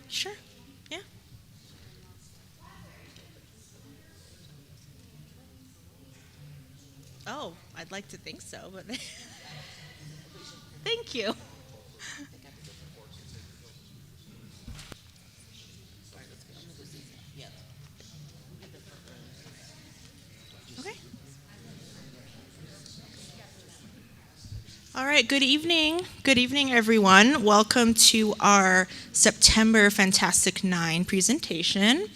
Sure. Yeah. Oh, I'd like to think so, but thank you. Okay. All right, good evening. Good evening, everyone. Welcome to our September Fantastic Nine presentation.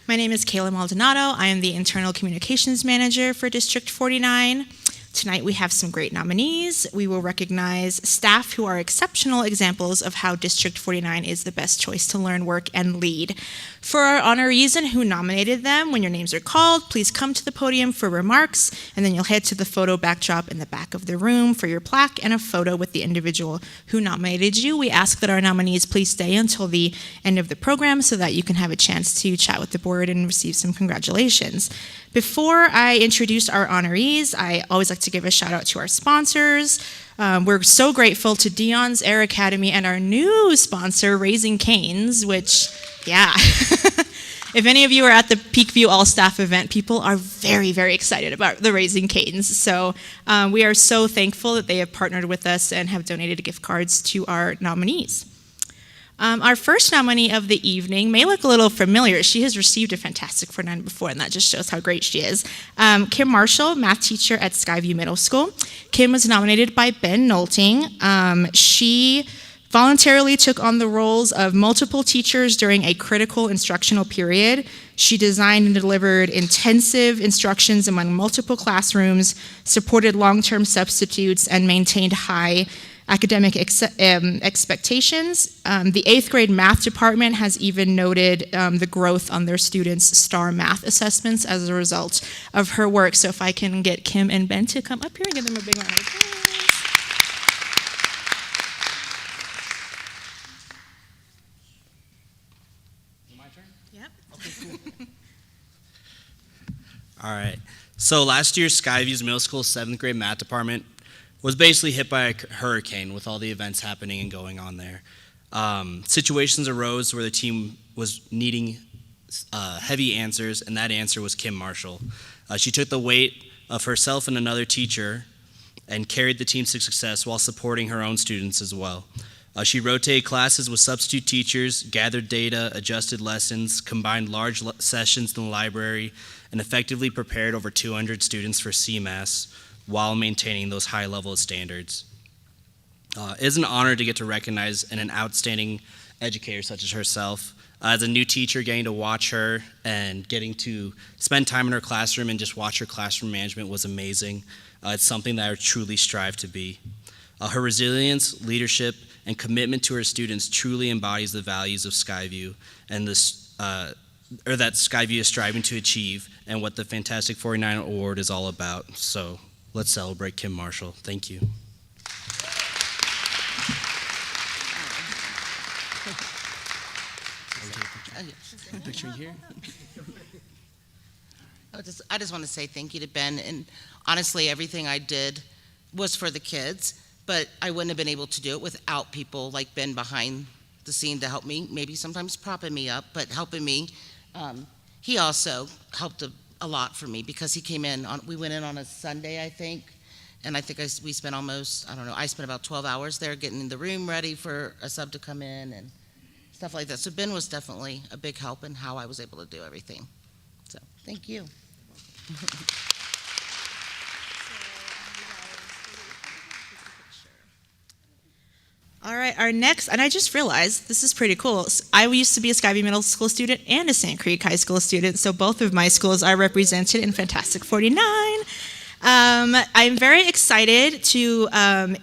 My name is Kayla Maldonado. I am the Internal Communications Manager for District 49. Tonight we have some great nominees. We will recognize staff who are exceptional examples of how District 49 is the best choice to learn, work, and lead. For our honorees and who nominated them, when your names are called, please come to the podium for remarks, and then you'll head to the photo backdrop in the back of the room for your plaque and a photo with the individual who nominated you. We ask that our nominees please stay until the end of the program so that you can have a chance to chat with the board and receive some congratulations. Before I introduce our honorees, I always like to give a shout out to our sponsors. We're so grateful to Dion's Air Academy and our new sponsor, Raising Cane's, which, yeah. If any of you are at the Peakview All-Staff event, people are very, very excited about the Raising Cane's. So we are so thankful that they have partnered with us and have donated gift cards to our nominees. Our first nominee of the evening may look a little familiar. She has received a Fantastic 49 before, and that just shows how great she is. Kim Marshall, math teacher at Skyview Middle School. Kim was nominated by Ben Nolting. She voluntarily took on the roles of multiple teachers during a critical instructional period. She designed and delivered intensive instructions among multiple classrooms, supported long-term substitutes, and maintained high academic expectations. The 8th grade math department has even noted the growth on their students' STAR math assessments as a result of her work. So if I can get Kim and Ben to come up here and give them a big round of applause. My turn? Yep. Okay, cool. All right. So last year, Skyview's middle school 7th grade math department was basically hit by a hurricane with all the events happening and going on there. Situations arose where the team was needing heavy answers, and that answer was Kim Marshall. She took the weight of herself and another teacher and carried the team to success while supporting her own students as well. She rotated classes with substitute teachers, gathered data, adjusted lessons, combined large sessions in the library, and effectively prepared over 200 students for CMAS while maintaining those high level of standards. It is an honor to get to recognize an outstanding educator such as herself. As a new teacher, getting to watch her and getting to spend time in her classroom and just watch her classroom management was amazing. It's something that I truly strive to be. Her resilience, leadership, and commitment to her students truly embodies the values of Skyview and that Skyview is striving to achieve and what the Fantastic 49 Award is all about. So let's celebrate Kim Marshall. Thank you. Picture here. I just want to say thank you to Ben. And honestly, everything I did was for the kids, but I wouldn't have been able to do it without people like Ben behind the scene to help me, maybe sometimes propping me up, but helping me. He also helped a lot for me because he came in we went in on a Sunday, I think, and I think we spent almost, I spent about 12 hours there getting the room ready for a sub to come in and stuff like that. So Ben was definitely a big help in how I was able to do everything. So thank you. All right, our next, and I just realized this is pretty cool. I used to be a Skyview Middle School student and a Sand Creek High School student, so both of my schools are represented in Fantastic 49. I'm very excited to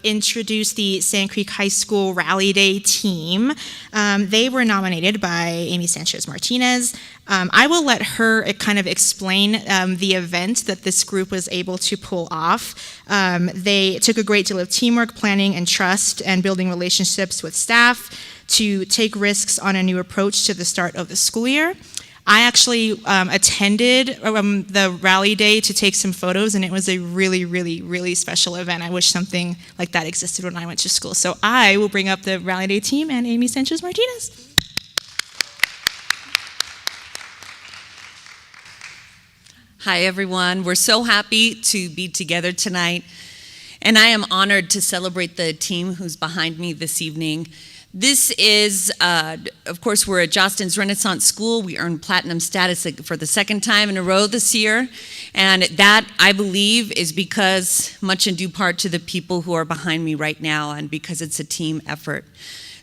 introduce the Sand Creek High School Rally Day team. They were nominated by Amy Sanchez-Martinez. I will let her kind of explain the event that this group was able to pull off. They took a great deal of teamwork, planning, and trust, and building relationships with staff to take risks on a new approach to the start of the school year. I actually attended the rally day to take some photos, and it was a really, really, really special event. I wish something like that existed when I went to school. So I will bring up the rally day team and Amy Sanchez-Martinez. Hi, everyone. We're so happy to be together tonight, and I am honored to celebrate the team who's behind me this evening. This is, of course, we're at Jostens Renaissance School. We earned platinum status for the second time in a row this year, and that, I believe, is because much in due part to the people who are behind me right now, and because it's a team effort.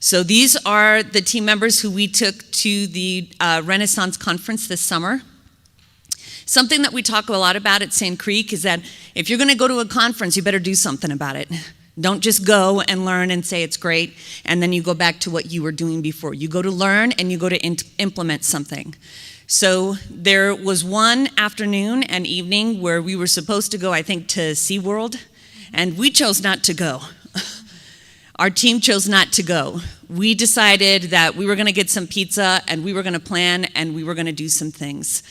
So these are the team members who we took to the Renaissance Conference this summer. Something that we talk a lot about at Sand Creek is that if you're going to go to a conference, you better do something about it. Don't just go and learn and say it's great, and then you go back to what you were doing before. You go to learn and you go to implement something. So there was one afternoon and evening where we were supposed to go, I think, to SeaWorld, and we chose not to go. Our team chose not to go. We decided that we were going to get some pizza, and we were going to plan, and we were going to do some things.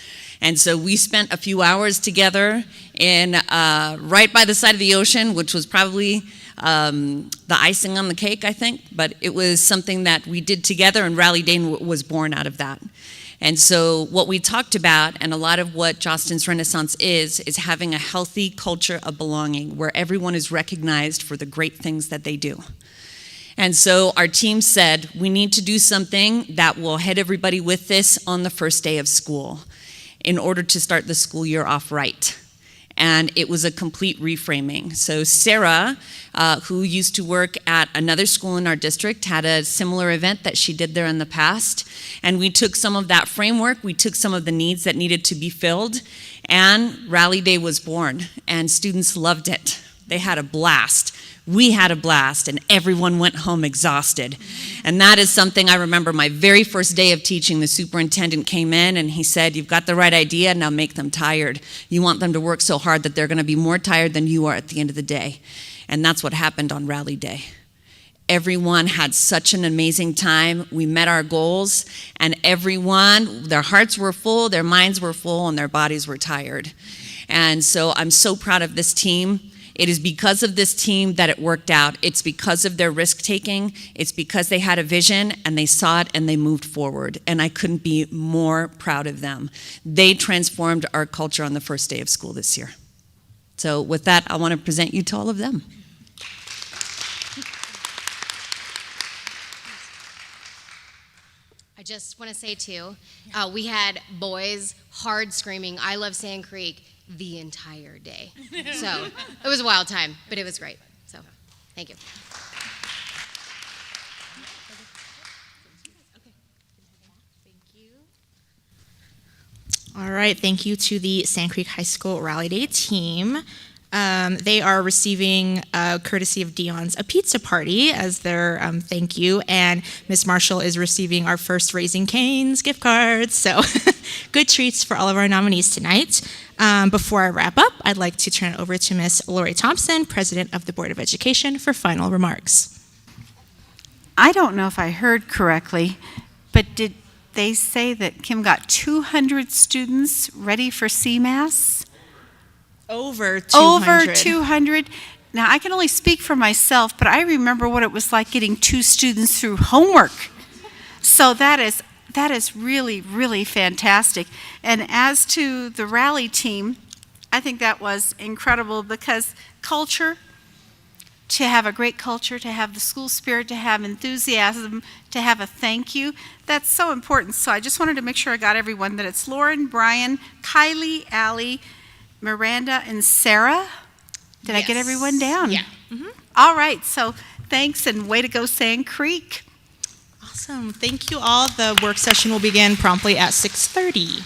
And so we spent a few hours together in right by the side of the ocean, which was probably the icing on the cake, I think. But it was something that we did together, and Rally Day was born out of that. And so what we talked about, and a lot of what Jostens Renaissance is having a healthy culture of belonging where everyone is recognized for the great things that they do. And so our team said, we need to do something that will head everybody with this on the first day of school in order to start the school year off right. And it was a complete reframing. So Sarah, who used to work at another school in our district, had a similar event that she did there in the past. And we took some of that framework, we took some of the needs that needed to be filled, and Rally Day was born. And students loved it. They had a blast. We had a blast, and everyone went home exhausted. And that is something I remember my very first day of teaching. The superintendent came in and he said, you've got the right idea, now make them tired. You want them to work so hard that they're going to be more tired than you are at the end of the day. And that's what happened on Rally Day. Everyone had such an amazing time. We met our goals, and everyone, their hearts were full, their minds were full, and their bodies were tired. And so I'm so proud of this team. It is because of this team that it worked out. It's because of their risk-taking. It's because they had a vision, and they saw it, and they moved forward. And I couldn't be more proud of them. They transformed our culture on the first day of school this year. So with that, I want to present you to all of them. I just want to say, too, we had boys hard screaming, I love Sand Creek, the entire day. So it was a wild time, but it was great. So thank you. All right, thank you to the Sand Creek High School Rally Day team. They are receiving, courtesy of Dion's, a pizza party as their thank you, and Miss Marshall is receiving our first Raising Cane's gift cards. So good treats for all of our nominees tonight. Before I wrap up, I'd like to turn it over to Miss Lori Thompson, President of the Board of Education, for final remarks. I don't know if I heard correctly, but did they say that Kim got 200 students ready for CMAS? Over 200. Over 200. Now, I can only speak for myself, but I remember what it was like getting 2 students through homework. So that is really, really fantastic. And as to the rally team, I think that was incredible because culture, to have a great culture, to have the school spirit, to have enthusiasm, to have a thank you, that's so important. So I just wanted to make sure I got everyone that it's Lauren, Brian, Kylie, Allie, Miranda, and Sarah. Did I get everyone down? Yeah. All right, so thanks and way to go, Sand Creek. Awesome. Thank you all. The work session will begin promptly at 6:30.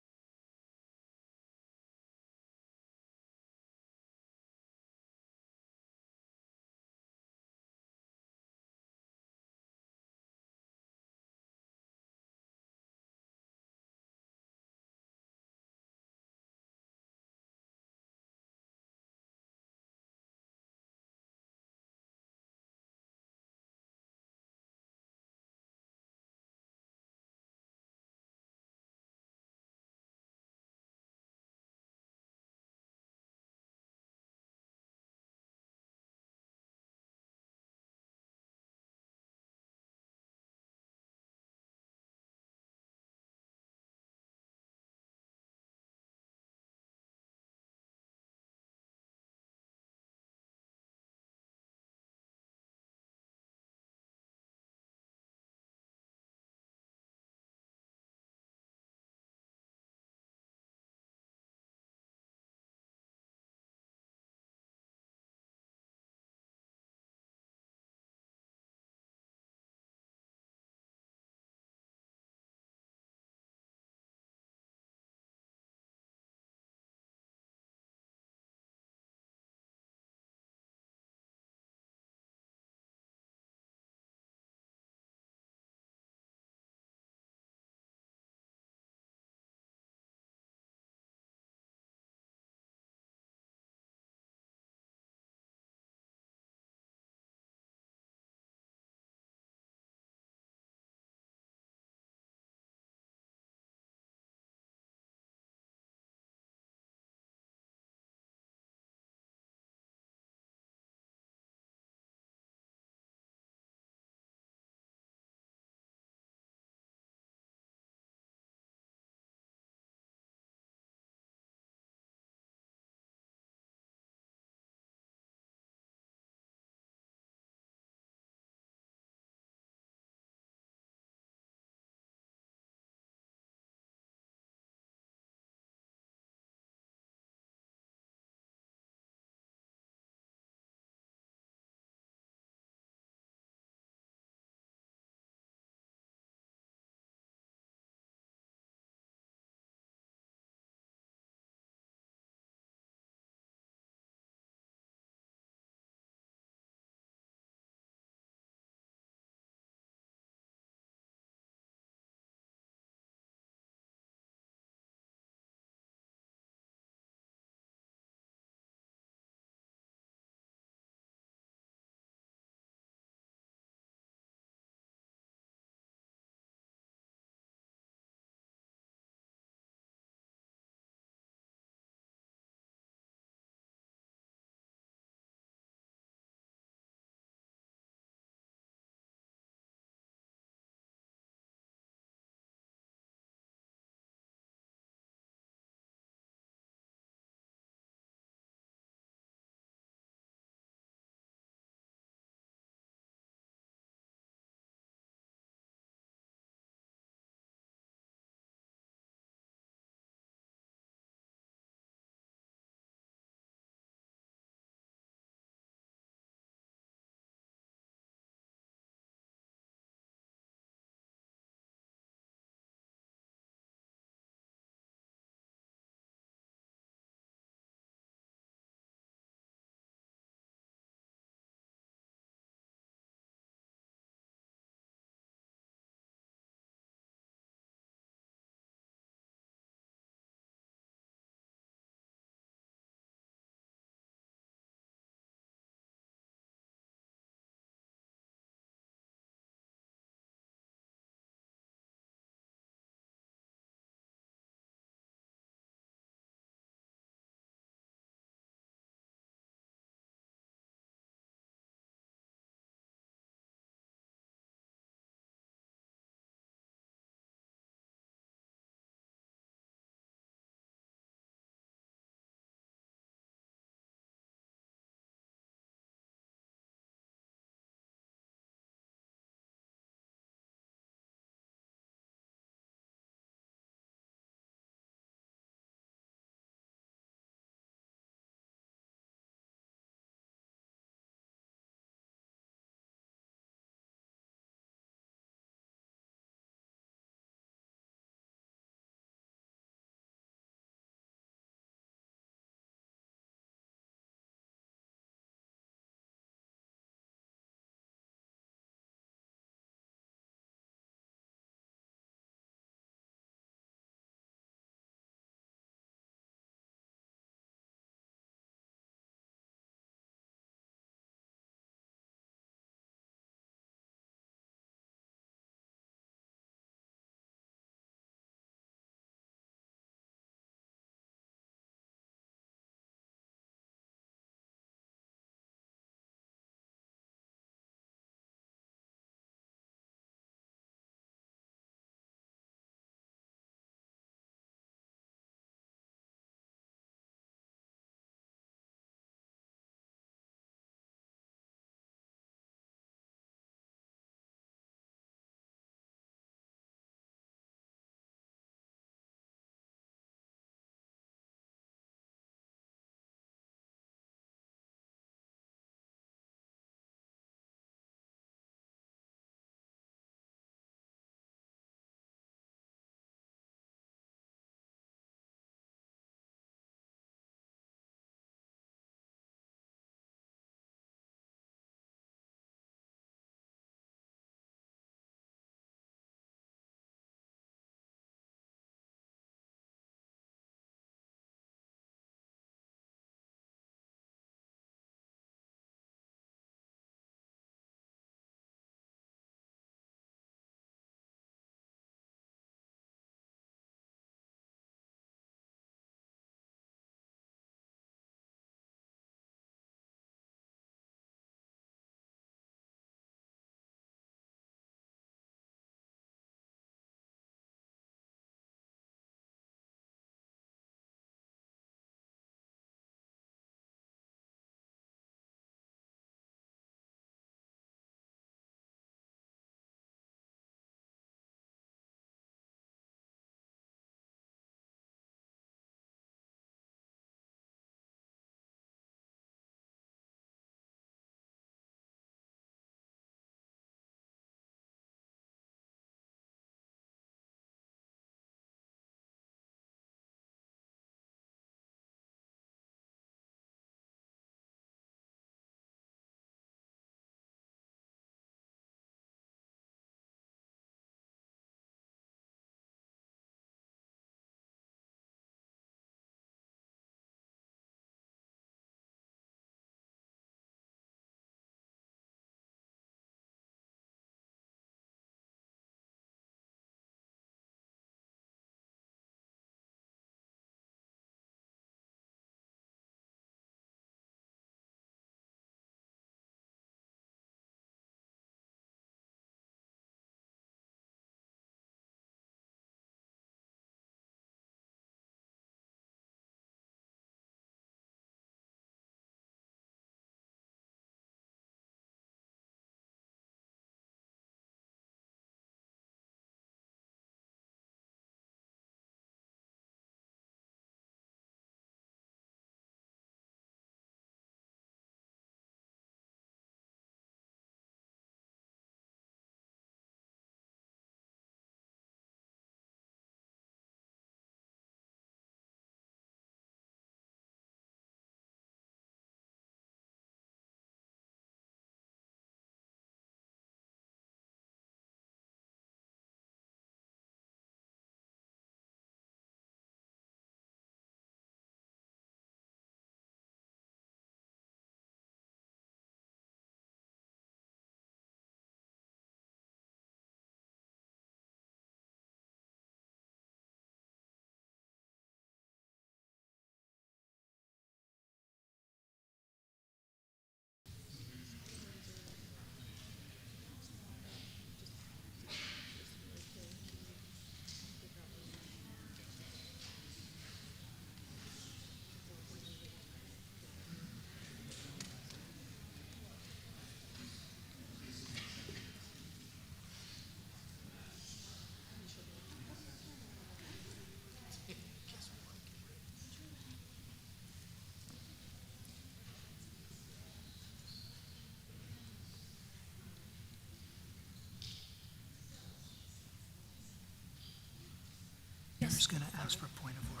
was going to ask for a point of order.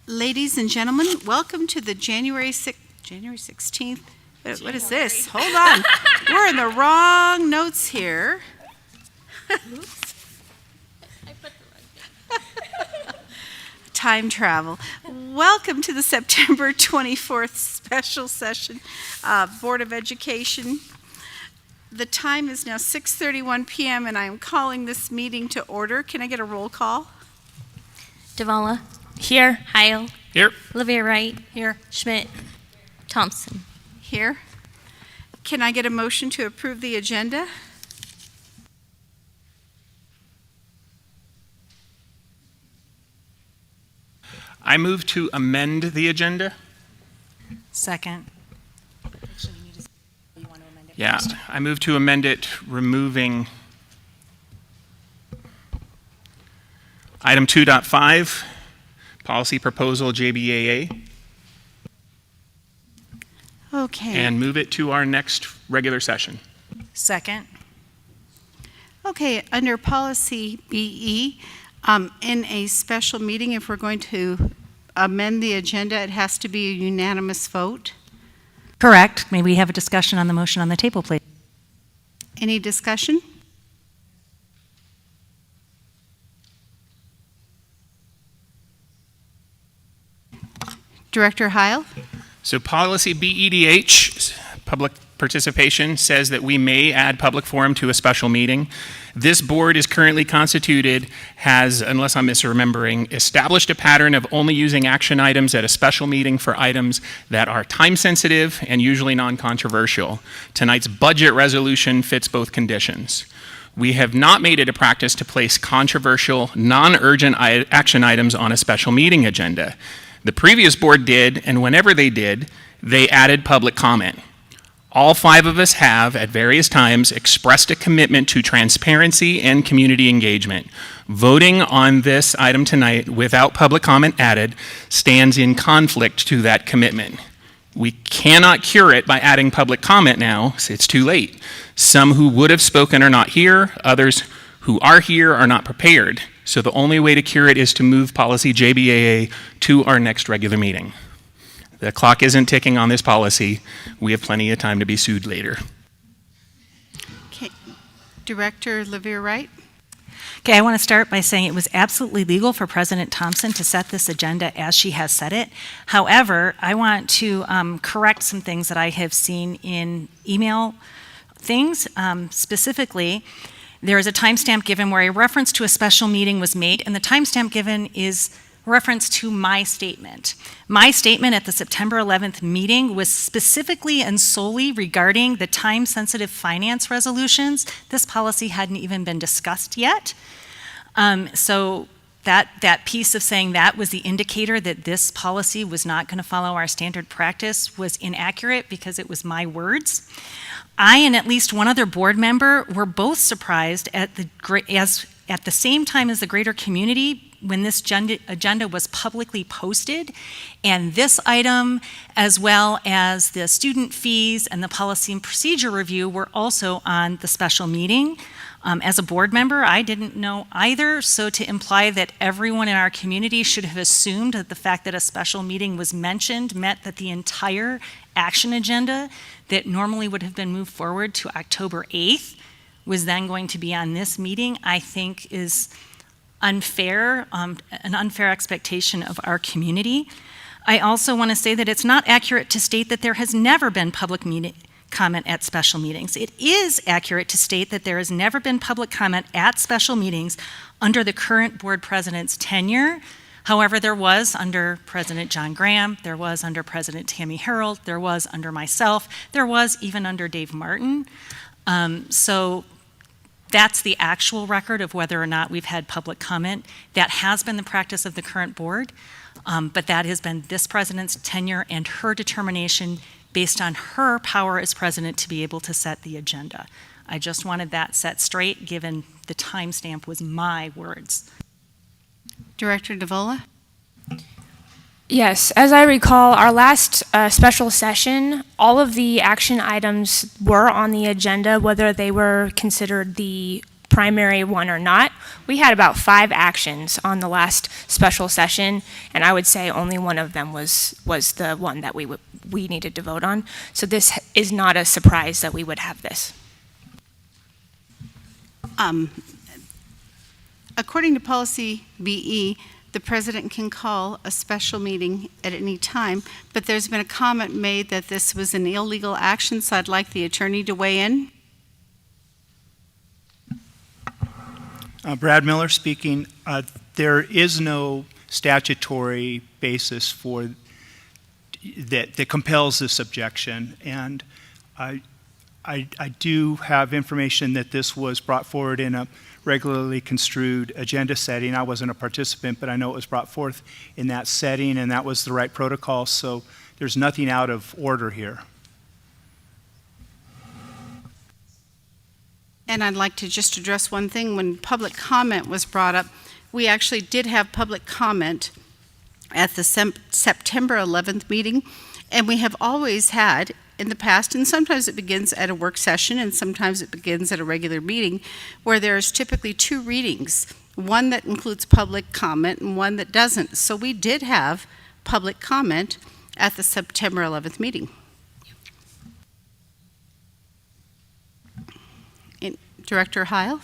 Ladies and gentlemen, welcome to the January 16th. What is this? Hold on. We're in the wrong notes here. Time travel. Welcome to the September 24th special session, Board of Education. The time is now 6:31 p.m. and I am calling this meeting to order. Can I get a roll call? Davala. Here. Heil. Here. Olivia Wright. Here. Schmidt. Thompson. Here. Can I get a motion to approve the agenda? I move to amend the agenda. Second. Yeah, I move to amend it, removing item 2.5, policy proposal JBAA, Okay. and move it to our next regular session. Second. Okay, under policy BE, in a special meeting, if we're going to amend the agenda, it has to be a unanimous vote. Correct. May we have a discussion on the motion on the table, please? Any discussion? Director Heil? So policy BEDH, public participation, says that we may add public forum to a special meeting. This board is currently constituted, has, unless I'm misremembering, established a pattern of only using action items at a special meeting for items that are time sensitive and usually non-controversial. Tonight's budget resolution fits both conditions. We have not made it a practice to place controversial, non-urgent action items on a special meeting agenda. The previous board did, and whenever they did, they added public comment. All five of us have, at various times, expressed a commitment to transparency and community engagement. Voting on this item tonight without public comment added stands in conflict to that commitment. We cannot cure it by adding public comment now, it's too late. Some who would have spoken are not here, others who are here are not prepared. So the only way to cure it is to move policy JBAA to our next regular meeting. The clock isn't ticking on this policy. We have plenty of time to be sued later. Okay. Director Levere Wright? Okay, I want to start by saying it was absolutely legal for President Thompson to set this agenda as she has set it. However, I want to correct some things that I have seen in email things. Specifically, there is a timestamp given where a reference to a special meeting was made, and the timestamp given is reference to my statement. My statement at the September 11th meeting was specifically and solely regarding the time-sensitive finance resolutions. This policy hadn't even been discussed yet. So that piece of saying that was the indicator that this policy was not going to follow our standard practice was inaccurate because it was my words. I and at least one other board member were both surprised at the same time as the greater community when this agenda was publicly posted, and this item, as well as the student fees and the policy and procedure review, were also on the special meeting. As a board member, I didn't know either, so to imply that everyone in our community should have assumed that the fact that a special meeting was mentioned meant that the entire action agenda that normally would have been moved forward to October 8th was then going to be on this meeting, I think is unfair, an unfair expectation of our community. I also want to say that it's not accurate to state that there has never been public comment at special meetings. It is accurate to state that there has never been public comment at special meetings under the current board president's tenure. However, there was under President John Graham, there was under President Tammy Harold, there was under myself, there was even under Dave Martin. So that's the actual record of whether or not we've had public comment. That has been the practice of the current board, but that has been this president's tenure and her determination based on her power as president to be able to set the agenda. I just wanted that set straight, given the timestamp was my words. Director DeVola? Yes, as I recall, our last special session, all of the action items were on the agenda, whether they were considered the primary one or not. We had about 5 actions on the last special session, and I would say only one of them was the one that we needed to vote on. So this is not a surprise that we would have this. According to policy BE, the president can call a special meeting at any time, but there's been a comment made that this was an illegal action, so I'd like the attorney to weigh in. Brad Miller speaking. There is no statutory basis for that compels this objection, and I do have information that this was brought forward in a regularly construed agenda setting. I wasn't a participant, but I know it was brought forth in that setting, and that was the right protocol, so there's nothing out of order here. And I'd like to just address one thing. When public comment was brought up, we actually did have public comment at the September 11th meeting, and we have always had in the past, and sometimes it begins at a work session and sometimes it begins at a regular meeting, where there's typically 2 readings, one that includes public comment and one that doesn't. So we did have public comment at the September 11th meeting. Director Heil?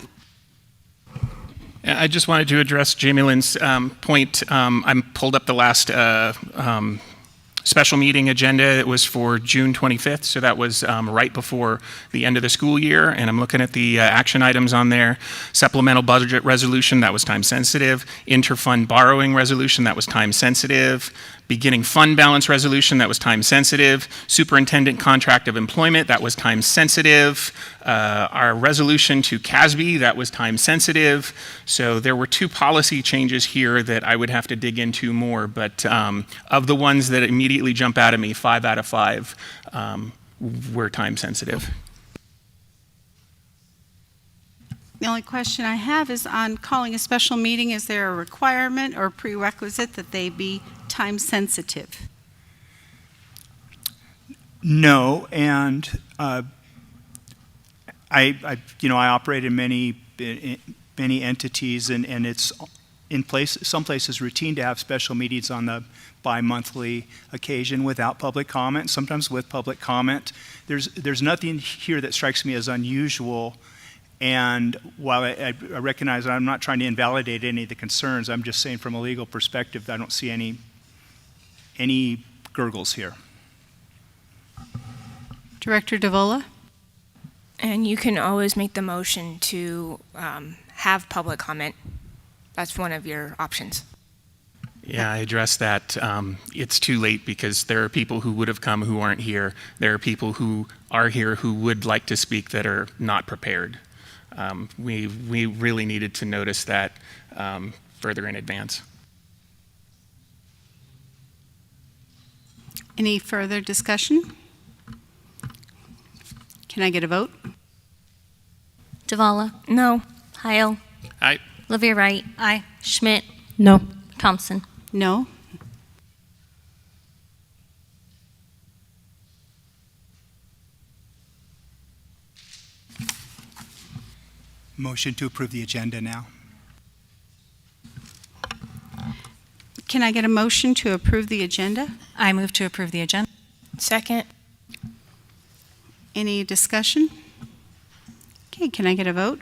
I just wanted to address Jamie Lynn's point. I pulled up the last special meeting agenda. It was for June 25th, so that was right before the end of the school year, and I'm looking at the action items on there. Supplemental budget resolution, that was time sensitive. Interfund borrowing resolution, that was time sensitive. Beginning fund balance resolution, that was time sensitive. Superintendent contract of employment, that was time sensitive. Our resolution to CASB, that was time sensitive. So there were 2 policy changes here that I would have to dig into more, but of the ones that immediately jump out at me, 5 out of 5 were time sensitive. The only question I have is on calling a special meeting. Is there a requirement or prerequisite that they be time sensitive? No, and I operate in many entities, and it's in some places routine to have special meetings on the bi-monthly occasion without public comment, sometimes with public comment. There's nothing here that strikes me as unusual. And while I recognize that I'm not trying to invalidate any of the concerns, I'm just saying from a legal perspective, I don't see any gurgles here. Director DeVola? And you can always make the motion to have public comment. That's one of your options. Yeah, I addressed that. It's too late because there are people who would have come who aren't here. There are people who are here who would like to speak that are not prepared. We really needed to notice that further in advance. Any further discussion? Can I get a vote? DeVola? No. Heil? Aye. Livia Wright? Aye. Schmidt? No. Thompson? No. Motion to approve the agenda now. Can I get a motion to approve the agenda? I move to approve the agenda. Second. Any discussion? Okay, can I get a vote?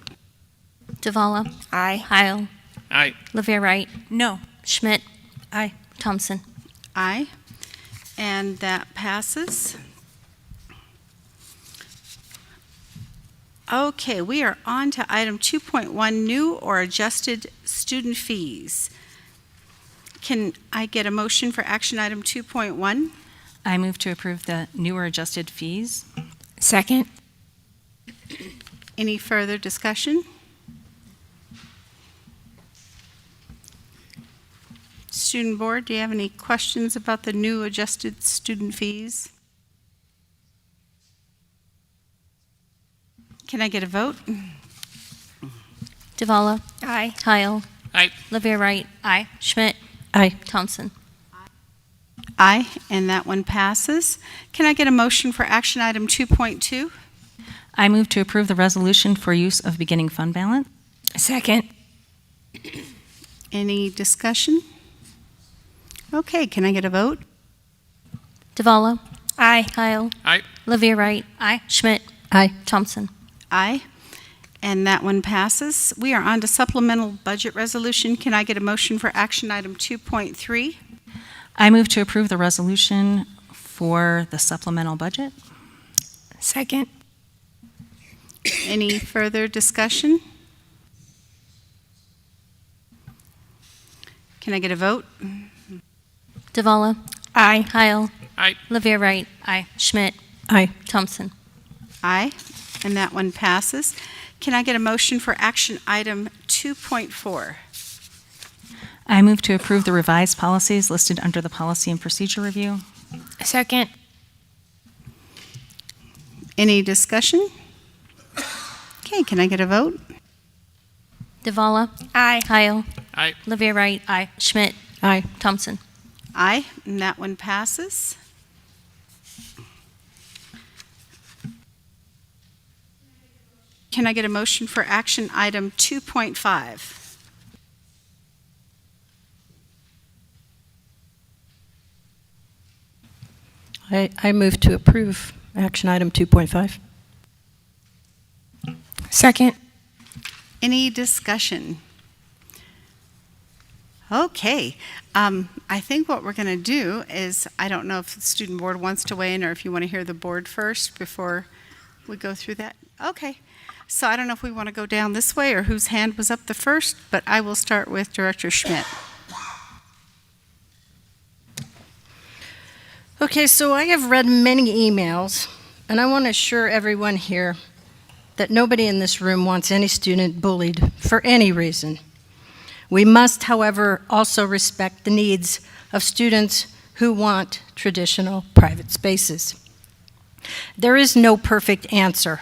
DeVola? Aye. Heil? Aye. Livia Wright? No. Schmidt? Aye. Thompson? Aye. And that passes. Okay, we are on to item 2.1, new or adjusted student fees. Can I get a motion for action item 2.1? I move to approve the new or adjusted fees. Second. Any further discussion? Student Board, do you have any questions about the new adjusted student fees? Can I get a vote? Devala. Aye. Kyle. Aye. Livia Wright. Aye. Schmidt. Aye. Thompson. Aye, and that one passes. Can I get a motion for action item 2.2? I move to approve the resolution for use of beginning fund balance. Second. Any discussion? Okay, can I get a vote? Devala. Aye. Kyle. Aye. Livia Wright. Aye. Schmidt. Aye. Thompson. Aye, and that one passes. We are on to supplemental budget resolution. Can I get a motion for action item 2.3? I move to approve the resolution for the supplemental budget. Second. Any further discussion? Can I get a vote? Devala. Aye. Kyle. Aye. Livia Wright. Aye. Schmidt. Aye. Thompson. Aye, and that one passes. Can I get a motion for action item 2.4? I move to approve the revised policies listed under the policy and procedure review. Second. Any discussion? Okay, can I get a vote? Devala. Aye. Kyle. Aye. Livia Wright. Aye. Schmidt. Aye. Thompson. Aye, and that one passes. Can I get a motion for action item 2.5? I move to approve action item 2.5. Second. Any discussion? Okay, I think what we're going to do is, I don't know if the student board wants to weigh in or if you want to hear the board first before we go through that. Okay, so I don't know if we want to go down this way or whose hand was up the first, but I will start with Director Schmidt. Okay, so I have read many emails, and I want to assure everyone here that nobody in this room wants any student bullied for any reason. We must, however, also respect the needs of students who want traditional private spaces. There is no perfect answer.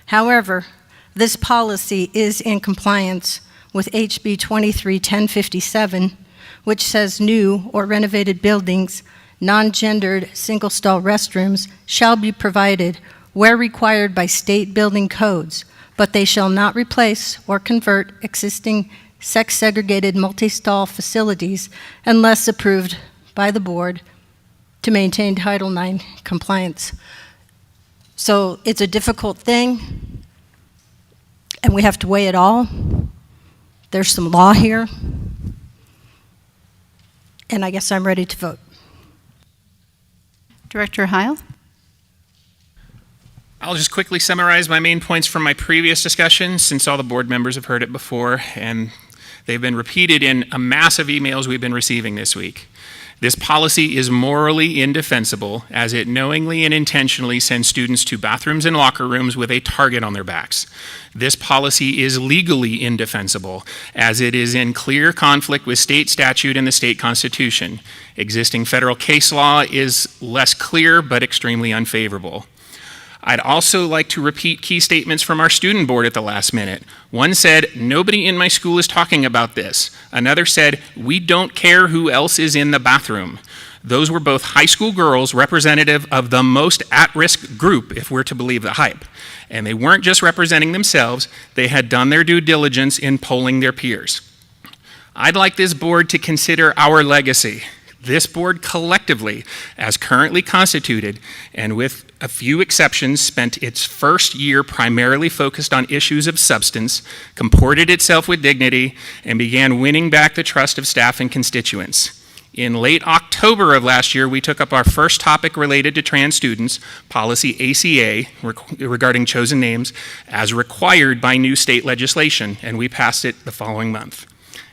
However, this policy is in compliance with HB 23-1057, which says new or renovated buildings, non-gendered single-stall restrooms shall be provided where required by state building codes, but they shall not replace or convert existing sex-segregated multi-stall facilities unless approved by the board to maintain Title IX compliance. So it's a difficult thing, and we have to weigh it all. There's some law here, and I guess I'm ready to vote. Director Heil? I'll just quickly summarize my main points from my previous discussion, since all the board members have heard it before, and they've been repeated in a massive emails we've been receiving this week. This policy is morally indefensible, as it knowingly and intentionally sends students to bathrooms and locker rooms with a target on their backs. This policy is legally indefensible, as it is in clear conflict with state statute and the state constitution. Existing federal case law is less clear, but extremely unfavorable. I'd also like to repeat key statements from our student board at the last minute. One said, "Nobody in my school is talking about this." Another said, "We don't care who else is in the bathroom." Those were both high school girls representative of the most at-risk group, if we're to believe the hype. And they weren't just representing themselves, they had done their due diligence in polling their peers. I'd like this board to consider our legacy. This board collectively, as currently constituted, and with a few exceptions, spent its first year primarily focused on issues of substance, comported itself with dignity, and began winning back the trust of staff and constituents. In late October of last year, we took up our first topic related to trans students, policy ACA, regarding chosen names, as required by new state legislation, and we passed it the following month.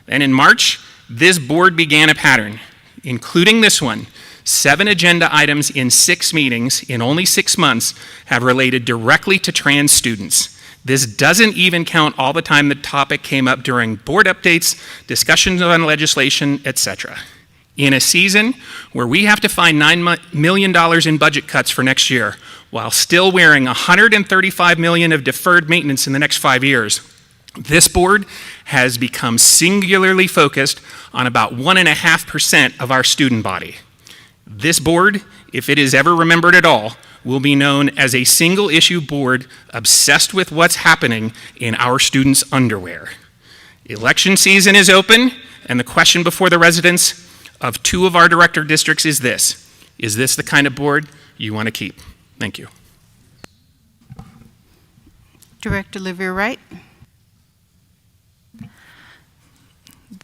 Then in March, this board began a pattern, including this one. 7 agenda items in 6 meetings in only 6 months have related directly to trans students. This doesn't even count all the time the topic came up during board updates, discussions on legislation, etc. In a season where we have to find $9 million in budget cuts for next year, while still wearing $135 million of deferred maintenance in the next 5 years, this board has become singularly focused on about 1.5% of our student body. This board, if it is ever remembered at all, will be known as a single issue board obsessed with what's happening in our students' underwear. Election season is open, and the question before the residents of 2 of our director districts is this: is this the kind of board you want to keep? Thank you. Director Olivia Wright.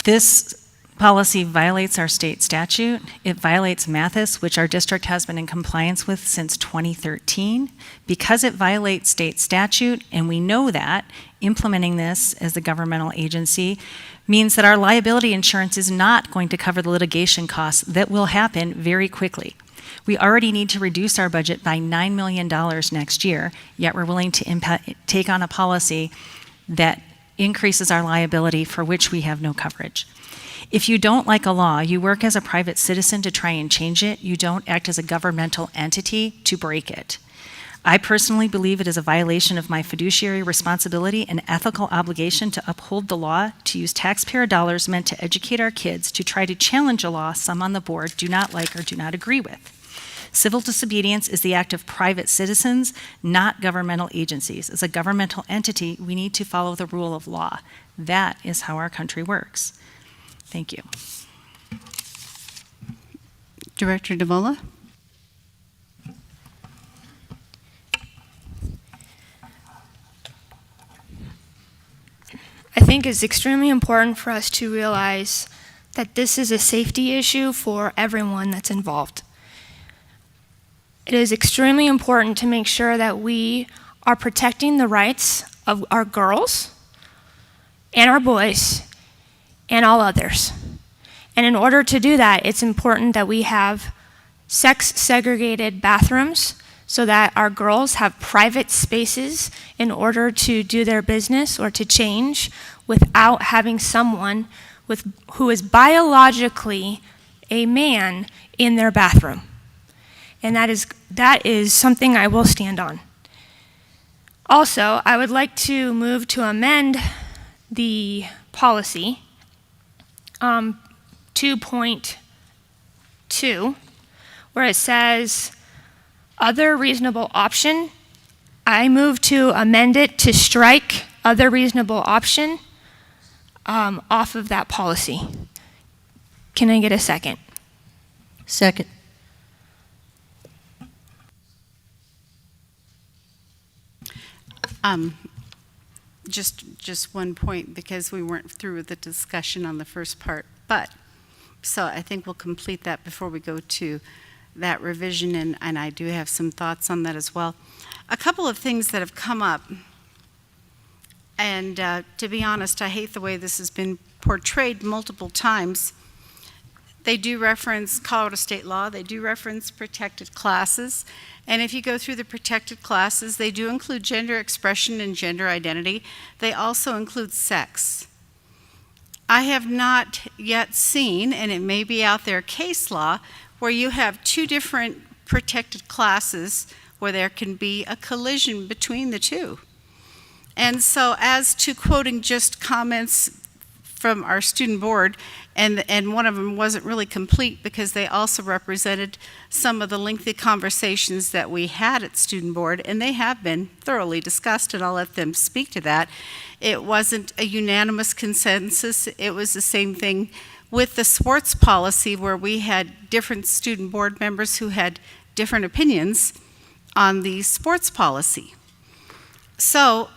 This policy violates our state statute. It violates Mathis, which our district has been in compliance with since 2013. Because it violates state statute, and we know that, implementing this as a governmental agency means that our liability insurance is not going to cover the litigation costs that will happen very quickly. We already need to reduce our budget by $9 million next year, yet we're willing to take on a policy that increases our liability for which we have no coverage. If you don't like a law, you work as a private citizen to try and change it. You don't act as a governmental entity to break it. I personally believe it is a violation of my fiduciary responsibility and ethical obligation to uphold the law, to use taxpayer dollars meant to educate our kids to try to challenge a law some on the board do not like or do not agree with. Civil disobedience is the act of private citizens, not governmental agencies. As a governmental entity, we need to follow the rule of law. That is how our country works. Thank you. Director DeVola. I think it's extremely important for us to realize that this is a safety issue for everyone that's involved. It is extremely important to make sure that we are protecting the rights of our girls and our boys and all others. And in order to do that, it's important that we have sex-segregated bathrooms so that our girls have private spaces in order to do their business or to change without having someone who is biologically a man in their bathroom. And that is something I will stand on. Also, I would like to move to amend the policy 2.2, where it says other reasonable option. I move to amend it to strike other reasonable option off of that policy. Can I get a second? Second. Just one point, because we weren't through with the discussion on the first part, so I think we'll complete that before we go to that revision, and I do have some thoughts on that as well. A couple of things that have come up, and to be honest, I hate the way this has been portrayed multiple times. They do reference Colorado state law, they do reference protected classes, and if you go through the protected classes, they do include gender expression and gender identity. They also include sex. I have not yet seen, and it may be out there, case law, where you have 2 different protected classes where there can be a collision between the 2. And so as to quoting just comments from our student board, and one of them wasn't really complete because they also represented some of the lengthy conversations that we had at student board, and they have been thoroughly discussed, and I'll let them speak to that. It wasn't a unanimous consensus. It was the same thing with the sports policy, where we had different student board members who had different opinions on the sports policy. So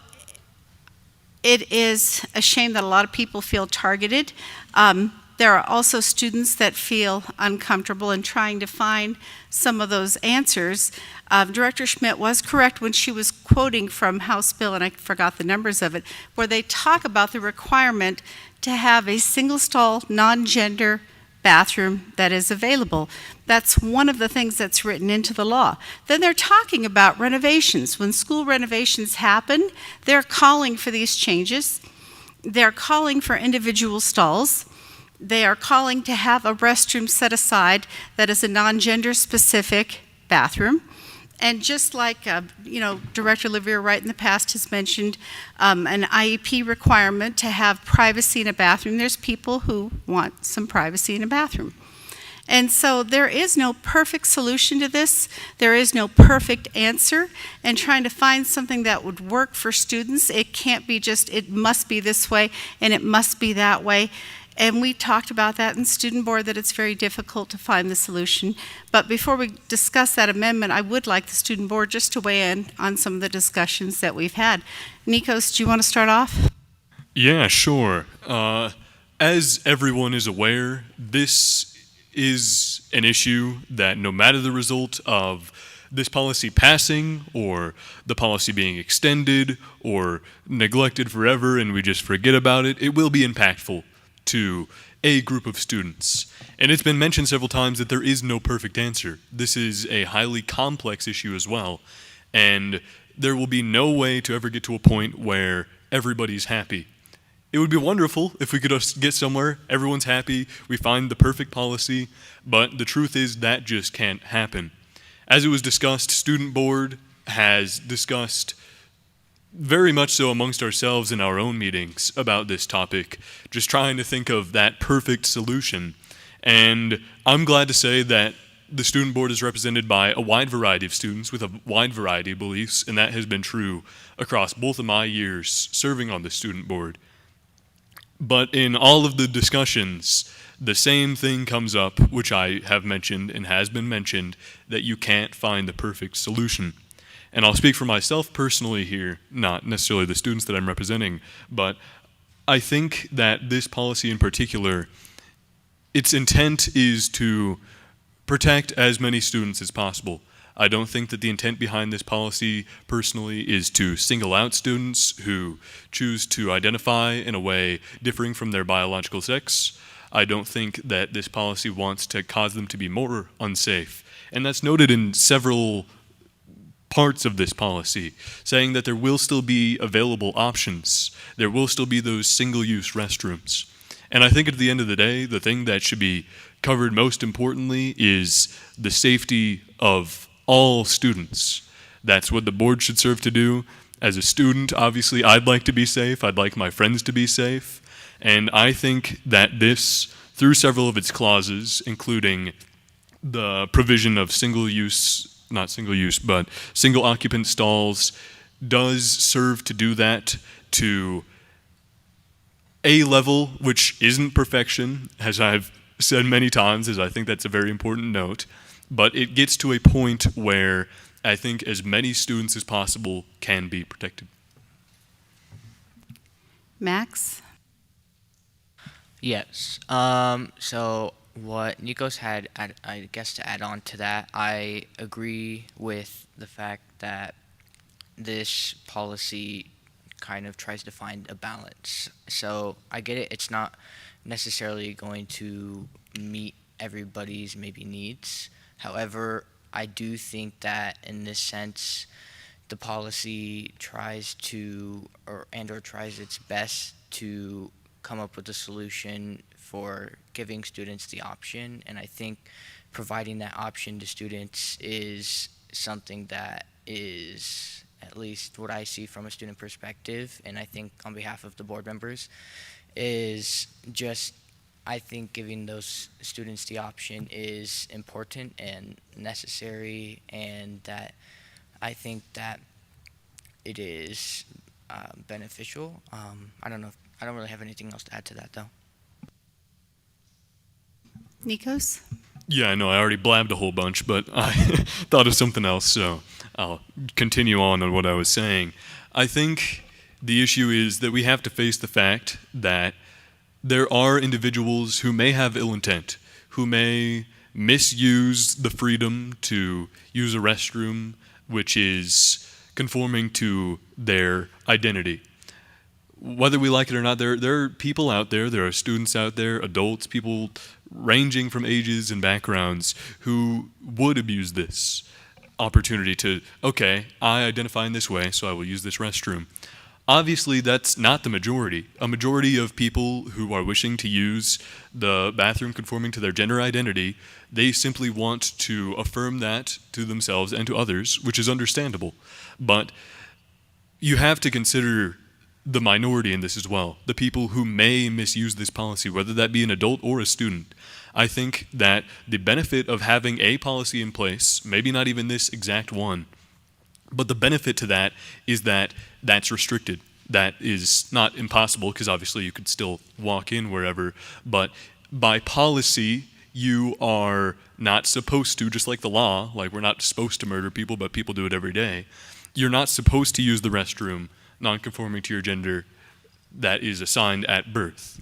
it is a shame that a lot of people feel targeted. There are also students that feel uncomfortable in trying to find some of those answers. Director Schmidt was correct when she was quoting from House Bill, and I forgot the numbers of it, where they talk about the requirement to have a single-stall, non-gender bathroom that is available. That's one of the things that's written into the law. Then they're talking about renovations. When school renovations happen, they're calling for these changes. They're calling for individual stalls. They are calling to have a restroom set aside that is a non-gender specific bathroom. And just like, Director Levere Wright in the past has mentioned an IEP requirement to have privacy in a bathroom, there's people who want some privacy in a bathroom. And so there is no perfect solution to this. There is no perfect answer. And trying to find something that would work for students, it can't be just, it must be this way and it must be that way. And we talked about that in student board, that it's very difficult to find the solution. But before we discuss that amendment, I would like the student board just to weigh in on some of the discussions that we've had. Nikos, do you want to start off? Yeah, sure. As everyone is aware, this is an issue that no matter the result of this policy passing or the policy being extended or neglected forever and we just forget about it, it will be impactful to a group of students. And it's been mentioned several times that there is no perfect answer. This is a highly complex issue as well, and there will be no way to ever get to a point where everybody's happy. It would be wonderful if we could just get somewhere, everyone's happy, we find the perfect policy, but the truth is that just can't happen. As it was discussed, Student Board has discussed very much so amongst ourselves in our own meetings about this topic, just trying to think of that perfect solution. And I'm glad to say that the student board is represented by a wide variety of students with a wide variety of beliefs, and that has been true across both of my years serving on the student board. But in all of the discussions, the same thing comes up, which I have mentioned and has been mentioned, that you can't find the perfect solution. And I'll speak for myself personally here, not necessarily the students that I'm representing, but I think that this policy in particular, its intent is to protect as many students as possible. I don't think that the intent behind this policy personally is to single out students who choose to identify in a way differing from their biological sex. I don't think that this policy wants to cause them to be more unsafe. And that's noted in several parts of this policy, saying that there will still be available options. There will still be those single-use restrooms. And I think at the end of the day, the thing that should be covered most importantly is the safety of all students. That's what the board should serve to do. As a student, obviously, I'd like to be safe. I'd like my friends to be safe. And I think that this, through several of its clauses, including the provision of single occupant stalls, does serve to do that to a level which isn't perfection, as I've said many times, as I think that's a very important note, but it gets to a point where I think as many students as possible can be protected. Max? Yes. So what Nikos had, I guess, to add on to that, I agree with the fact that this policy kind of tries to find a balance. So I get it, it's not necessarily going to meet everybody's maybe needs. However, I do think that in this sense, the policy tries to, or tries its best to come up with a solution for giving students the option, and I think providing that option to students is something that is at least what I see from a student perspective, and I think on behalf of the board members, is just, I think giving those students the option is important and necessary, and that I think that it is beneficial. I don't really have anything else to add to that, though. Nikos? Yeah, I know, I already blabbed a whole bunch, but I thought of something else, so I'll continue on what I was saying. I think the issue is that we have to face the fact that there are individuals who may have ill intent, who may misuse the freedom to use a restroom which is conforming to their identity. Whether we like it or not, there are people out there, there are students out there, adults, people ranging from ages and backgrounds who would abuse this opportunity to, okay, I identify in this way, so I will use this restroom. Obviously, that's not the majority. A majority of people who are wishing to use the bathroom conforming to their gender identity, they simply want to affirm that to themselves and to others, which is understandable. But you have to consider the minority in this as well, the people who may misuse this policy, whether that be an adult or a student. I think that the benefit of having a policy in place, maybe not even this exact one, but the benefit to that is that that's restricted. That is not impossible, because obviously you could still walk in wherever, but by policy, you are not supposed to, just like the law, like we're not supposed to murder people, but people do it every day. You're not supposed to use the restroom non-conforming to your gender that is assigned at birth.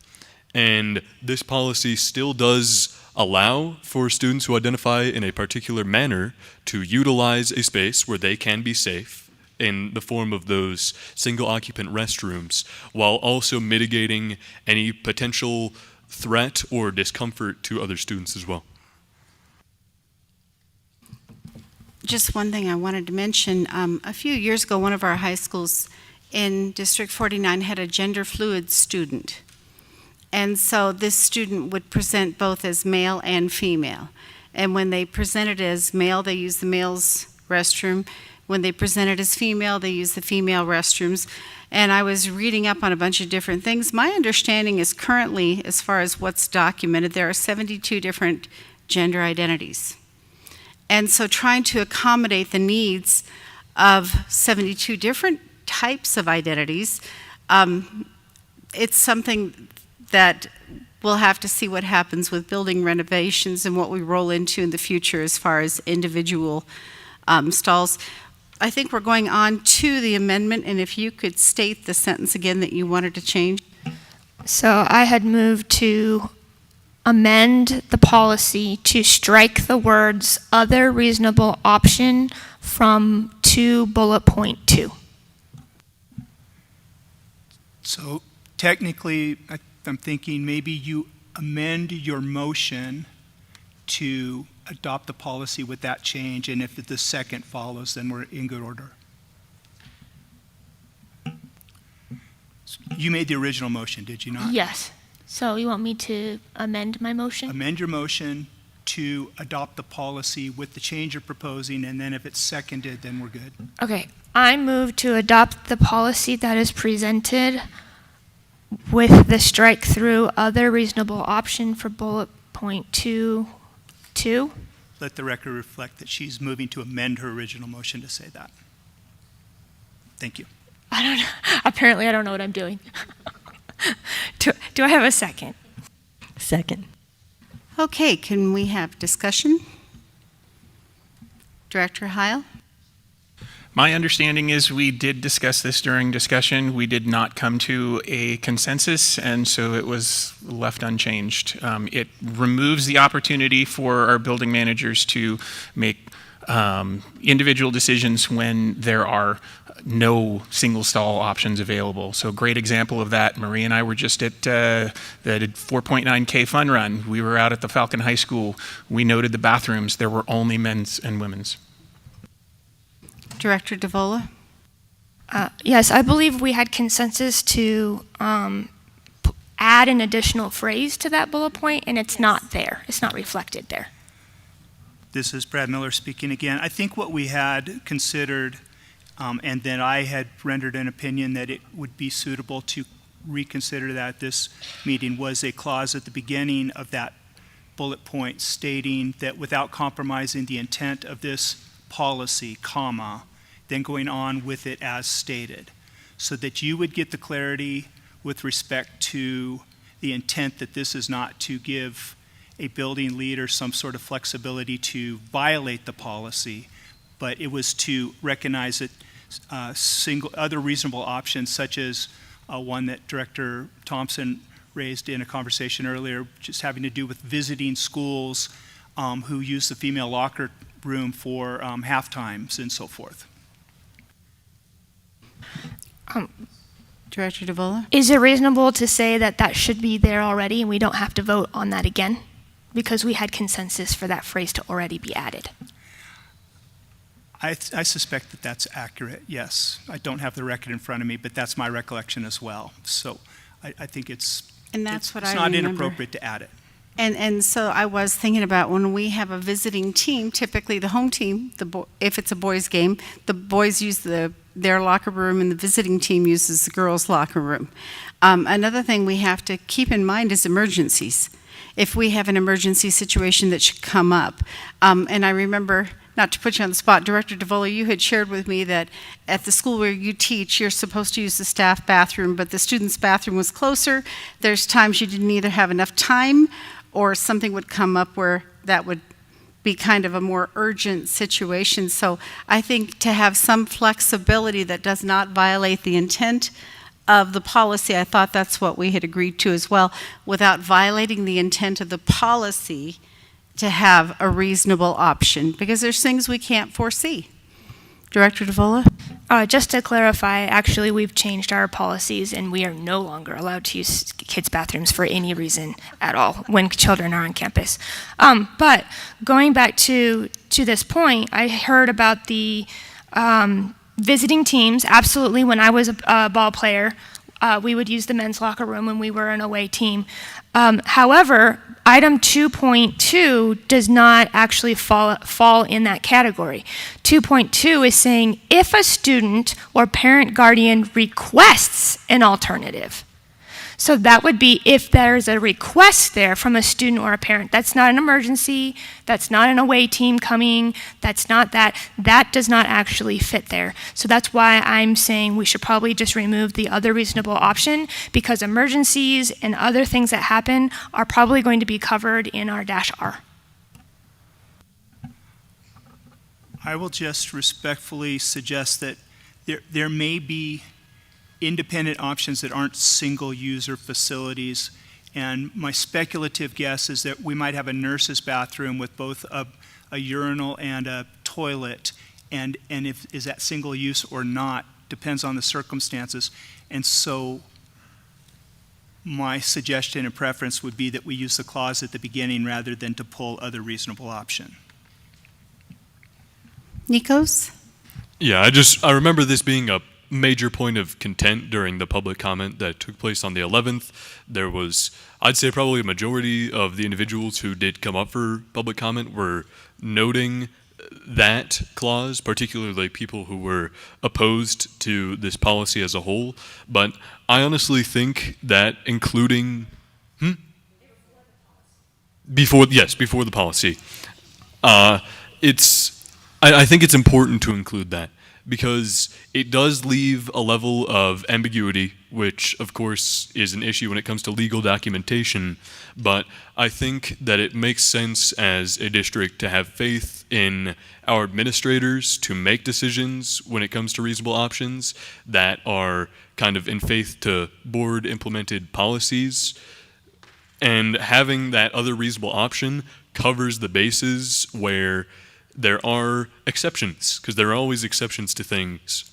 And this policy still does allow for students who identify in a particular manner to utilize a space where they can be safe in the form of those single occupant restrooms, while also mitigating any potential threat or discomfort to other students as well. Just one thing I wanted to mention. A few years ago, one of our high schools in District 49 had a gender fluid student. And so this student would present both as male and female. And when they presented as male, they used the male's restroom. When they presented as female, they used the female restrooms. And I was reading up on a bunch of different things. My understanding is currently, as far as what's documented, there are 72 different gender identities. And so trying to accommodate the needs of 72 different types of identities, it's something that we'll have to see what happens with building renovations and what we roll into in the future as far as individual stalls. I think we're going on to the amendment, and if you could state the sentence again that you wanted to change. So I had moved to amend the policy to strike the words "other reasonable option" from 2 bullet point 2. So technically, I'm thinking maybe you amend your motion to adopt the policy with that change, and if the second follows, then we're in good order. You made the original motion, did you not? Yes. So you want me to amend my motion? Amend your motion to adopt the policy with the change you're proposing, and then if it's seconded, then we're good. Okay. I move to adopt the policy that is presented with the strike through "other reasonable option" for bullet point 2.2. Let the record reflect that she's moving to amend her original motion to say that. Thank you. I don't know. Apparently, I don't know what I'm doing. Do I have a second? Second. Okay, can we have discussion? Director Heil? My understanding is we did discuss this during discussion. We did not come to a consensus, and so it was left unchanged. It removes the opportunity for our building managers to make individual decisions when there are no single stall options available. So a great example of that, Marie and I were just at the 4.9K fun run. We were out at the Falcon High School. We noted the bathrooms. There were only men's and women's. Director DeVola? Yes, I believe we had consensus to add an additional phrase to that bullet point, and it's not there. It's not reflected there. This is Brad Miller speaking again. I think what we had considered, and then I had rendered an opinion that it would be suitable to reconsider that at this meeting, was a clause at the beginning of that bullet point stating that without compromising the intent of this policy, comma, then going on with it as stated, so that you would get the clarity with respect to the intent that this is not to give a building leader some sort of flexibility to violate the policy, but it was to recognize that other reasonable options, such as one that Director Thompson raised in a conversation earlier, just having to do with visiting schools who use the female locker room for half times and so forth. Director DeVola? Is it reasonable to say that that should be there already and we don't have to vote on that again? Because we had consensus for that phrase to already be added. I suspect that that's accurate, yes. I don't have the record in front of me, but that's my recollection as well. So I think it's not inappropriate to add it. And so I was thinking about when we have a visiting team, typically the home team, if it's a boys' game, the boys use their locker room and the visiting team uses the girls' locker room. Another thing we have to keep in mind is emergencies. If we have an emergency situation that should come up. And I remember, not to put you on the spot, Director DeVola, you had shared with me that at the school where you teach, you're supposed to use the staff bathroom, but the student's bathroom was closer. There's times you didn't either have enough time or something would come up where that would be kind of a more urgent situation. So I think to have some flexibility that does not violate the intent of the policy, I thought that's what we had agreed to as well, without violating the intent of the policy, to have a reasonable option, because there's things we can't foresee. Director DeVola? Just to clarify, actually, we've changed our policies and we are no longer allowed to use kids' bathrooms for any reason at all when children are on campus. But going back to this point, I heard about the visiting teams. Absolutely, when I was a ball player, we would use the men's locker room when we were an away team. However, item 2.2 does not actually fall in that category. 2.2 is saying if a student or parent guardian requests an alternative. So that would be if there's a request there from a student or a parent. That's not an emergency, that's not an away team coming, that's not that. That does not actually fit there. So that's why I'm saying we should probably just remove the other reasonable option, because emergencies and other things that happen are probably going to be covered in our -R. I will just respectfully suggest that there may be independent options that aren't single user facilities, and my speculative guess is that we might have a nurse's bathroom with both a urinal and a toilet, and is that single use or not depends on the circumstances. And so my suggestion and preference would be that we use the clause at the beginning rather than to pull other reasonable option. Nikos? Yeah, I remember this being a major point of content during the public comment that took place on the 11th. There was, I'd say, probably a majority of the individuals who did come up for public comment were noting that clause, particularly people who were opposed to this policy as a whole. But I honestly think that including before the policy, I think it's important to include that, because it does leave a level of ambiguity, which of course is an issue when it comes to legal documentation, but I think that it makes sense as a district to have faith in our administrators to make decisions when it comes to reasonable options that are kind of in faith to board implemented policies, and having that other reasonable option covers the bases where there are exceptions, because there are always exceptions to things.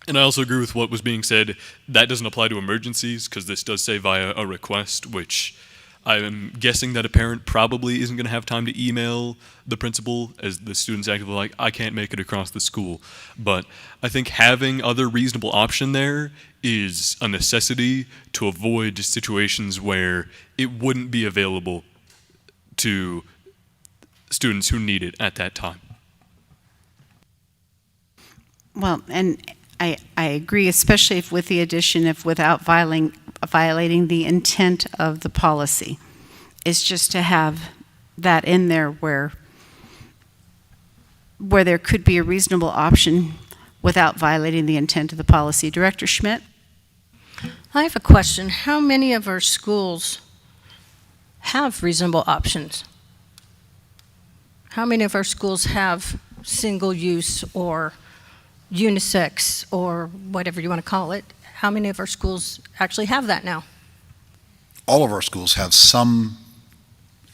And I also agree with what was being said. That doesn't apply to emergencies, because this does say via a request, which I'm guessing that a parent probably isn't going to have time to email the principal, as the student's actively like, I can't make it across the school. But I think having other reasonable option there is a necessity to avoid situations where it wouldn't be available to students who need it at that time. Well, and I agree, especially if with the addition of without violating the intent of the policy. It's just to have that in there where there could be a reasonable option without violating the intent of the policy. Director Schmidt? I have a question. How many of our schools have reasonable options? How many of our schools have single use or unisex or whatever you want to call it? How many of our schools actually have that now? all of our schools have some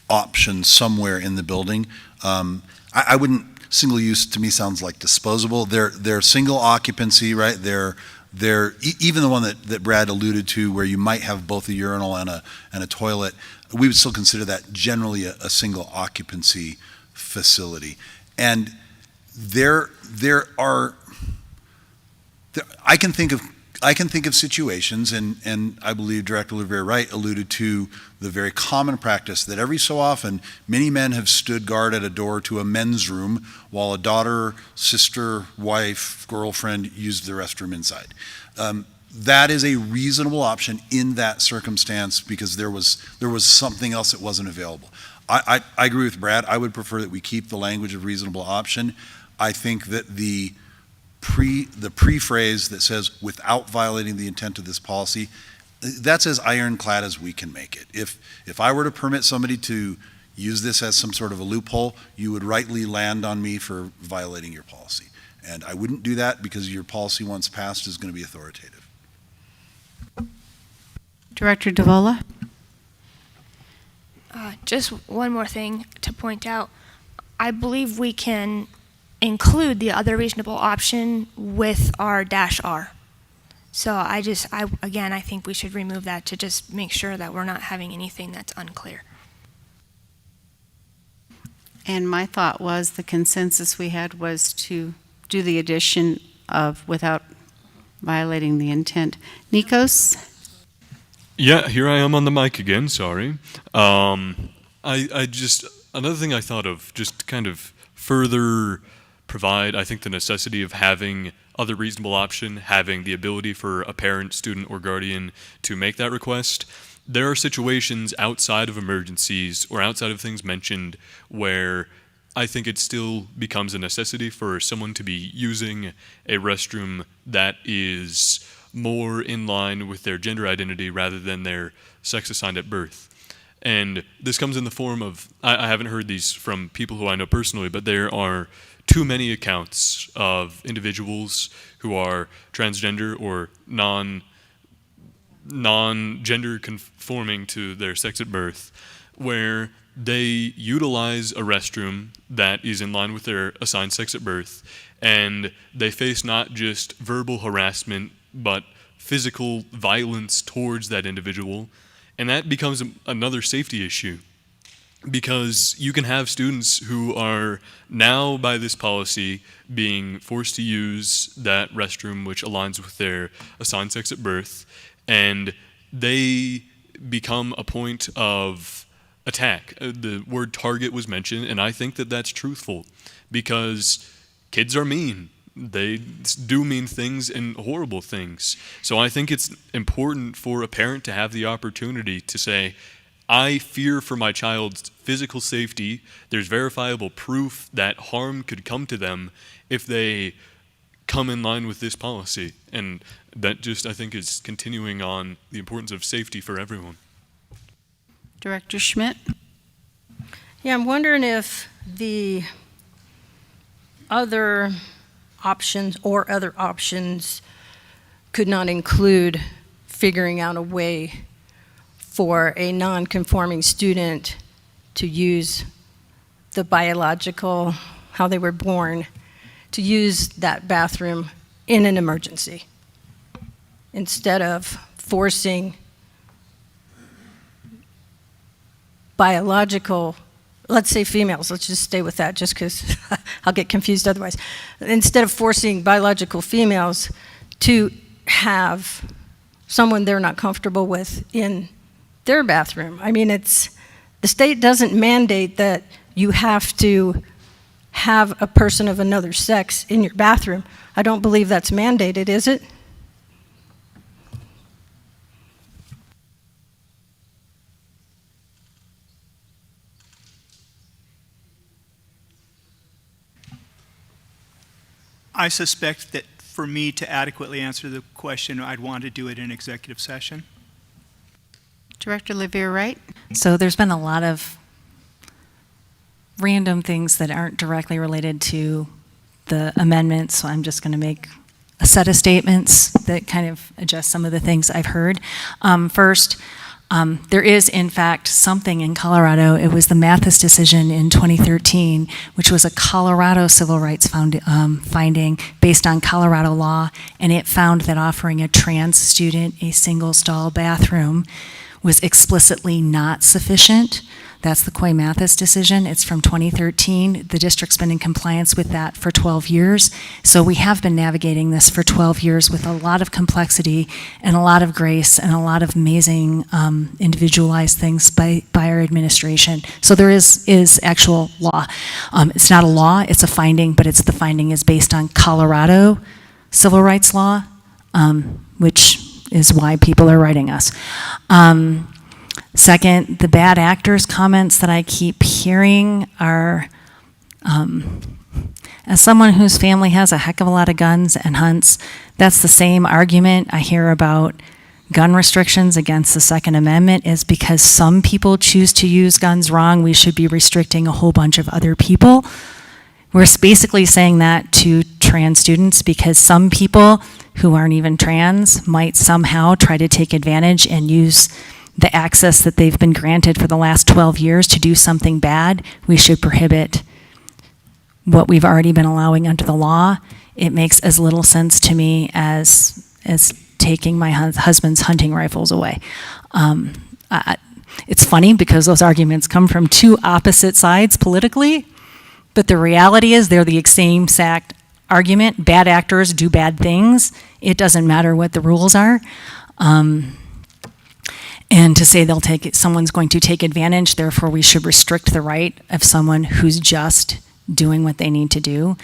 option somewhere in the building. I wouldn't, single use to me sounds like disposable. They're single occupancy, right? Even the one that Brad alluded to, where you might have both a urinal and a toilet, we would still consider that generally a single occupancy facility. And I can think of situations, and I believe Director Olivier Wright alluded to the very common practice that every so often many men have stood guard at a door to a men's room while a daughter, sister, wife, girlfriend used the restroom inside. That is a reasonable option in that circumstance because there was something else that wasn't available. I agree with Brad. I would prefer that we keep the language of reasonable option. I think that the pre-phrase that says without violating the intent of this policy, that's as ironclad as we can make it. If I were to permit somebody to use this as some sort of a loophole, you would rightly land on me for violating your policy. And I wouldn't do that because your policy once passed is going to be authoritative. Director Davola? Just one more thing to point out. I believe we can include the other reasonable option with our -R. So I think we should remove that to just make sure that we're not having anything that's unclear. And my thought was the consensus we had was to do the addition of without violating the intent. Nikos? Yeah, here I am on the mic again, sorry. Another thing I thought of, just to kind of further provide, I think, the necessity of having other reasonable option, having the ability for a parent, student, or guardian to make that request. There are situations outside of emergencies or outside of things mentioned where I think it still becomes a necessity for someone to be using a restroom that is more in line with their gender identity rather than their sex assigned at birth. And this comes in the form of, I haven't heard these from people who I know personally, but there are too many accounts of individuals who are transgender or non-gender conforming to their sex at birth, where they utilize a restroom that is in line with their assigned sex at birth, and they face not just verbal harassment, but physical violence towards that individual, and that becomes another safety issue. Because you can have students who are now, by this policy, being forced to use that restroom which aligns with their assigned sex at birth, and they become a point of attack. The word target was mentioned, and I think that that's truthful, because kids are mean. They do mean things and horrible things. So I think it's important for a parent to have the opportunity to say, I fear for my child's physical safety. There's verifiable proof that harm could come to them if they come in line with this policy. And that just, I think, is continuing on the importance of safety for everyone. Director Schmidt? Yeah, I'm wondering if the other options could not include figuring out a way for a non-conforming student to use the biological, how they were born, to use that bathroom in an emergency instead of forcing biological, let's say females, let's just stay with that just because I'll get confused otherwise. Instead of forcing biological females to have someone they're not comfortable with in their bathroom. I mean, the state doesn't mandate that you have to have a person of another sex in your bathroom. I don't believe that's mandated, is it? I suspect that for me to adequately answer the question, I'd want to do it in executive session. Director Olivier Wright? So there's been a lot of random things that aren't directly related to the amendments, so I'm just going to make a set of statements that kind of adjust some of the things I've heard. First, There is, in fact, something in Colorado. It was the Mathis decision in 2013, which was a Colorado civil rights finding based on Colorado law, and it found that offering a trans student a single-stall bathroom was explicitly not sufficient. That's the Coy Mathis decision. It's from 2013. The district's been in compliance with that for 12 years. So we have been navigating this for 12 years with a lot of complexity and a lot of grace and a lot of amazing individualized things by our administration. So there is actual law. It's not a law, it's a finding, but the finding is based on Colorado civil rights law, which is why people are writing us. Second, the bad actors comments that I keep hearing are, as someone whose family has a heck of a lot of guns and hunts, that's the same argument I hear about gun restrictions against the Second Amendment is because some people choose to use guns wrong, we should be restricting a whole bunch of other people. We're basically saying that to trans students because some people who aren't even trans might somehow try to take advantage and use the access that they've been granted for the last 12 years to do something bad. We should prohibit what we've already been allowing under the law. It makes as little sense to me as taking my husband's hunting rifles away. It's funny because those arguments come from two opposite sides politically, but the reality is they're the same exact argument. Bad actors do bad things. It doesn't matter what the rules are. And to say someone's going to take advantage, therefore we should restrict the right of someone who's just doing what they need to do,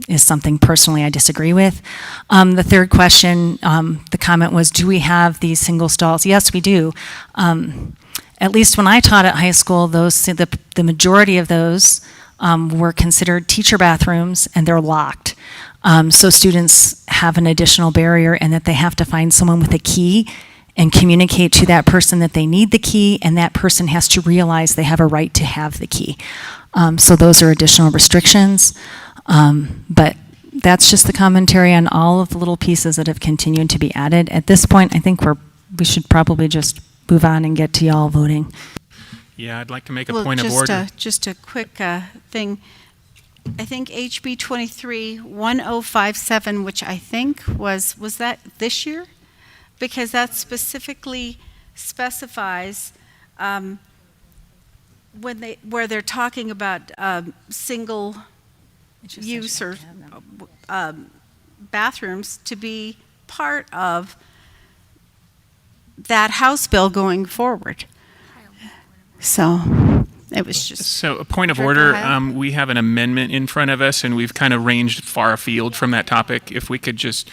is something personally I disagree with. The third question, the comment was, do we have these single stalls? Yes, we do. At least when I taught at high school, the majority of those were considered teacher bathrooms, and they're locked. So students have an additional barrier and that they have to find someone with a key and communicate to that person that they need the key, and that person has to realize they have a right to have the key. So those are additional restrictions. But that's just the commentary on all of the little pieces that have continued to be added. At this point, I think we should probably just move on and get to y'all voting. Yeah, I'd like to make a point of order. Just a quick thing. I think HB 23-1057, which I think was that this year? Because that specifically specifies where they're talking about single use or bathrooms to be part of that House bill going forward. So it was just. So a point of order, we have an amendment in front of us and we've kind of ranged far afield from that topic. If we could just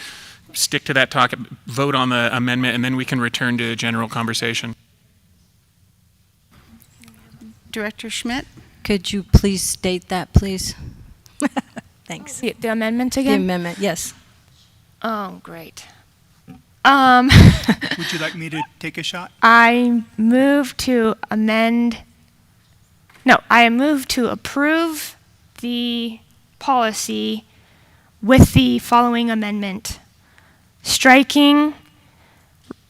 stick to that topic, vote on the amendment, and then we can return to general conversation. Director Schmidt? Could you please state that, please? Thanks. The amendment again? The amendment, yes. Oh, great. Would you like me to take a shot? I move to approve the policy with the following amendment. Striking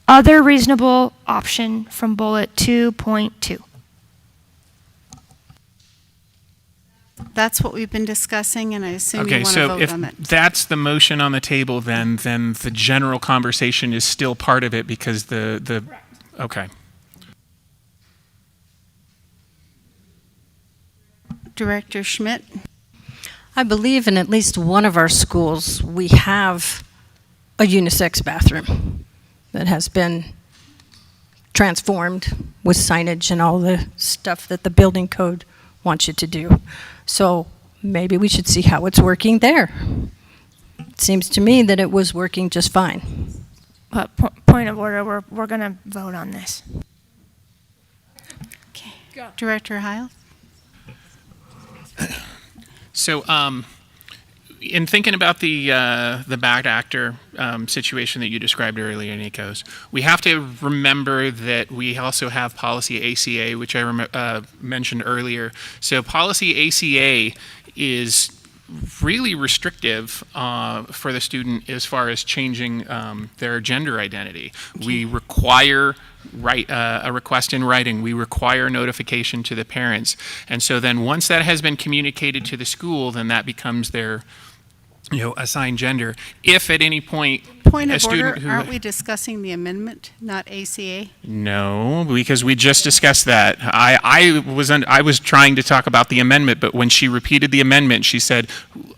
other reasonable option from bullet 2.2. That's what we've been discussing, and I assume you Okay, want to so vote if on it. that's the motion on the table, then the general conversation is still part of it because okay. Director Schmidt? I believe in at least one of our schools, we have a unisex bathroom that has been transformed with signage and all the stuff that the building code wants you to do. So maybe we should see how it's working there. It seems to me that it was working just fine. But point of order, we're going to vote on this. Okay. Director Hiles? So, in thinking about the bad actor situation that you described earlier, Nikos, we have to remember that we also have policy ACA, which I mentioned earlier. So, policy ACA is really restrictive for the student as far as changing their gender identity. We require a request in writing. We require notification to the parents. And so then once that has been communicated to the school, then that becomes their assigned gender. If at any point Point a of student order, who... aren't we discussing the amendment, not ACA? No, because we just discussed that. I was trying to talk about the amendment, but when she repeated the amendment, she said,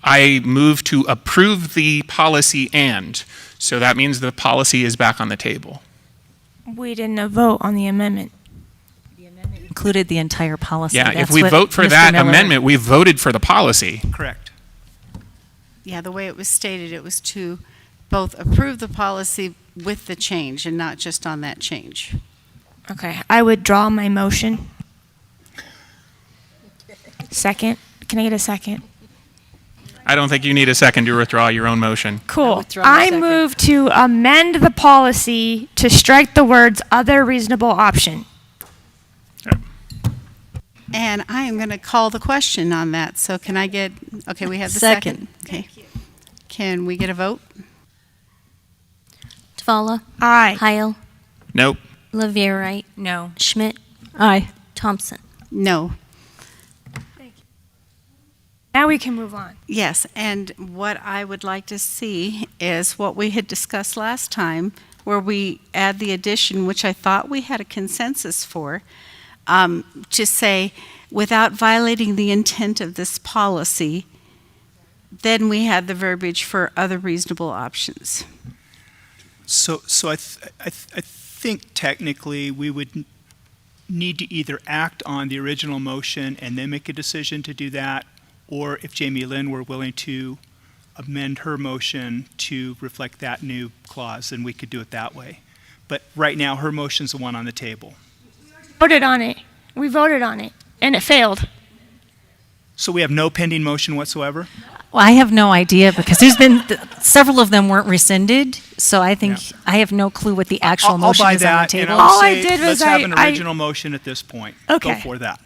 I move to approve the policy and. So that means the policy is back on the table. We didn't vote on the amendment. Included the entire policy. Yeah, That's if we what vote for Mr. that Miller- amendment, we voted for the policy. Correct. Yeah, the way it was stated, it was to both approve the policy with the change and not just on that change. Okay, I withdraw my motion. Second. Can I get a second? I don't think you need a second to withdraw your own motion. Cool. withdraw my I second. move to amend the policy to strike the words other reasonable option. And I am going to call the question on that. So can I get, okay, we have the second. Okay. Can we get a vote? Dvala. Aye. Heil. Nope. Leverite. No. Schmidt. Aye. Thompson. No. Now we can move on. Yes, and what I would like to see is what we had discussed last time, where we add the addition, which I thought we had a consensus for, to say, without violating the intent of this policy, then we had the verbiage for other reasonable options. So I think technically we would need to either act on the original motion and then make a decision to do that, or if Jamie Lynn were willing to amend her motion to reflect that new clause, then we could do it that way. But right now, her motion's the one on the table. Voted on it. We voted on it, and it failed. So we have no pending motion whatsoever? Well, I have no idea because there's been, several of them weren't rescinded, so I think I have no clue what the actual motion I'll buy is on the that, and table. I'll All I say, did was let's have an I- original motion at this point. Okay. Go for that.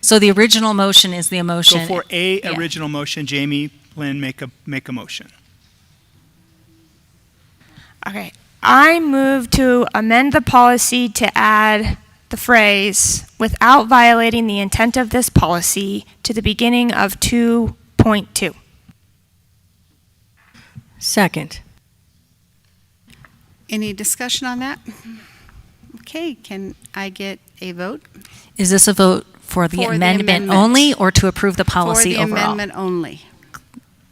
So the original motion is the motion. Go for a Yeah. original motion. Jamie Lynn, make a motion. Okay. I move to amend the policy to add the phrase, without violating the intent of this policy, to the beginning of 2.2. Second. Any discussion on that? Okay, can I get a vote? Is this a vote for the For the amendment amendment. only or to approve the policy For the overall? amendment only.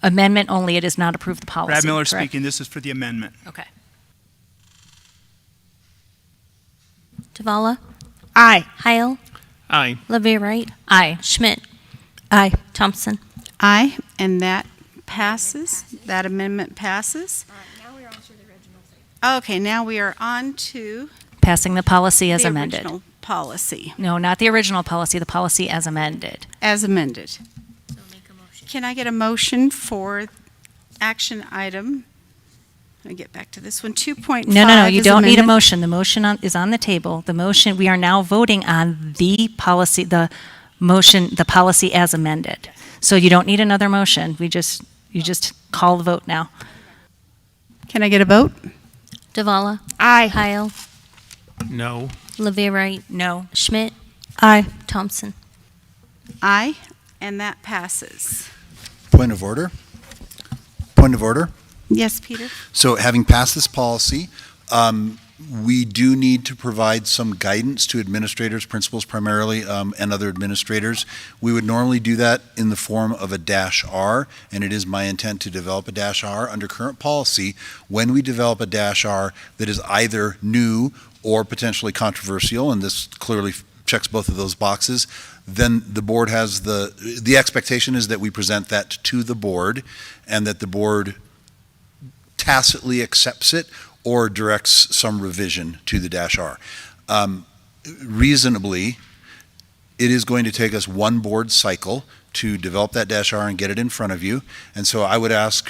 Amendment only, it is not approve the policy. Brad Miller correct? speaking. This is for the amendment. Okay. Dvala. Aye. Heil. Aye. Leverite. Aye. Schmidt. Aye. Thompson. Aye, and that passes. That amendment passes. Okay, now we are on to Passing the policy as the amended. original policy, No, not the original policy, the policy as amended. as amended. Can I get a motion for action item? Let me get back to this one, 2.5. No, you is don't need a amendment. motion. The motion is on the table. The motion, we are now voting on the policy, the motion, the policy as amended. So you don't need another motion. You just call the vote now. Can I get a vote? Dvala. Aye. Heil. No. Leverite. No. Schmidt. Aye. Thompson. Aye, and that passes. Point of order. Point of order. Yes, Peter? So having passed this policy, we do need to provide some guidance to administrators, principals primarily, and other administrators. We would normally do that in the form of a -R, and it is my intent to develop a -R under current policy. When we develop a -R that is either new or potentially controversial, and this clearly checks both of those boxes, then the board has the expectation is that we present that to the board, and that the board tacitly accepts it or directs some revision to the -R. Reasonably, it is going to take us one board cycle to develop that -R and get it in front of you. And so I would ask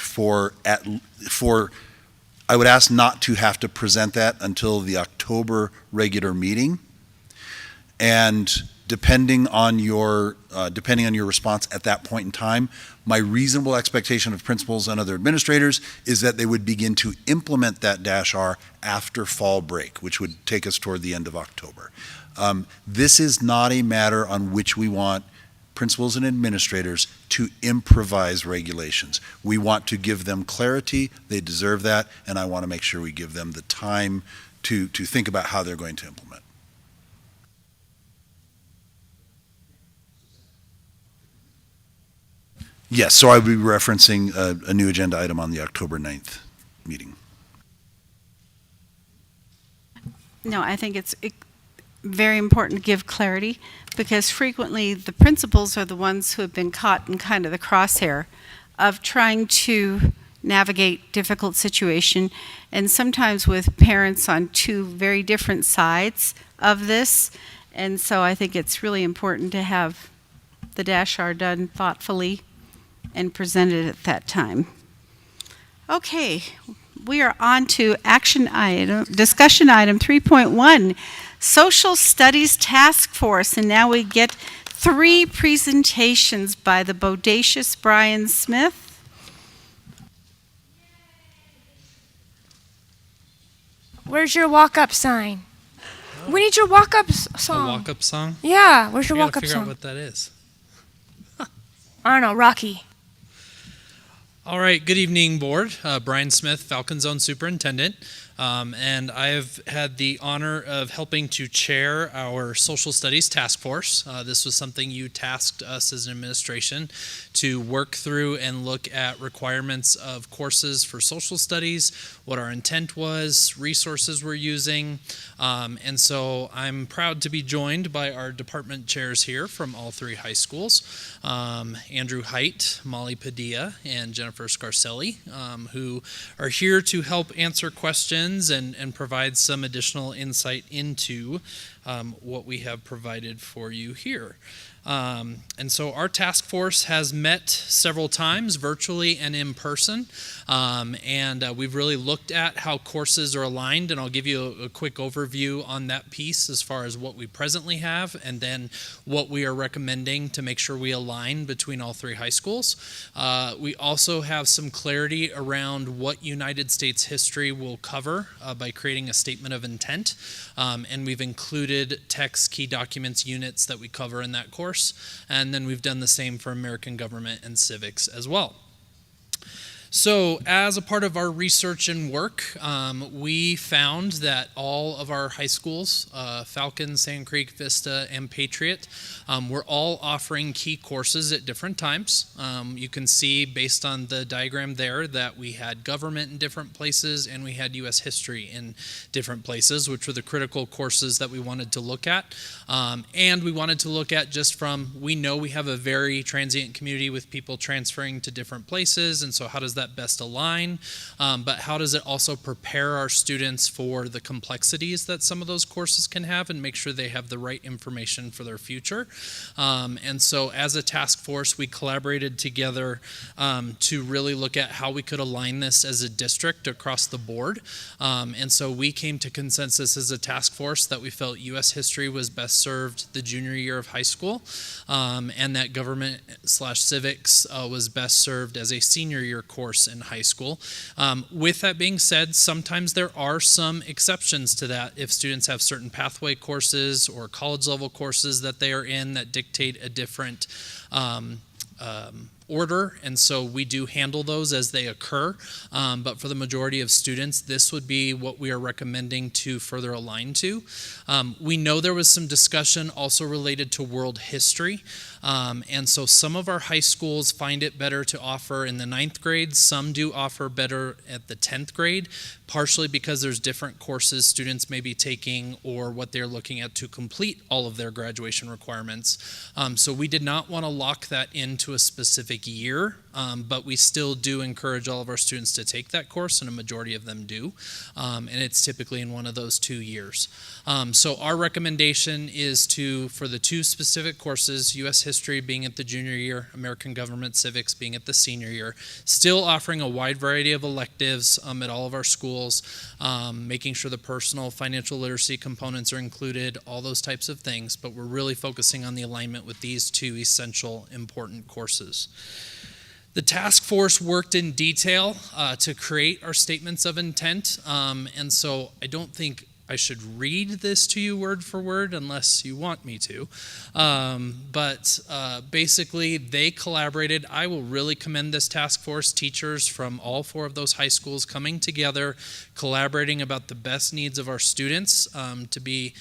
I would ask not to have to present that until the October regular meeting. And depending on your response at that point in time. My reasonable expectation of principals and other administrators is that they would begin to implement that -R after fall break, which would take us toward the end of October. This is not a matter on which we want principals and administrators to improvise regulations. We want to give them clarity. They deserve that, and I want to make sure we give them the time to think about how they're going to implement. Yes, so I will be referencing a new agenda item on the October 9th meeting. No, I think it's very important to give clarity, because frequently the principals are the ones who have been caught in kind of the crosshair of trying to navigate difficult situation, and sometimes with parents on two very different sides of this. And so I think it's really important to have the -R done thoughtfully and presented at that time. Okay, we are on to discussion item 3.1, Social Studies Task Force, and now we get 3 presentations by the bodacious Brian Smith. Where's your walk-up sign? We need your walk-up song. A walk-up song? Yeah, where's your I gotta walk-up figure song? out what that is. I don't know, Rocky. All right, good evening, board. Brian Smith, Falcon Zone Superintendent, and I have had the honor of helping to chair our Social Studies Task Force. This was something you tasked us as an administration to work through and look at requirements of courses for social studies, what our intent was, resources we're using, and so I'm proud to be joined by our department chairs here from all 3 high schools, Andrew Height, Molly Padilla, and Jennifer Scarcelli, who are here to help answer questions and provide some additional insight into what we have provided for you here. And so our task force has met several times, virtually and in person, and we've really looked at how courses are aligned, and I'll give you a quick overview on that piece as far as what we presently have and then what we are recommending to make sure we align between all 3 high schools. We also have some clarity around what United States history will cover by creating a statement of intent, and we've included text, key documents, units that we cover in that course. And then we've done the same for American government and civics as well. So as a part of our research and work, we found that all of our high schools, Falcon, Sand Creek, Vista, and Patriot, were all offering key courses at different times. You can see based on the diagram there that we had government in different places and we had U.S. history in different places, which were the critical courses that we wanted to look at. And we wanted to look at just from, we know we have a very transient community with people transferring to different places, and so how does that best align, but how does it also prepare our students for the complexities that some of those courses can have and make sure they have the right information for their future. And so as a task force, we collaborated together to really look at how we could align this as a district across the board. And so we came to consensus as a task force that we felt U.S. history was best served the junior year of high school, and that government/civics was best served as a senior year course in high school. With that being said, sometimes there are some exceptions to that if students have certain pathway courses or college level courses that they are in that dictate a different order, and so we do handle those as they occur, but for the majority of students, this would be what we are recommending to further align to. We know there was some discussion also related to world history, and so some of our high schools find it better to offer in the 9th grade, some do offer better at the 10th grade, partially because there's different courses students may be taking or what they're looking at to complete all of their graduation requirements. So we did not want to lock that into a specific academic year, but we still do encourage all of our students to take that course, and a majority of them do, and it's typically in one of those 2 years. So our recommendation is for the 2 specific courses, U.S. History being at the junior year, American Government Civics being at the senior year, still offering a wide variety of electives at all of our schools, making sure the personal financial literacy components are included, all those types of things, but we're really focusing on the alignment with these 2 essential, important courses. The task force worked in detail to create our statements of intent, and so I don't think I should read this to you word for word unless you want me to. But basically, they collaborated. I will really commend this task force, teachers from all 4 of those high schools coming together, collaborating about the best needs of our students to be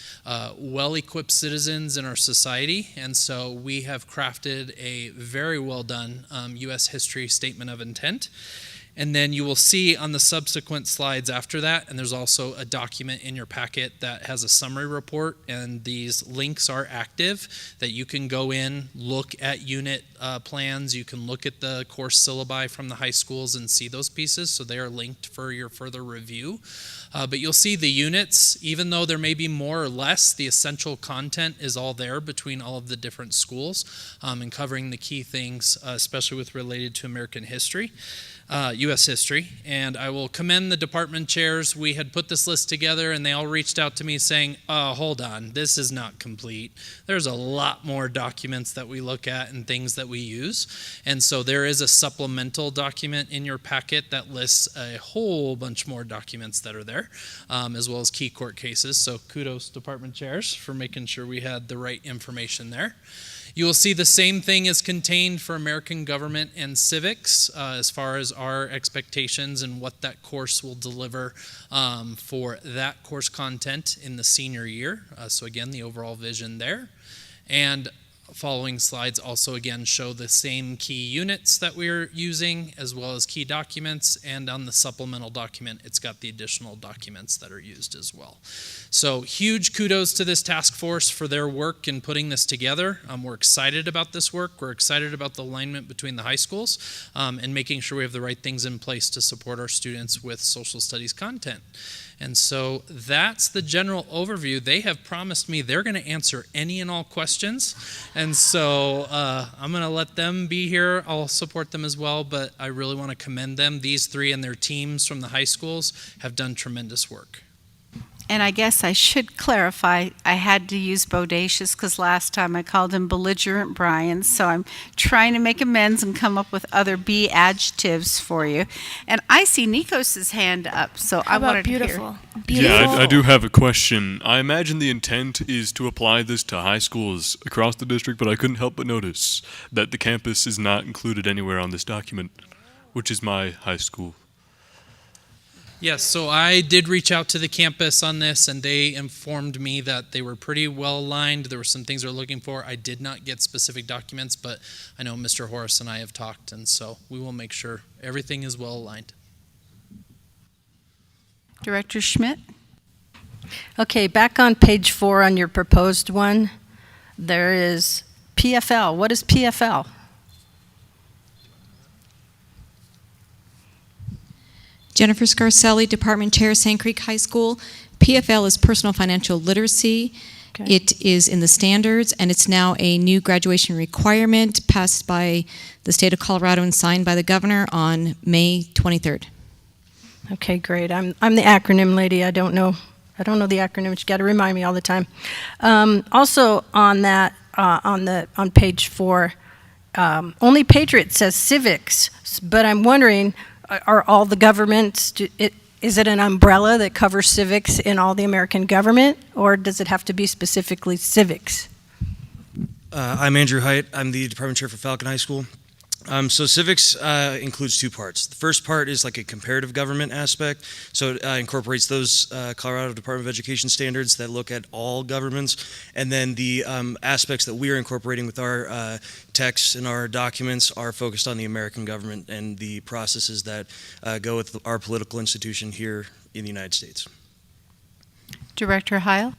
well-equipped citizens in our society. And so we have crafted a very well done U.S. History Statement of Intent. And then you will see on the subsequent slides after that, and there's also a document in your packet that has a summary report, and these links are active that you can go in, look at unit plans, you can look at the course syllabi from the high schools and see those pieces, so they are linked for your further review. But you'll see the units, even though there may be more or less, the essential content is all there between all of the different schools and covering the key things, especially with related to American history. U.S. history, and I will commend the department chairs. We had put this list together, and they all reached out to me saying, hold on, this is not complete. There's a lot more documents that we look at and things that we use, and so there is a supplemental document in your packet that lists a whole bunch more documents that are there, as well as key court cases, so kudos department chairs for making sure we had the right information there. You will see the same thing is contained for American Government and Civics as far as our expectations and what that course will deliver for that course content in the senior year. So again, the overall vision there. And following slides also again show the same key units that we're using as well as key documents, and on the supplemental document it's got the additional documents that are used as well. So huge kudos to this task force for their work in putting this together. We're excited about this work. We're excited about the alignment between the high schools and making sure we have the right things in place to support our students with social studies content. And so that's the general overview. They have promised me they're going to answer any and all questions. And so I'm going to let them be here. I'll support them as well, but I really want to commend them. These 3 and their teams from the high schools have done tremendous work. And I guess I should clarify, I had to use bodacious because last time I called him belligerent Brian, so I'm trying to make amends and come up with other B adjectives for you. And I see Nikos's hand up, so I wanted to hear. Beautiful? Yeah, I do have a question. I imagine the intent is to apply this to high schools across the district, but I couldn't help but notice that the campus is not included anywhere on this document, which is my high school. Yes, so I did reach out to the campus on this, and they informed me that they were pretty well aligned. There were some things they were looking for. I did not get specific documents, but I know Mr. Horace and I have talked, and so we will make sure everything is well aligned. Director Schmidt? Okay, back on page 4 on your proposed one, there is PFL. What is PFL? Jennifer Scarcelli, Department Chair, Sand Creek High School. PFL is Personal Financial Literacy. Okay. It is in the standards, and it's now a new graduation requirement passed by the state of Colorado and signed by the governor on May 23rd. Okay, great. I'm the acronym lady. I don't know the acronyms. You got to remind me all the time. Also on that, on page 4, only Patriot says civics, but I'm wondering, are all the governments, is it an umbrella that covers civics in all the American government, or does it have to be specifically civics? I'm Andrew Height. I'm the department chair for Falcon High School. So civics includes 2 parts. The first part is like a comparative government aspect. So it incorporates those Colorado Department of Education standards that look at all governments. And then the aspects that we are incorporating with our texts and our documents are focused on the American government and the processes that go with our political institution here in the United States. Director Heil?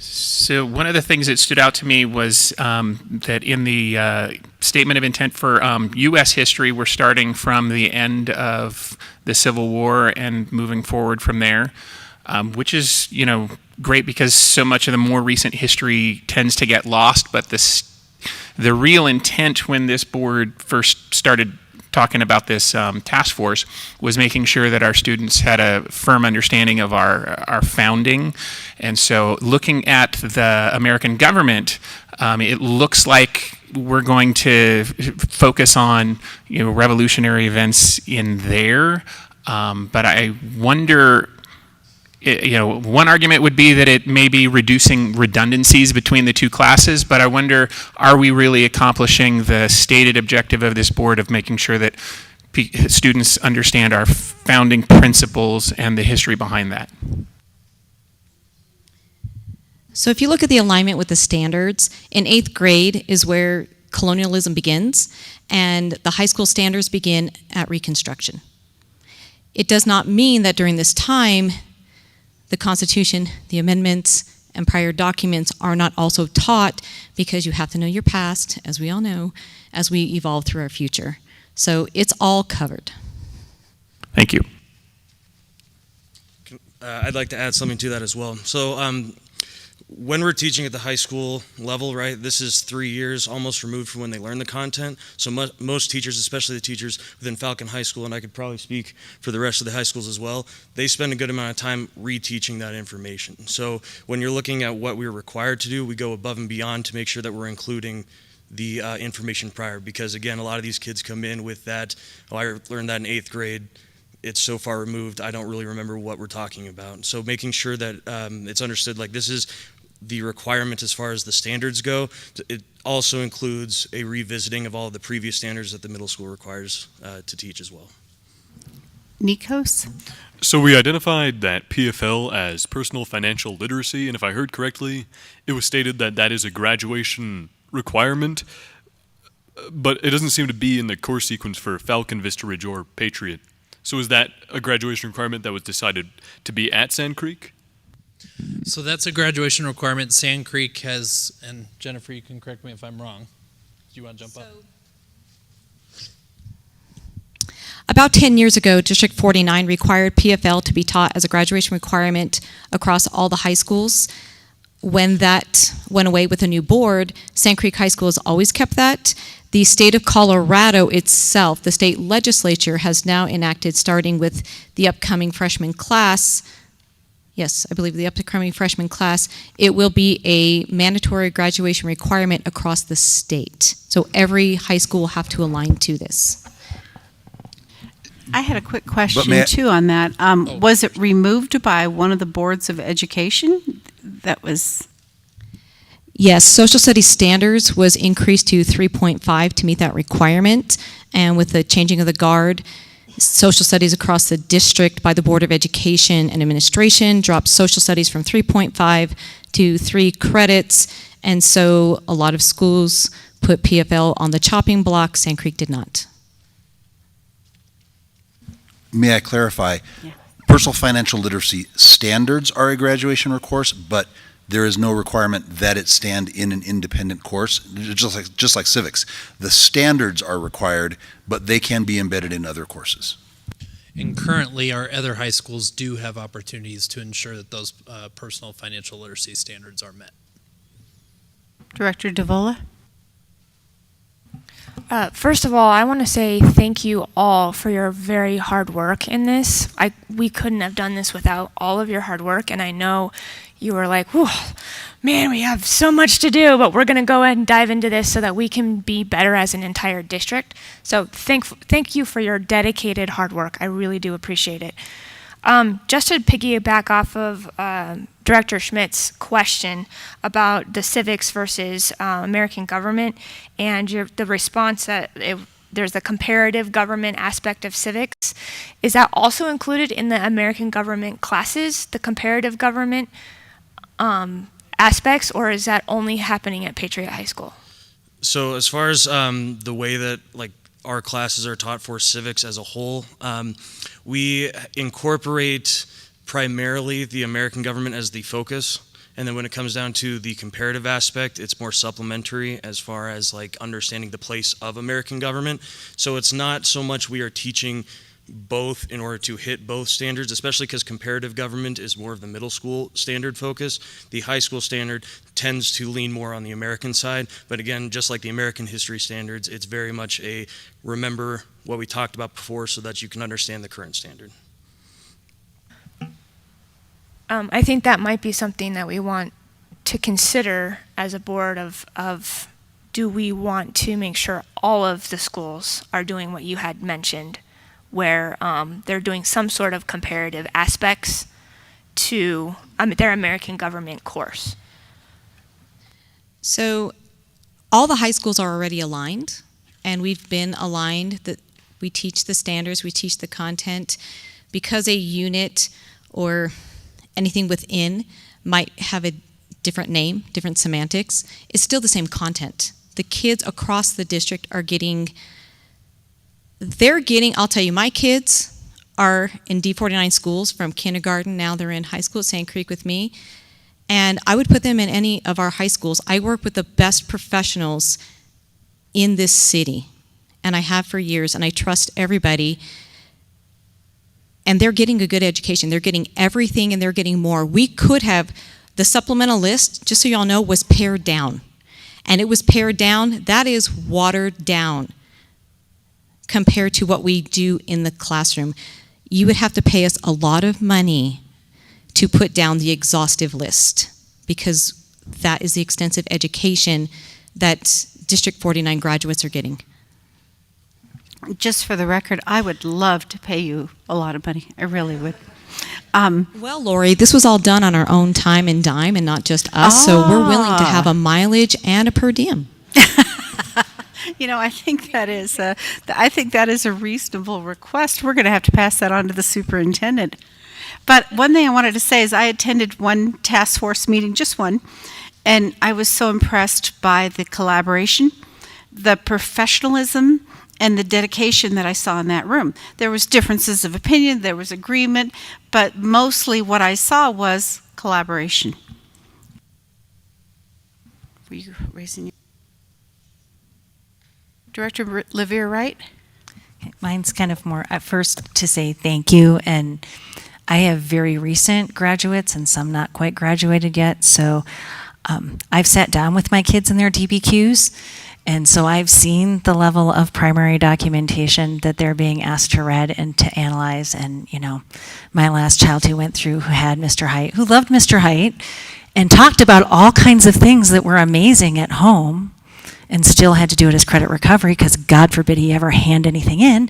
So one of the things that stood out to me was that in the statement of intent for U.S. history, we're starting from the end of the Civil War and moving forward from there, which is, great because so much of the more recent history tends to get lost. But the real intent when this board first started talking about this task force was making sure that our students had a firm understanding of our founding. And so looking at the American government, it looks like we're going to focus on revolutionary events in there. But I wonder, one argument would be that it may be reducing redundancies between the two classes, but I wonder, are we really accomplishing the stated objective of this board of making sure that students understand our founding principles and the history behind that? So if you look at the alignment with the standards, in 8th grade is where colonialism begins, and the high school standards begin at Reconstruction. It does not mean that during this time, the Constitution, the amendments, and prior documents are not also taught, because you have to know your past, as we all know, as we evolve through our future. So it's all covered. Thank you. I'd like to add something to that as well. So when we're teaching at the high school level, right, this is 3 years almost removed from when they learn the content. So most teachers, especially the teachers within Falcon High School, and I could probably speak for the rest of the high schools as well, they spend a good amount of time reteaching that information. So when you're looking at what we're required to do, we go above and beyond to make sure that we're including the information prior. Because again, a lot of these kids come in with that, oh, I learned that in 8th grade. It's so far removed, I don't really remember what we're talking about. So making sure that it's understood, like, this is the requirement as far as the standards go. It also includes a revisiting of all of the previous standards that the middle school requires to teach as well. Nikos? So we identified that PFL as personal financial literacy, and if I heard correctly, it was stated that that is a graduation requirement, but it doesn't seem to be in the course sequence for Falcon, Vista Ridge, or Patriot. So is that a graduation requirement that was decided to be at Sand Creek? So that's a graduation requirement. Sand Creek has, and Jennifer, you can correct me if I'm wrong. Do you want to jump up? About 10 years ago, District 49 required PFL to be taught as a graduation requirement across all the high schools. When that went away with a new board, Sand Creek High School has always kept that. The state of Colorado itself, the state legislature, has now enacted, starting with the upcoming freshman class, yes, I believe the upcoming freshman class, it will be a mandatory graduation requirement across the state. So every high school will have to align to this. I had a quick question too on that. Was it removed by one of the boards of education? That was... Yes, social studies standards was increased to 3.5 to meet that requirement. And with the changing of the guard, social studies across the district by the Board of Education and Administration dropped social studies from 3.5 to 3 credits. And so a lot of schools put PFL on the chopping block. Sand Creek did not. May I clarify? Yeah. Personal financial literacy standards are a graduation course, but there is no requirement that it stand in an independent course, just like civics. The standards are required, but they can be embedded in other courses. And currently, our other high schools do have opportunities to ensure that those personal financial literacy standards are met. Director DeVola? First of all, I want to say thank you all for your very hard work in this. We couldn't have done this without all of your hard work, and I know you were like, whew, man, we have so much to do, but we're going to go ahead and dive into this so that we can be better as an entire district. So thank you for your dedicated hard work. I really do appreciate it. Just to piggyback off of Director Schmidt's question about the civics versus American government, and the response that there's the comparative government aspect of civics, is that also included in the American government classes, the comparative government aspects, or is that only happening at Patriot High School? So as far as the way that our classes are taught for civics as a whole, we incorporate primarily the American government as the focus, And then when it comes down to the comparative aspect, it's more supplementary as far as like understanding the place of American government. So it's not so much we are teaching both in order to hit both standards, especially because comparative government is more of the middle school standard focus. The high school standard tends to lean more on the American side, but again, just like the American history standards, it's very much a remember what we talked about before so that you can understand the current standard. I think that might be something that we want to consider as a board of do we want to make sure all of the schools are doing what you had mentioned, where they're doing some sort of comparative aspects to their American government course. So all the high schools are already aligned, and we've been aligned that we teach the standards, we teach the content. Because a unit or anything within might have a different name, different semantics, it's still the same content. The kids across the district are getting, I'll tell you, my kids are in D49 schools from kindergarten, now they're in high school at Sand Creek with me, and I would put them in any of our high schools. I work with the best professionals in this city, and I have for years, and I trust everybody, and they're getting a good education. They're getting everything, and they're getting more. We could have, the supplemental list, just so y'all know, was pared down, and it was pared down, that is watered down compared to what we do in the classroom. You would have to pay us a lot of money to put down the exhaustive list because that is the extensive education that District 49 graduates are getting. Just for the record, I would love to pay you a lot of money. I really would. Well, Lori, this was all done on our own time and dime and not just us, so we're willing to have a mileage and a per diem. You know, I think that is a reasonable request. We're going to have to pass that on to the superintendent. But one thing I wanted to say is I attended one task force meeting, just one, and I was so impressed by the collaboration, the professionalism, and the dedication that I saw in that room. There was differences of opinion, there was agreement, but mostly what I saw was collaboration. Were you raising your... Director Levere, right? Mine's kind of more at first to say thank you, and I have very recent graduates and some not quite graduated yet, so I've sat down with my kids in their DBQs, and so I've seen the level of primary documentation that they're being asked to read and to analyze, and you know, my last child who went through, who had Mr. Height, who loved Mr. Height, and talked about all kinds of things that were amazing at home, and still had to do it as credit recovery because God forbid he ever hand anything in,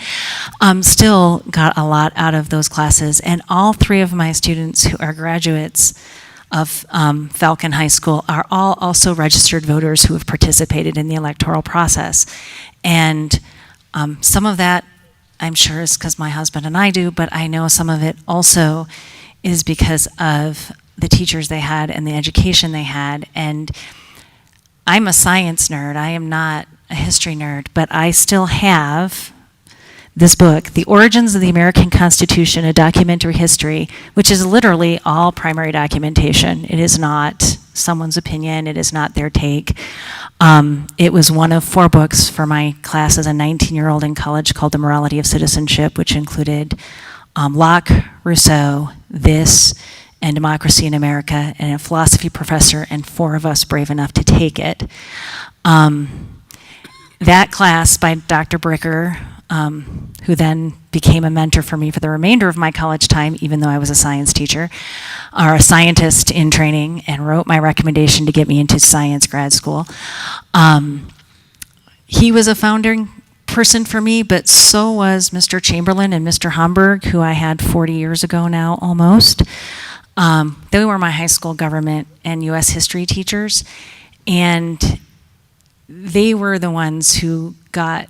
still got a lot out of those classes. And all three of my students who are graduates of Falcon High School are all also registered voters who have participated in the electoral process. And some of that, I'm sure, is because my husband and I do, but I know some of it also is because of the teachers they had and the education they had. And I'm a science nerd. I am not a history nerd, but I still have this book, The Origins of the American Constitution, A Documentary History, which is literally all primary documentation. It is not someone's opinion. It is not their take. It was one of 4 books for my class as a 19-year-old in college called The Morality of Citizenship, which included Locke, Rousseau, this, and Democracy in America, and a philosophy professor, and 4 of us brave enough to take it. That class by Dr. Bricker, who then became a mentor for me for the remainder of my college time, even though I was a science teacher, or a scientist in training, and wrote my recommendation to get me into science grad school. He was a founding person for me, but so was Mr. Chamberlain and Mr. Homburg, who I had 40 years ago now, almost. They were my high school government and U.S. history teachers, and they were the ones who got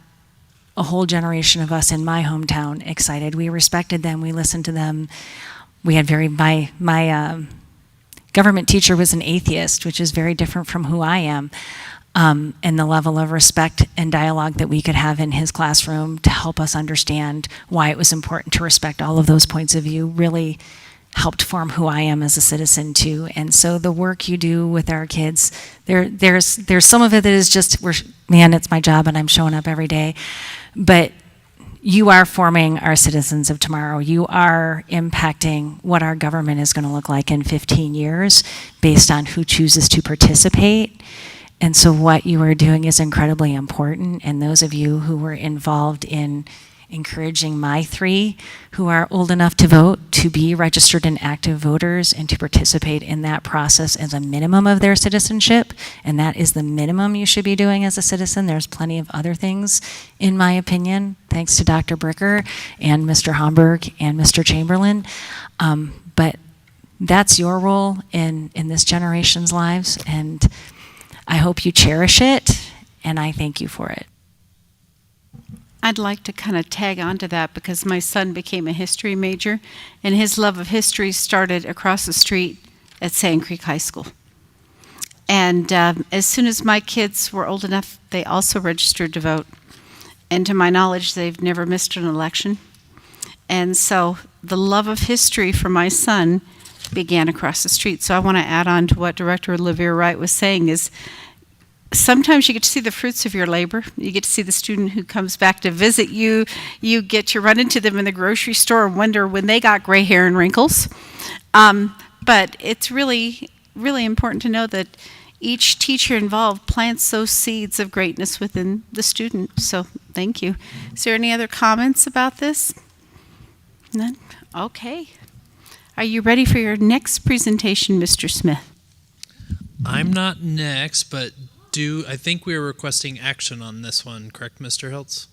a whole generation of us in my hometown excited. We respected them. We listened to them. We had my government teacher was an atheist, which is very different from who I am. And the level of respect and dialogue that we could have in his classroom to help us understand why it was important to respect all of those points of view really helped form who I am as a citizen too. And so the work you do with our kids, there's some of it that is just, man, it's my job and I'm showing up every day. But you are forming our citizens of tomorrow. You are impacting what our government is going to look like in 15 years based on who chooses to participate. And so what you are doing is incredibly important. And those of you who were involved in encouraging my 3 who are old enough to vote to be registered and active voters and to participate in that process as a minimum of their citizenship, and that is the minimum you should be doing as a citizen. There's plenty of other things, in my opinion, thanks to Dr. Bricker and Mr. Homburg and Mr. Chamberlain, but that's your role in this generation's lives, and I hope you cherish it, and I thank you for it. I'd like to kind of tag on to that because my son became a history major, and his love of history started across the street at Sand Creek High School. And as soon as my kids were old enough, they also registered to vote. And to my knowledge, they've never missed an election. And so the love of history for my son began across the street. So I want to add on to what Director LaVere Wright was saying is, sometimes you get to see the fruits of your labor. You get to see the student who comes back to visit you. You get to run into them in the grocery store and wonder when they got gray hair and wrinkles. But it's really, really important to know that each teacher involved plants those seeds of greatness within the student. So thank you. Is there any other comments about this? None? Okay. Are you ready for your next presentation, Mr. Smith? I'm not next, but I think we are requesting action on this one, correct, Mr. Hiltz?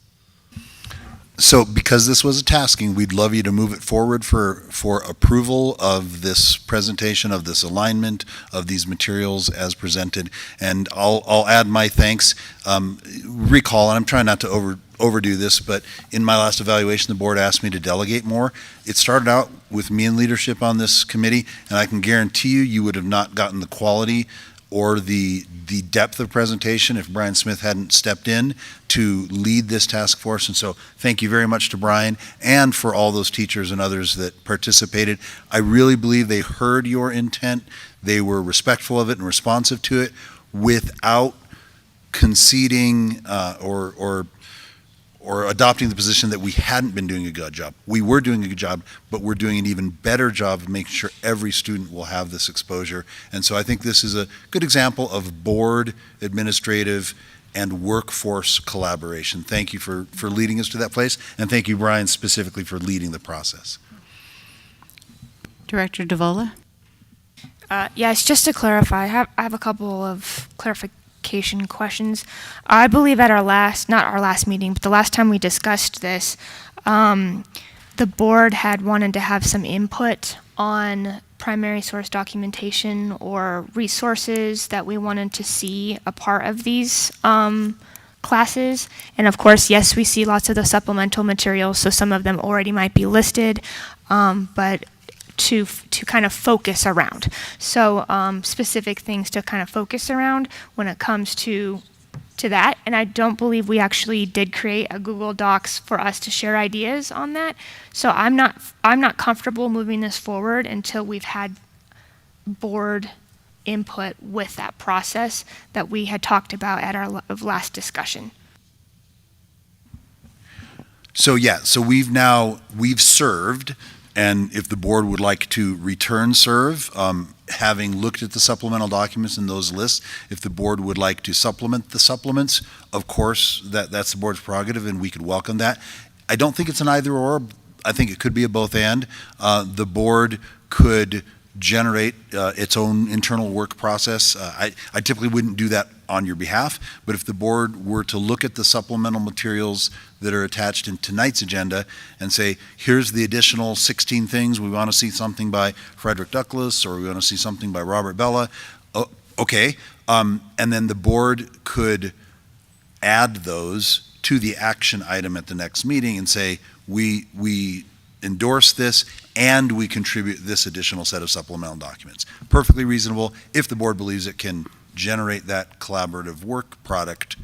So because this was a tasking, we'd love you to move it forward for approval of this presentation, of this alignment, of these materials as presented. And I'll add my thanks. Recall, and I'm trying not to overdo this, but in my last evaluation, the board asked me to delegate more. It started out with me in leadership on this committee, and I can guarantee you would have not gotten the quality or the depth of presentation if Brian Smith hadn't stepped in to lead this task force. And so thank you very much to Brian and for all those teachers and others that participated. I really believe they heard your intent. They were respectful of it and responsive to it without conceding or adopting the position that we hadn't been doing a good job. We were doing a good job, but we're doing an even better job of making sure every student will have this exposure. And so I think this is a good example of board, administrative, and workforce collaboration. Thank you for leading us to that place, and thank you, Brian, specifically for leading the process. Director DeVola? Yes, just to clarify, I have a couple of clarification questions. I believe at not our last meeting, but the last time we discussed this, the board had wanted to have some input on primary source documentation or resources that we wanted to see a part of these classes. And of course, yes, we see lots of the supplemental materials, so some of them already might be listed, but to kind of focus around. So specific things to kind of focus around when it comes to that. And I don't believe we actually did create a Google Docs for us to share ideas on that. So I'm not comfortable moving this forward until we've had board input with that process that we had talked about at our last discussion. So yeah, so we've served. And if the board would like to return serve, having looked at the supplemental documents in those lists, if the board would like to supplement the supplements, of course, that's the board's prerogative and we could welcome that. I don't think it's an either or. I think it could be a both and. The board could generate its own internal work process. I typically wouldn't do that on your behalf, but if the board were to look at the supplemental materials that are attached in tonight's agenda and say, here's the additional 16 things, we want to see something by Frederick Douglass or we want to see something by Robert Bella, okay, and then the board could add those to the action item at the next meeting and say, we endorse this and we contribute this additional set of supplemental documents. Perfectly reasonable if the board believes it can generate that collaborative work product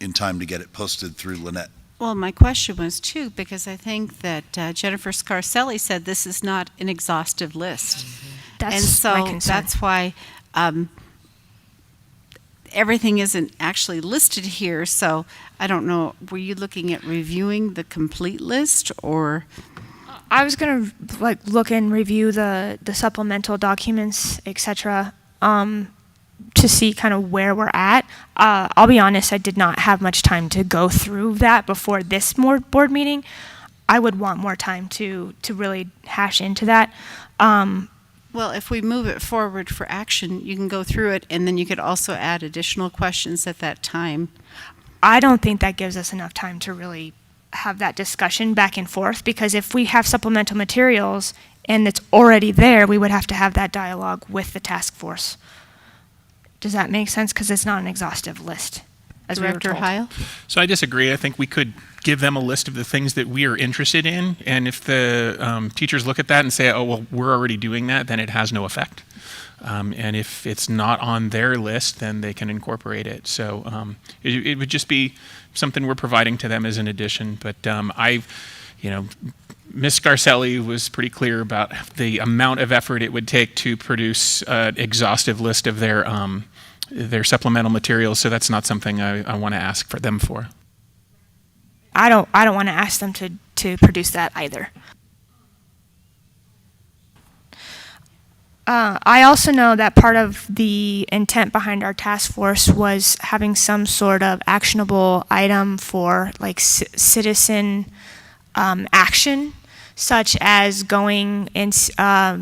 in time to get it posted through Lynette. Well, my question was too, because I think that Jennifer Scarselli said this is not an exhaustive list. That's and so my concern. that's why everything isn't actually listed here. So I don't know, were you looking at reviewing the complete list, or? I was gonna look and review the supplemental documents, etc., to see kind of where we're at. I'll be honest, I did not have much time to go through that before this board meeting. I would want more time to really hash into that. Well, if we move it forward for action, you can go through it, and then you could also add additional questions at that time. I don't think that gives us enough time to really have that discussion back and forth, because if we have supplemental materials and it's already there, we would have to have that dialogue with the task force. Does that make sense? Because it's not an exhaustive list, as Director we were told. Heil? So I disagree. I think we could give them a list of the things that we are interested in, and if the teachers look at that and say, oh, well, we're already doing that, then it has no effect. And if it's not on their list, then they can incorporate it. So it would just be something we're providing to them as an addition. But Ms. Scarselli was pretty clear about the amount of effort it would take to produce an exhaustive list of their supplemental materials. So that's not something I want to ask for them for. I don't want to ask them to produce that either. I also know that part of the intent behind our task force was having some sort of actionable item for citizen action, such as going and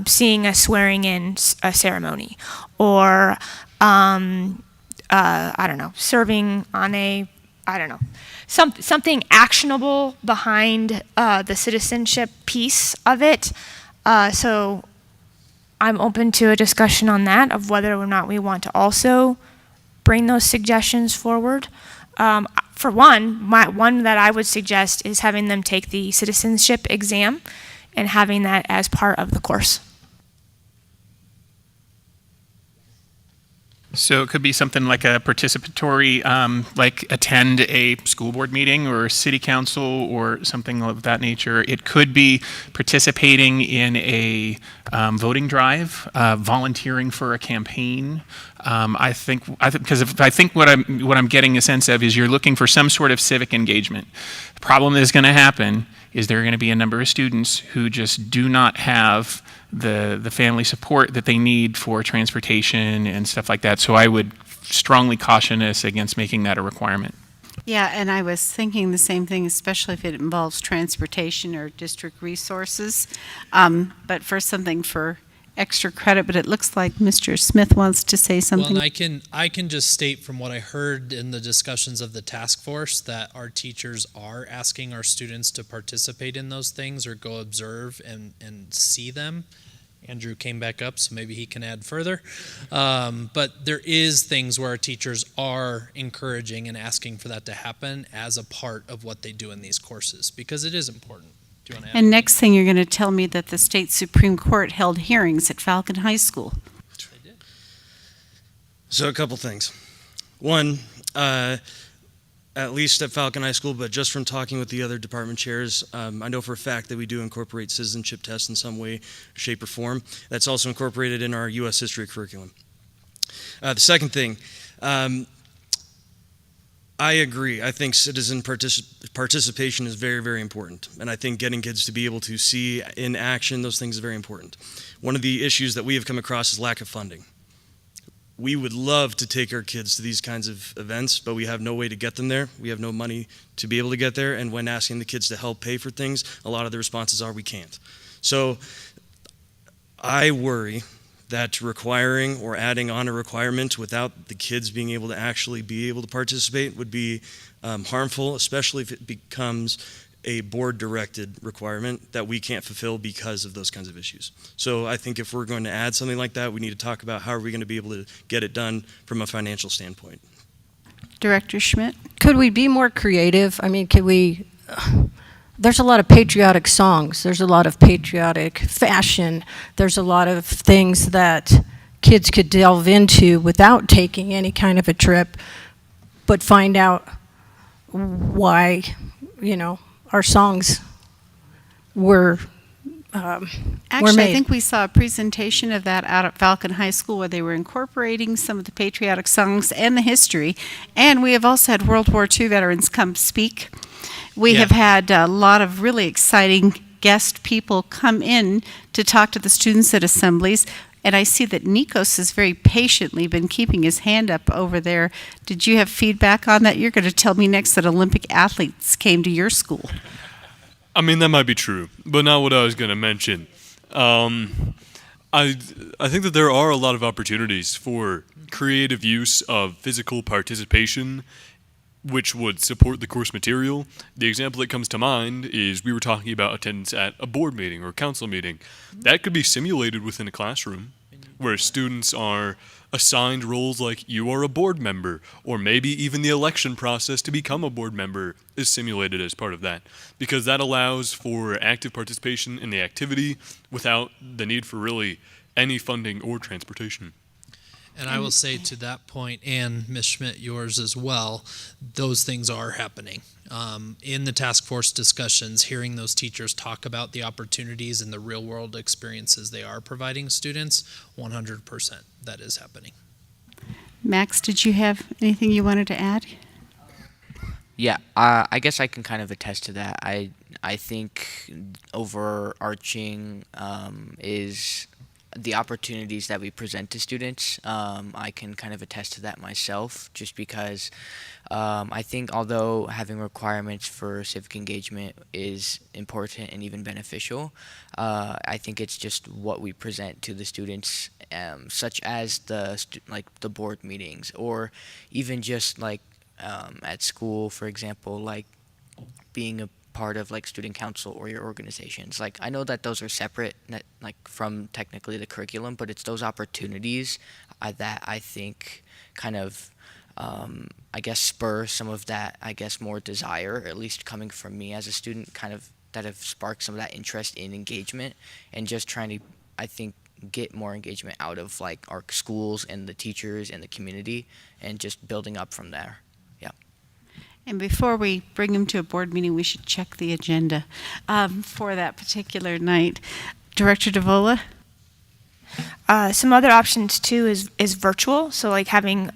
seeing a swearing-in ceremony, or I don't know, serving on a, I don't know, something actionable behind the citizenship piece of it. So I'm open to a discussion on that, of whether or not we want to also bring those suggestions forward. For one that I would suggest is having them take the citizenship exam and having that as part of the course. So it could be something like a participatory, like attend a school board meeting or city council or something of that nature. It could be participating in a voting drive, volunteering for a campaign. I think what I'm getting a sense of is you're looking for some sort of civic engagement. The problem that is going to happen is there are going to be a number of students who just do not have the family support that they need for transportation and stuff like that. So I would strongly caution us against making that a requirement. Yeah, and I was thinking the same thing, especially if it involves transportation or district resources. But for something for extra credit, but it looks like Mr. Smith wants to say something. Well, and I can just state from what I heard in the discussions of the task force that our teachers are asking our students to participate in those things or go observe and see them. Andrew came back up, so maybe he can add further. But there is things where our teachers are encouraging and asking for that to happen as a part of what they do in these courses, because it is important. Do you want to add And next thing, you're going to tell me that the state Supreme Court held hearings at Falcon High School. So a couple things. One, at least at Falcon High School, but just from talking with the other department chairs, I know for a fact that we do incorporate citizenship tests in some way, shape, or form. That's also incorporated in our U.S. history curriculum. The second thing, I agree. I think citizen participation is very, very important. And I think getting kids to be able to see in action those things is very important. One of the issues that we have come across is lack of funding. We would love to take our kids to these kinds of events, but we have no way to get them there. We have no money to be able to get there. And when asking the kids to help pay for things, a lot of the responses are we can't. So I worry that requiring or adding on a requirement without the kids being able to actually be able to participate would be harmful, especially if it becomes a board-directed requirement that we can't fulfill because of those kinds of issues. So I think if we're going to add something like that, we need to talk about how are we going to be able to get it done from a financial standpoint. Director Schmidt? Could we be more creative? I mean, could we... There's a lot of patriotic songs. There's a lot of patriotic fashion. There's a lot of things that kids could delve into without taking any kind of a trip, but find out why our songs were Actually, made. I think we saw a presentation of that out at Falcon High School where they were incorporating some of the patriotic songs and the history. And we have also had World War II veterans come speak. We have had a lot of really exciting guest people come in to talk to the students at assemblies. And I see that Nikos has very patiently been keeping his hand up over there. Did you have feedback on that? You're going to tell me next that Olympic athletes came to your school. I mean, that might be true, but not what I was going to mention. I think that there are a lot of opportunities for creative use of physical participation, which would support the course material. The example that comes to mind is we were talking about attendance at a board meeting or council meeting. That could be simulated within a classroom, where students are assigned roles like you are a board member, or maybe even the election process to become a board member is simulated as part of that, because that allows for active participation in the activity without the need for really any funding or transportation. And I will say to that point, and Ms. Schmidt, yours as well, those things are happening. In the task force discussions, hearing those teachers talk about the opportunities and the real world experiences they are providing students, 100% that is happening. Max, did you have anything you wanted to add? Yeah, I guess I can kind of attest to that. I think overarching is the opportunities that we present to students. I can kind of attest to that myself, just because I think although having requirements for civic engagement is important and even beneficial, I think it's just what we present to the students, such as the board meetings, or even just like at school, for example, like being a part of like student council or your organizations. Like, I know that those are separate, like from technically the curriculum, but it's those opportunities that I think kind of I guess spur some of that, I guess, more desire, at least coming from me as a student, kind of that have sparked some of that interest in engagement and just trying to, I think, get more engagement out of like our schools and the teachers and the community, and just building up from there. And before we bring him to a board meeting, we should check the agenda for that particular night. Director DeVola? Some other options too is virtual. So like having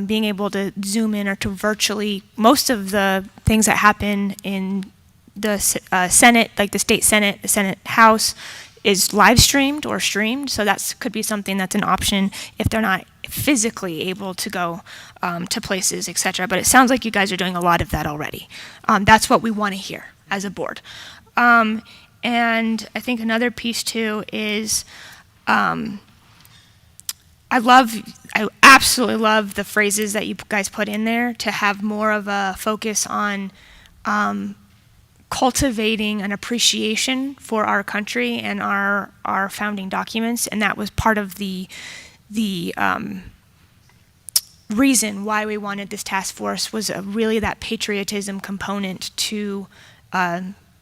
being able to zoom in or to virtually, most of the things that happen in the Senate, like the state Senate, the Senate House, is live streamed or streamed. So that could be something that's an option if they're not physically able to go to places, etc. But it sounds like you guys are doing a lot of that already. That's what we want to hear as a board. And I think another piece too is I absolutely love the phrases that you guys put in there to have more of a focus on cultivating an appreciation for our country and our founding documents, and that was part of the reason why we wanted this task force, was really that patriotism component to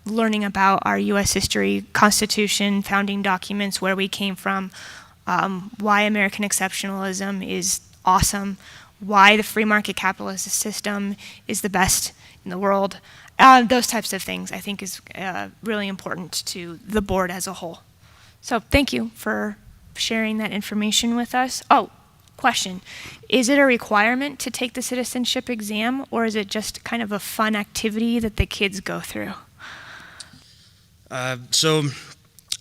learning about our U.S. history, Constitution, founding documents, where we came from, why American exceptionalism is awesome, why the free market capitalist system is the best in the world. Those types of things I think is really important to the board as a whole. So thank you for sharing that information with us. Oh, question. Is it a requirement to take the citizenship exam, or is it just kind of a fun activity that the kids go through? So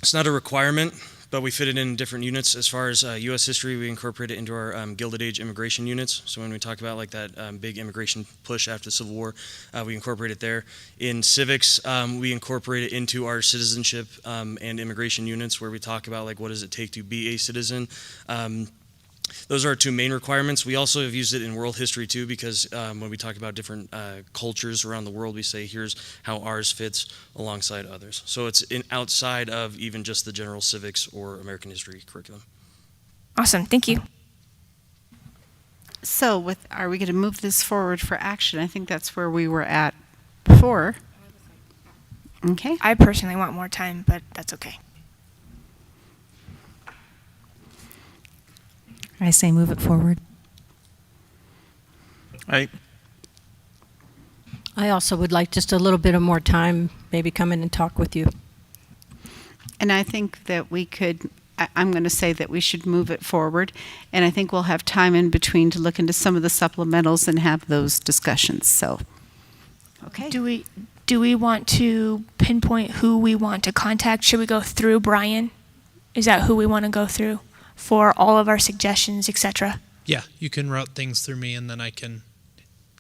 it's not a requirement, but we fit it in different units. As far as U.S. history, we incorporate it into our Gilded Age immigration units. So when we talk about like that big immigration push after the Civil War, we incorporate it there. In civics, we incorporate it into our citizenship and immigration units, where we talk about like what does it take to be a citizen. Those are our two main requirements. We also have used it in world history too, because when we talk about different cultures around the world, we say here's how ours fits alongside others. So it's outside of even just the general civics or American history curriculum. Awesome, thank you. So are we going to move this forward for action? I think that's where we were at before. Okay. I personally want more time, but that's okay. I say move it forward. I I also would like just a little bit of more time, maybe come in and talk with you. And I think that we could, I'm going to say that we should move it forward, and I think we'll have time in between to look into some of the supplementals and have those discussions, so, okay. Do we want to pinpoint who we want to contact? Should we go through Brian? Is that who we want to go through for all of our suggestions, etc.? Yeah, you can route things through me and then I can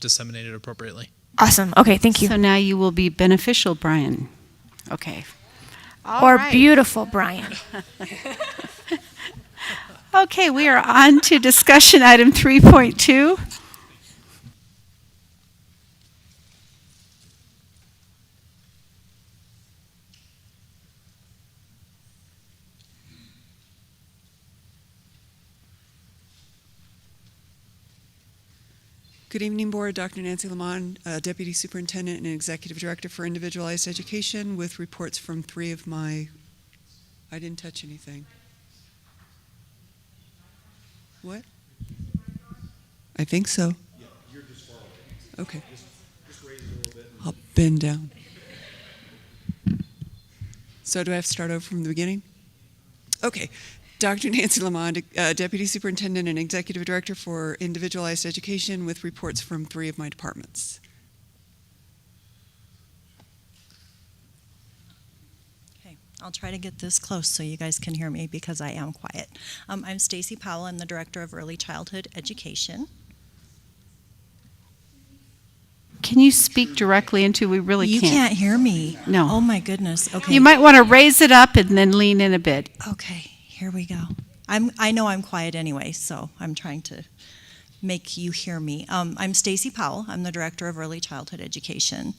disseminate it appropriately. Awesome. Okay, thank you. So now you will be beneficial, Brian. Okay. Or beautiful Brian. Okay, we are on to discussion item 3.2. Good evening, Board. Dr. Nancy Lamont, Deputy Superintendent and Executive Director for Individualized Education, with reports from 3 of my... I didn't touch anything. What? I think so. Yeah, you're just far away. Okay. Just raise it a little bit. I'll bend down. So do I have to start over from the beginning? Okay. Dr. Nancy Lamont, Deputy Superintendent and Executive Director for Individualized Education, with reports from 3 of my departments. Okay, I'll try to get this close so you guys can hear me because I am quiet. I'm Stacy Powell. I'm the Director of Early Childhood Education. Can you speak directly into, we really You can't. can't hear me. No. Oh my goodness. Okay. You might want to raise it up and then lean in a bit. Okay, here we go. I know I'm quiet anyway, so I'm trying to make you hear me. I'm Stacy Powell. I'm the Director of Early Childhood Education.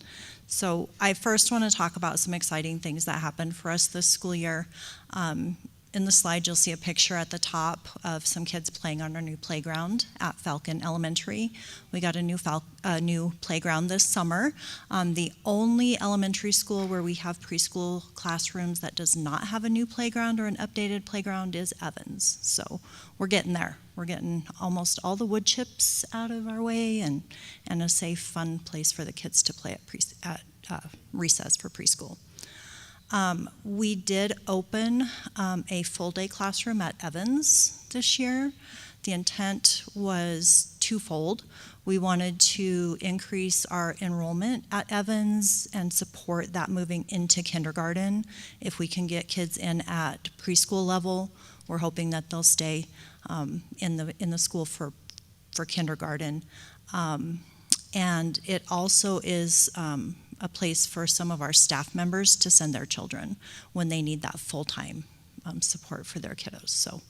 So I first want to talk about some exciting things that happened for us this school year. In the slide, you'll see a picture at the top of some kids playing on our new playground at Falcon Elementary. We got a new playground this summer. The only elementary school where we have preschool classrooms that does not have a new playground or an updated playground is Evans. So we're getting there. We're getting almost all the wood chips out of our way and a safe, fun place for the kids to play at recess for preschool. We did open a full-day classroom at Evans this year. The intent was twofold. We wanted to increase our enrollment at Evans and support that moving into kindergarten. If we can get kids in at preschool level, we're hoping that they'll stay in the school for kindergarten. And it also is a place for some of our staff members to send their children when they need that full-time support for their kiddos. So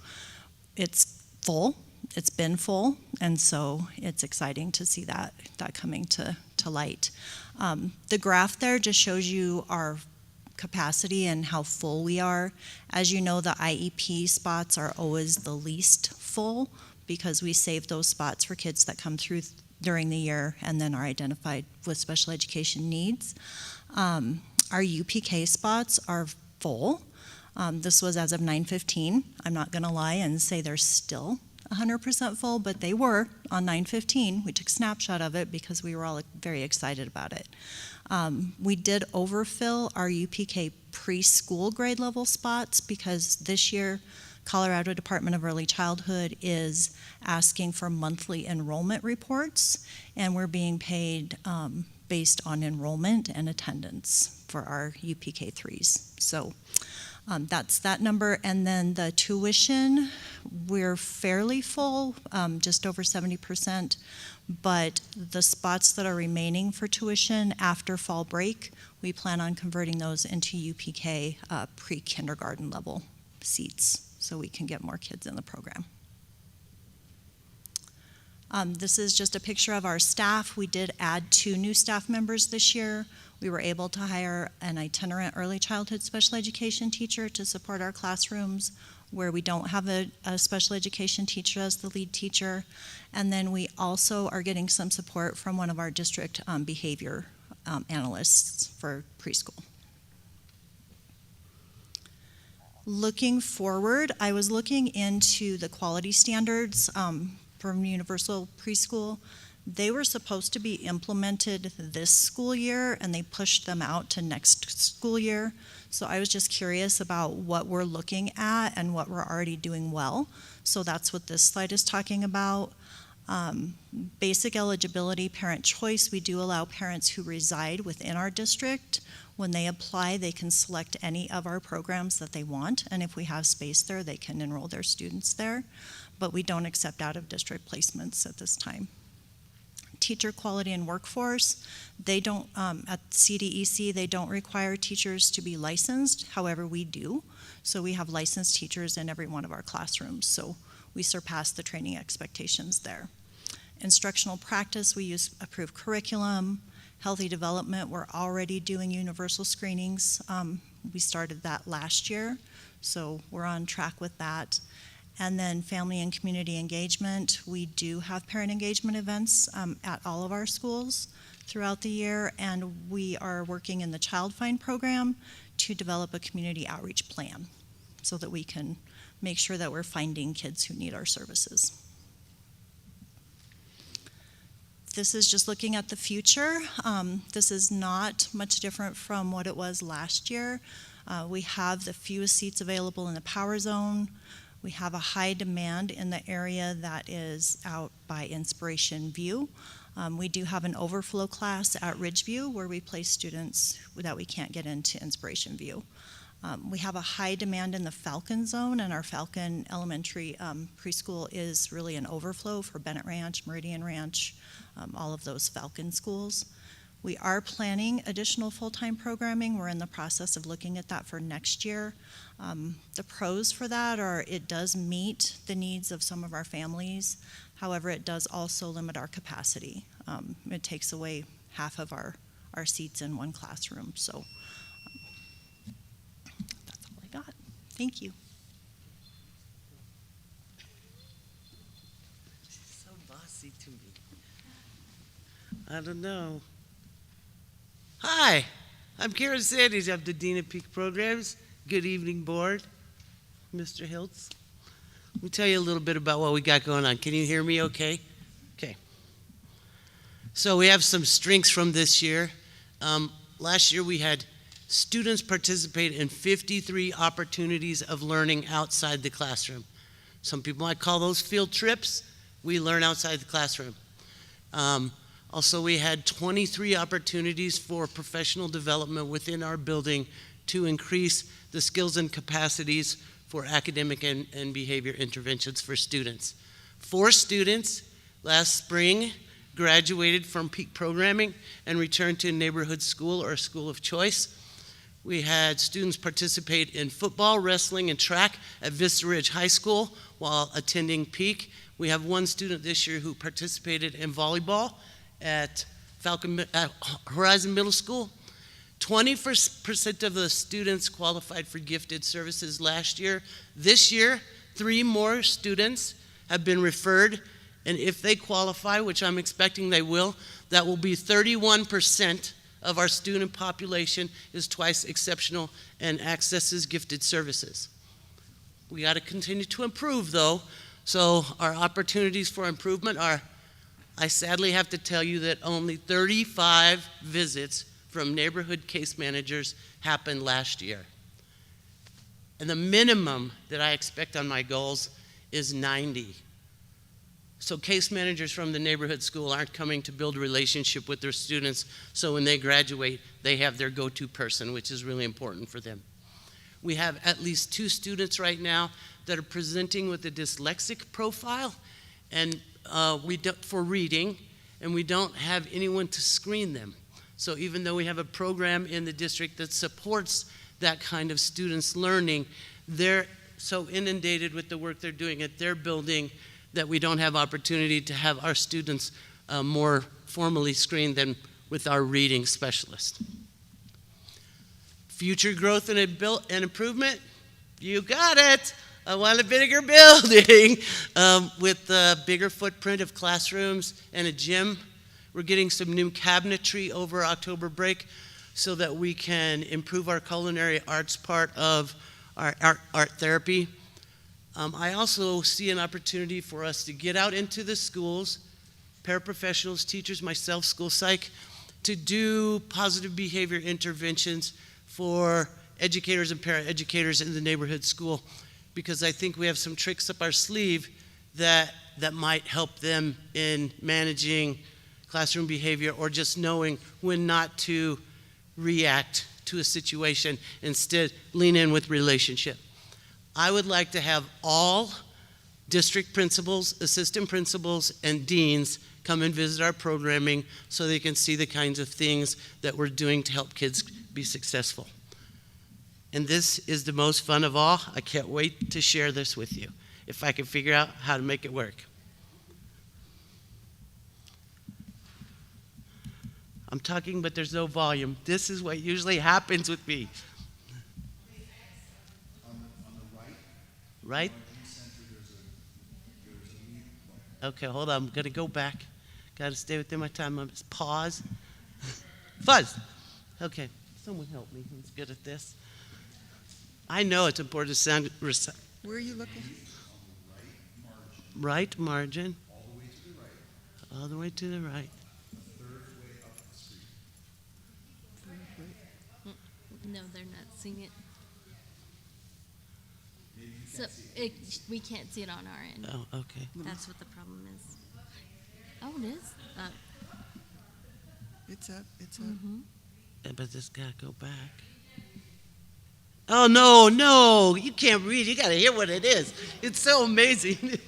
it's full, it's been full, and so it's exciting to see that coming to light. The graph there just shows you our capacity and how full we are. As you know, the IEP spots are always the least full because we save those spots for kids that come through during the year and then are identified with special education needs. Our UPK spots are full. This was as of 9/15. I'm not going to lie and say they're still 100% full, but they were on 9/15. We took a snapshot of it because we were all very excited about it. We did overfill our UPK preschool grade level spots because this year Colorado Department of Early Childhood is asking for monthly enrollment reports, and we're being paid based on enrollment and attendance for our UPK 3s. So that's that number. And then the tuition, we're fairly full, just over 70%, but the spots that are remaining for tuition after fall break, we plan on converting those into UPK pre-kindergarten level seats, so we can get more kids in the program. This is just a picture of our staff. We did add 2 new staff members this year. We were able to hire an itinerant early childhood special education teacher to support our classrooms where we don't have a special education teacher as the lead teacher. And then we also are getting some support from one of our district behavior analysts for preschool. Looking forward, I was looking into the quality standards from Universal Preschool. They were supposed to be implemented this school year, and they pushed them out to next school year. So I was just curious about what we're looking at and what we're already doing well. So that's what this slide is talking about. Basic eligibility, parent choice, we do allow parents who reside within our district. When they apply, they can select any of our programs that they want, and if we have space there, they can enroll their students there. But we don't accept out-of-district placements at this time. Teacher quality and workforce, they don't, at CDEC, they don't require teachers to be licensed. However, we do. So we have licensed teachers in every one of our classrooms. So we surpass the training expectations there. Instructional practice, we use approved curriculum. Healthy development, we're already doing universal screenings. We started that last year, so we're on track with that. And then family and community engagement, we do have parent engagement events at all of our schools throughout the year, and we are working in the Child Find program to develop a community outreach plan so that we can make sure that we're finding kids who need our services. This is just looking at the future. This is not much different from what it was last year. We have the fewest seats available in the power zone. We have a high demand in the area that is out by Inspiration View. We do have an overflow class at Ridgeview where we place students that we can't get into Inspiration View. We have a high demand in the Falcon zone, and our Falcon Elementary preschool is really an overflow for Bennett Ranch, Meridian Ranch, all of those Falcon schools. We are planning additional full-time programming. We're in the process of looking at that for next year. The pros for that are it does meet the needs of some of our families. However, it does also limit our capacity. It takes away half of our seats in one classroom. So that's all I got. Thank you. So bossy to me. I don't know. Hi, I'm Karen Sanders. I'm the Dean of Peak Programs. Good evening, board. Mr. Hiltz. Let me tell you a little bit about what we got going on. Can you hear me okay? Okay. So we have some strengths from this year. Last year we had students participate in 53 opportunities of learning outside the classroom. Some people might call those field trips. We learn outside the classroom. Also, we had 23 opportunities for professional development within our building to increase the skills and capacities for academic and behavior interventions for students. 4 students last spring graduated from peak programming and returned to a neighborhood school or a school of choice. We had students participate in football, wrestling, and track at Vista Ridge High School while attending peak. We have 1 student this year who participated in volleyball at Horizon Middle School. 20% of the students qualified for gifted services last year. This year, 3 more students have been referred, and if they qualify, which I'm expecting they will, that will be 31% of our student population is twice exceptional and accesses gifted services. We got to continue to improve, though, so our opportunities for improvement are, I sadly have to tell you that only 35 visits from neighborhood case managers happened last year. And the minimum that I expect on my goals is 90. So case managers from the neighborhood school aren't coming to build a relationship with their students, so when they graduate, they have their go-to person, which is really important for them. We have at least 2 students right now that are presenting with a dyslexic profile, and for reading, and we don't have anyone to screen them. So even though we have a program in the district that supports that kind of students' learning, they're so inundated with the work they're doing at their building that we don't have opportunity to have our students more formally screened than with our reading specialist. Future growth and improvement, you got it. I want a bigger building with a bigger footprint of classrooms and a gym. We're getting some new cabinetry over October break so that we can improve our culinary arts part of our art therapy. I also see an opportunity for us to get out into the schools paraprofessionals, teachers, myself, school psych, to do positive behavior interventions for educators and paraeducators in the neighborhood school, because I think we have some tricks up our sleeve that might help them in managing classroom behavior, or just knowing when not to react to a situation, instead lean in with relationship. I would like to have all district principals, assistant principals, and deans come and visit our programming so they can see the kinds of things that we're doing to help kids be successful. And this is the most fun of all. I can't wait to share this with you, if I can figure out how to make it work. I'm talking, but there's no volume. This is what usually happens with me. On the right? Right? Okay, hold on. I'm going to go back. Got to stay within my time. I'm just pause. Fuzz. Okay. Someone help me. Who's good at this? I know it's important to sound. Where are you looking? Right margin. All the way to the right. All the way to the right. Third way up the street. No, they're not seeing it. Maybe you So can't see it. we can't see it on our end. Oh, okay. That's what the problem is. Oh, it is. It's up. It's up. Yeah, but this got to go back. Oh, no. You can't read. You got to hear what it is. It's so amazing.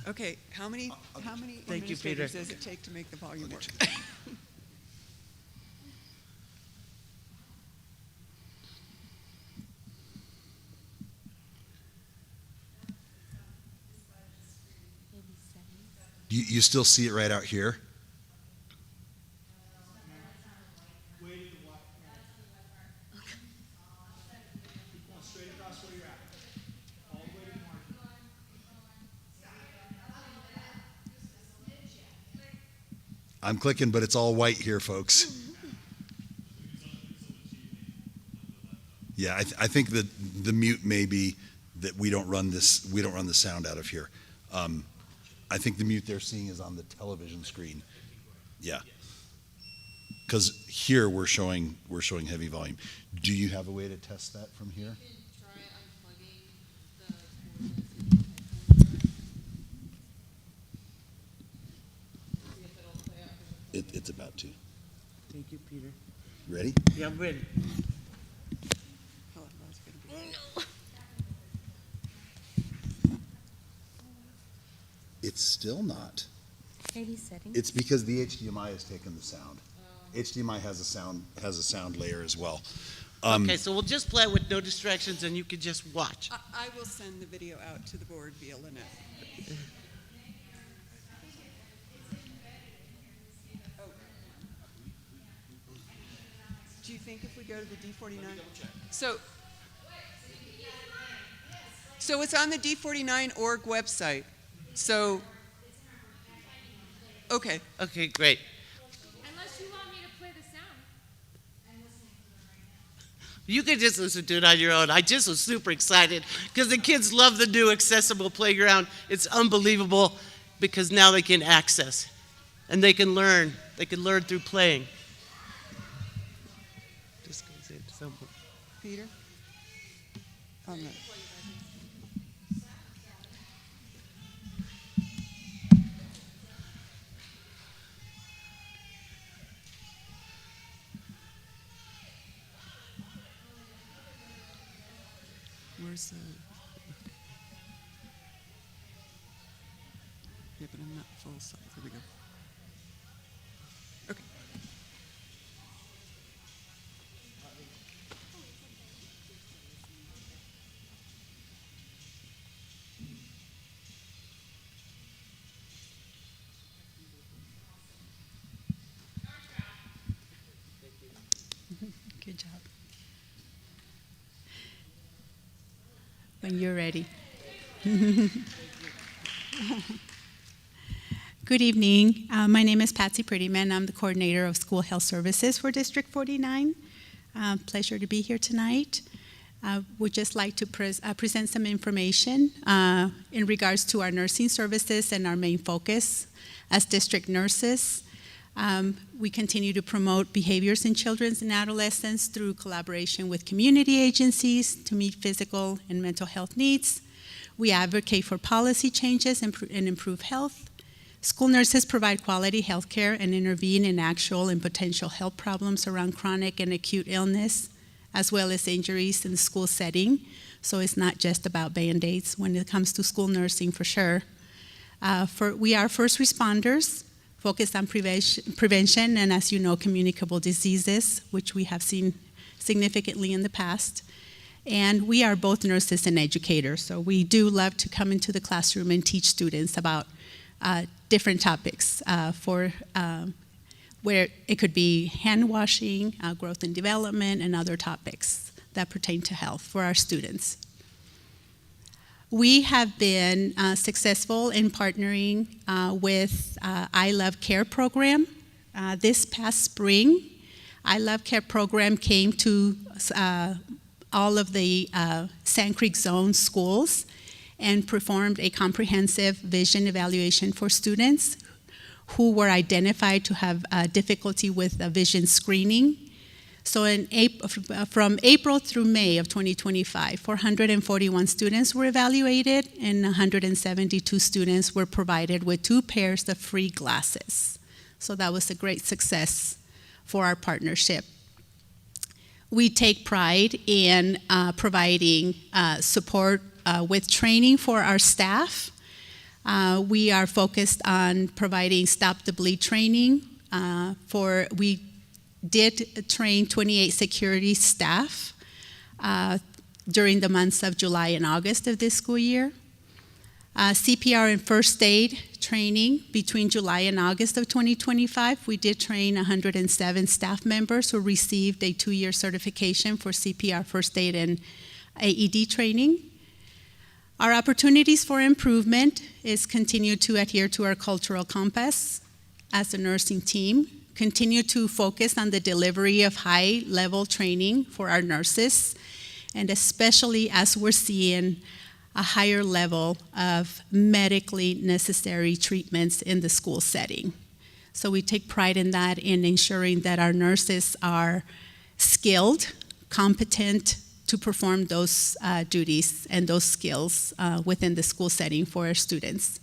Okay, how many Thank you, Peter. administrators does it take to make the volume work? You still see it right out here? I'm clicking, but it's all white here, folks. Yeah, I think that the mute may be that we don't run the sound out of here. I think the mute they're seeing is on the television screen. Yeah. Because here we're showing heavy volume. Do you have a way to test that from here? It's about to. Thank you, Peter. Ready? Yeah, I'm ready. How long is it gonna be? It's still not. Maybe settings. It's because the HDMI has taken the sound. HDMI has a sound layer as well. Okay, so we'll just play it with no distractions, and you can just watch. I will send the video out to the board via Lynette. Do you think if we go to the D49? So it's on the D49.org website. So, okay. Okay, great. Unless you want me to play the sound. You can just listen to it on your own. I just was super excited because the kids love the new accessible playground. It's unbelievable because now they can access and they can learn. They can learn through playing. Just goes into someone. Peter? On the Where's the... Yeah, but I'm not full size. There we go. Okay. Good job. When you're ready. Good evening. My name is Patsy Prettyman. I'm the coordinator of school health services for District 49. Pleasure to be here tonight. Would just like to present some information in regards to our nursing services and our main focus as district nurses. We continue to promote behaviors in children and adolescents through collaboration with community agencies to meet physical and mental health needs. We advocate for policy changes and improve health. School nurses provide quality health care and intervene in actual and potential health problems around chronic and acute illness, as well as injuries in the school setting. So it's not just about Band-Aids when it comes to school nursing, for sure. We are first responders, focused on prevention and, as you know, communicable diseases, which we have seen significantly in the past. And we are both nurses and educators, so we do love to come into the classroom and teach students about different topics where it could be hand washing, growth and development, and other topics that pertain to health for our students. We have been successful in partnering with I Love Care program. This past spring, I Love Care program came to all of the Sand Creek Zone schools and performed a comprehensive vision evaluation for students who were identified to have difficulty with vision screening. So from April through May of 2025, 441 students were evaluated and 172 students were provided with 2 pairs of free glasses. So that was a great success for our partnership. We take pride in providing support with training for our staff. We are focused on providing Stop the Bleed training. We did train 28 security staff during the months of July and August of this school year. CPR and first aid training between July and August of 2025. We did train 107 staff members who received a 2-year certification for CPR, first aid, and AED training. Our opportunities for improvement is continue to adhere to our cultural compass as a nursing team, continue to focus on the delivery of high-level training for our nurses, and especially as we're seeing a higher level of medically necessary treatments in the school setting. So we take pride in that, in ensuring that our nurses are skilled, competent to perform those duties and those skills within the school setting for our students.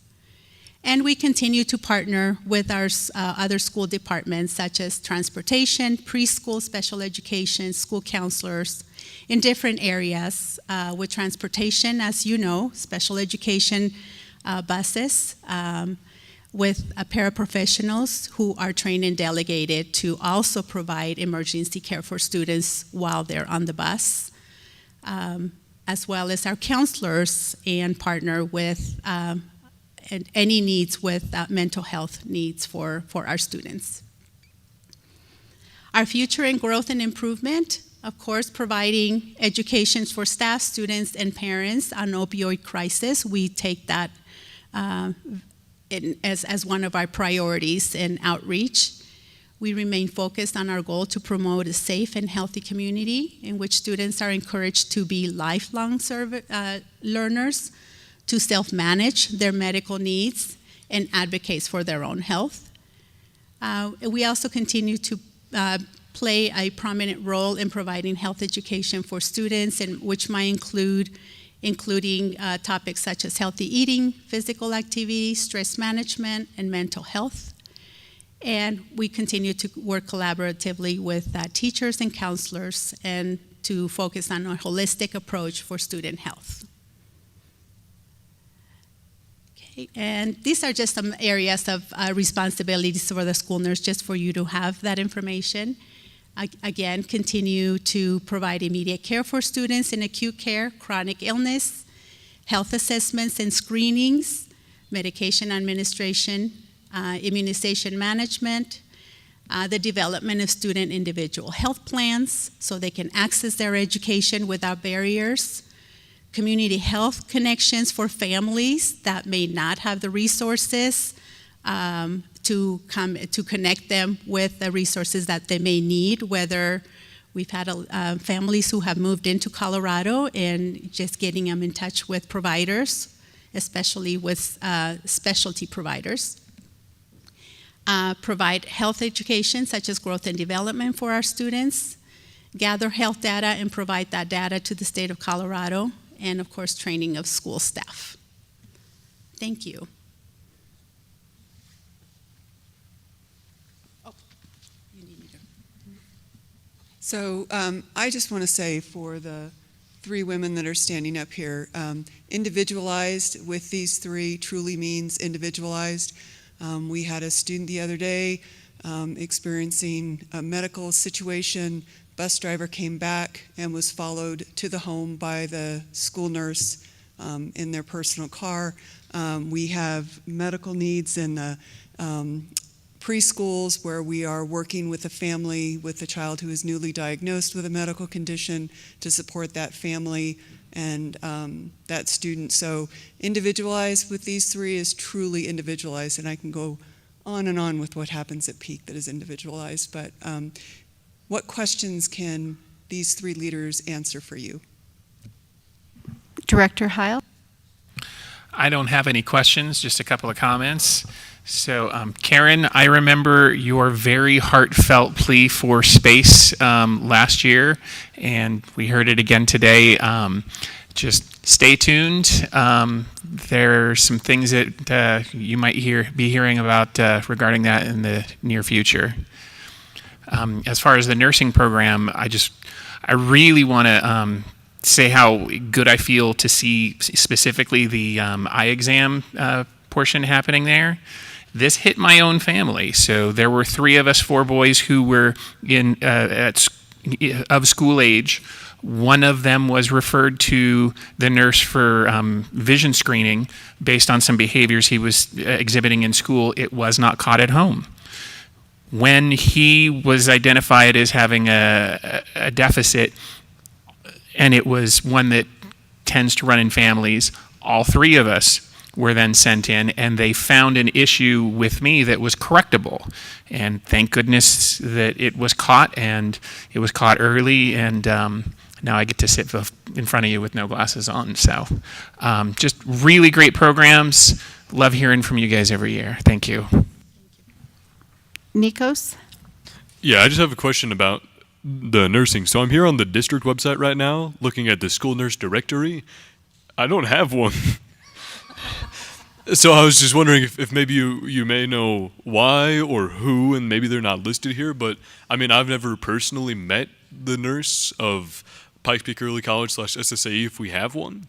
And we continue to partner with our other school departments, such as transportation, preschool, special education, school counselors, in different areas with transportation, as you know, special education buses, with paraprofessionals who are trained and delegated to also provide emergency care for students while they're on the bus, as well as our counselors, and partner with any needs with mental health needs for our students. Our future in growth and improvement, of course, providing educations for staff, students, and parents on opioid crisis. We take that as one of our priorities in outreach. We remain focused on our goal to promote a safe and healthy community in which students are encouraged to be lifelong learners, to self-manage their medical needs, and advocate for their own health. We also continue to play a prominent role in providing health education for students, which might including topics such as healthy eating, physical activity, stress management, and mental health. And we continue to work collaboratively with teachers and counselors and to focus on a holistic approach for student health. Okay, and these are just some areas of responsibilities for the school nurse, just for you to have that information. Again, continue to provide immediate care for students in acute care, chronic illness, health assessments and screenings, medication administration, immunization management, the development of student individual health plans so they can access their education without barriers, community health connections for families that may not have the resources to connect them with the resources that they may need, whether We've had families who have moved into Colorado and just getting them in touch with providers, especially with specialty providers. Provide health education such as growth and development for our students, gather health data and provide that data to the state of Colorado, and of course training of school staff. Thank you. So I just want to say for the three women that are standing up here, individualized with these three truly means individualized. We had a student the other day experiencing a medical situation. Bus driver came back and was followed to the home by the school nurse in their personal car. We have medical needs in the preschools where we are working with a family with a child who is newly diagnosed with a medical condition to support that family and that student. So individualized with these three is truly individualized, and I can go on and on with what happens at Peak that is individualized, but what questions can these three leaders answer for you? Director Heil? I don't have any questions, just a couple of comments. So, Karen, I remember your very heartfelt plea for space last year, and we heard it again today. Just stay tuned. There are some things that you might be hearing about regarding that in the near future. As far as the nursing program, I really want to say how good I feel to see specifically the eye exam portion happening there. This hit my own family. So there were 3 of us, 4 boys who were of school age. One of them was referred to the nurse for vision screening based on some behaviors he was exhibiting in school. It was not caught at home. When he was identified as having a deficit, and it was one that tends to run in families, all 3 of us were then sent in, and they found an issue with me that was correctable. And thank goodness that it was caught, and it was caught early, and now I get to sit in front of you with no glasses on. So just really great programs. Love hearing from you guys every year. Thank you. Nikos? Yeah, I just have a question about the nursing. So I'm here on the district website right now, looking at the school nurse directory. I don't have one. So I was just wondering if maybe you may know why or who, and maybe they're not listed here, but I mean, I've never personally met the nurse of Pikes Peak Early College / SSAE, if we have one.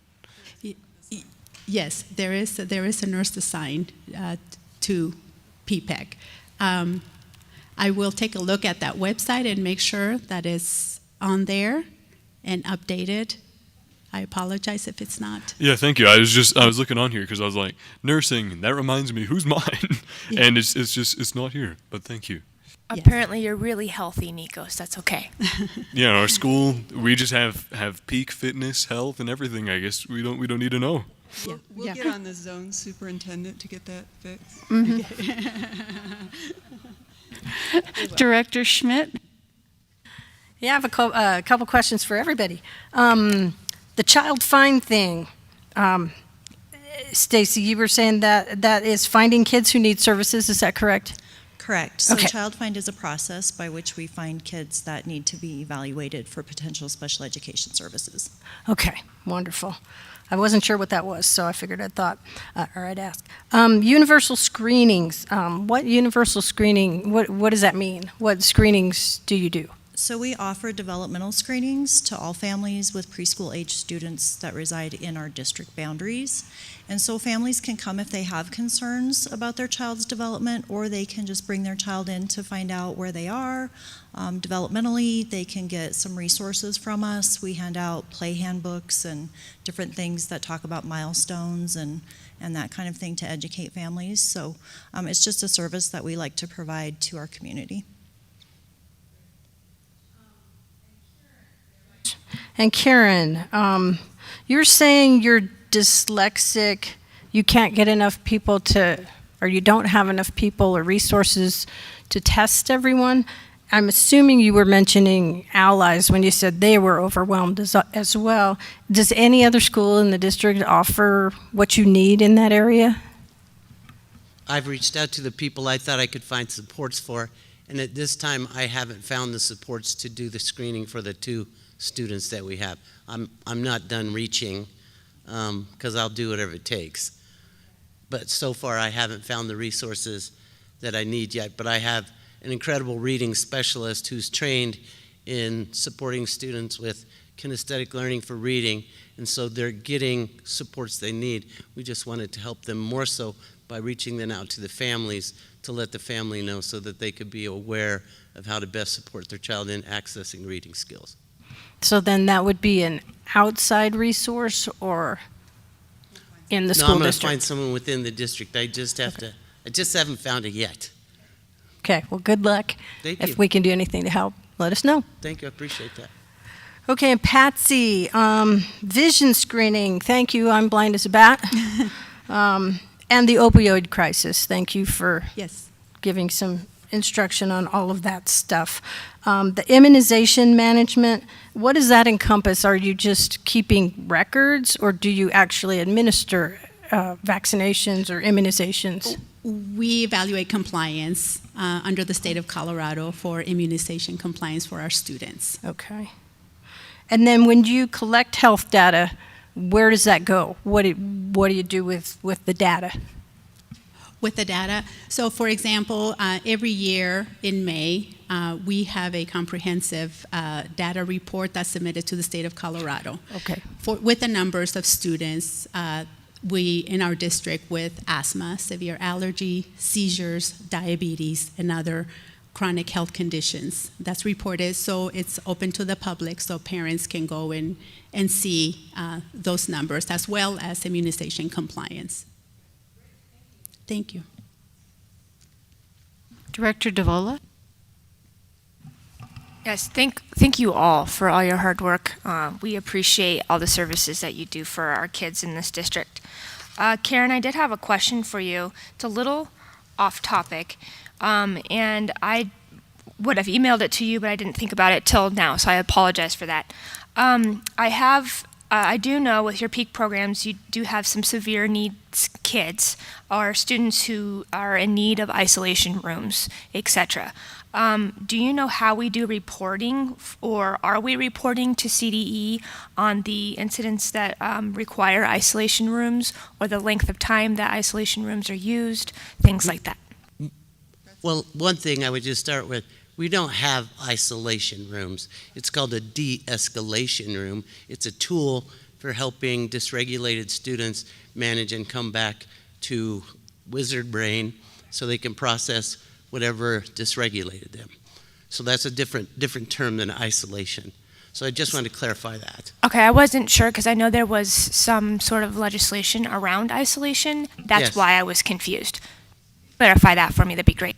Yes, there is a nurse assigned to PPEC. I will take a look at that website and make sure that it's on there and updated. I apologize if it's not. Yeah, thank you. I was looking on here because I was like, nursing, that reminds me, who's mine? Yeah. And it's not here, but thank you. Apparently you're really healthy, Nikos. That's okay. Yeah, our school, we just have peak fitness, health, and everything. I guess we don't need to know. Yeah. We'll get on the zone superintendent to get that fixed. Mm-hmm. Director Schmidt? Yeah, I have a couple questions for everybody. The child find thing, Stacy, you were saying that is finding kids who need services, is that correct? Correct. So Okay. Child Find is a process by which we find kids that need to be evaluated for potential special education services. Okay, wonderful. I wasn't sure what that was, so I figured I'd ask. Universal screenings, what universal screening, what does that mean? What screenings do you do? So we offer developmental screenings to all families with preschool age students that reside in our district boundaries. And so families can come if they have concerns about their child's development, or they can just bring their child in to find out where they are. Developmentally, they can get some resources from us. We hand out play handbooks and different things that talk about milestones and that kind of thing to educate families. So it's just a service that we like to provide to our community. And Karen, you're saying you're dyslexic, you can't get enough people or you don't have enough people or resources to test everyone. I'm assuming you were mentioning allies when you said they were overwhelmed as well. Does any other school in the district offer what you need in that area? I've reached out to the people I thought I could find supports for, and at this time I haven't found the supports to do the screening for the 2 students that we have. I'm not done reaching, because I'll do whatever it takes. But so far I haven't found the resources that I need yet, but I have an incredible reading specialist who's trained in supporting students with kinesthetic learning for reading, and so they're getting supports they need. We just wanted to help them more so by reaching them out to the families to let the family know so that they could be aware of how to best support their child in accessing reading skills. So then that would be an outside resource or in the school I'm going to district? find someone within the district. I just haven't found it yet. Okay, well, good luck. Thank you. If we can do anything to help, let us know. Thank you, I appreciate that. Okay, and Patsy, vision screening, thank you, I'm blind as a bat. And the opioid crisis, thank you for giving some instruction on all of that stuff. The immunization management, what does that encompass? Are you just keeping records, or do you actually administer vaccinations or immunizations? We evaluate compliance under the state of Colorado for immunization compliance for our students. Okay. And then when you collect health data, where does that go? What do you do with the data? With the data, so for example, every year in May, we have a comprehensive data report that's submitted to the state of Colorado. Okay. With the numbers of students we in our district with asthma, severe allergy, seizures, diabetes, and other chronic health conditions. That's reported, so it's open to the public, so parents can go in and see those numbers, as well as immunization compliance. Thank you. Director Davola? Yes, thank you all for all your hard work. We appreciate all the services that you do for our kids in this district. Karen, I did have a question for you. It's a little off topic, and I would have emailed it to you, but I didn't think about it till now, so I apologize for that. I do know with your peak programs, you do have some severe needs kids or students who are in need of isolation rooms, etc. Do you know how we do reporting, or are we reporting to CDE on the incidents that require isolation rooms, or the length of time that isolation rooms are used, things like that? Well, one thing I would just start with, we don't have isolation rooms. It's called a de-escalation room. It's a tool for helping dysregulated students manage and come back to wizard brain so they can process whatever dysregulated them. So that's a different term than isolation. So I just wanted to clarify that. Okay, I wasn't sure because I know there was some sort of legislation around isolation. That's Yes. why I was confused. Clarify that for me, that'd be great.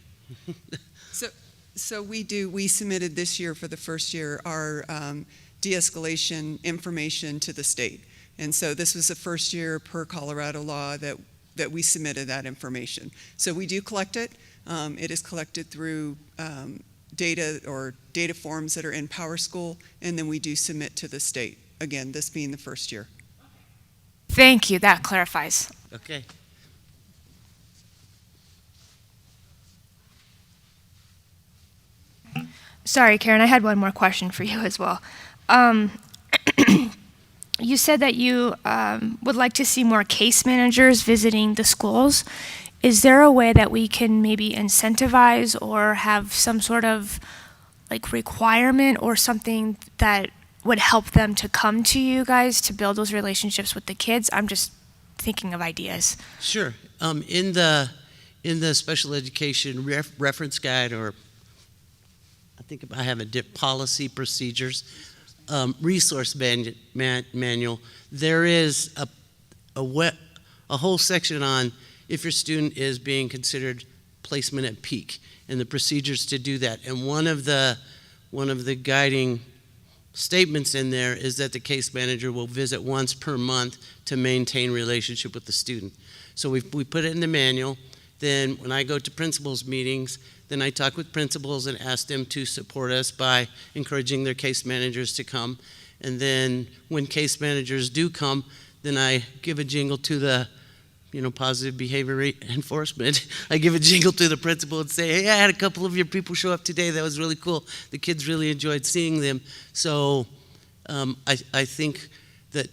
So we submitted this year for the first year our de-escalation information to the state. And so this was the first year per Colorado law that we submitted that information. So we do collect it. It is collected through data forms that are in PowerSchool, and then we do submit to the state. Again, this being the first year. Thank you, that clarifies. Okay. Sorry, Karen, I had one more question for you as well. You said that you would like to see more case managers visiting the schools. Is there a way that we can maybe incentivize or have some sort of like requirement or something that would help them to come to you guys to build those relationships with the kids? I'm just thinking of ideas. Sure. In the special education reference guide, or I think I have a policy procedures resource manual, there is a whole section on if your student is being considered placement at peak and the procedures to do that. And one of the guiding statements in there is that the case manager will visit once per month to maintain relationship with the student. So we put it in the manual, Then when I go to principals meetings, then I talk with principals and ask them to support us by encouraging their case managers to come. And then when case managers do come, then I give a jingle to the positive behavior enforcement. I give a jingle to the principal and say, hey, I had a couple of your people show up today. That was really cool. The kids really enjoyed seeing them. So I think that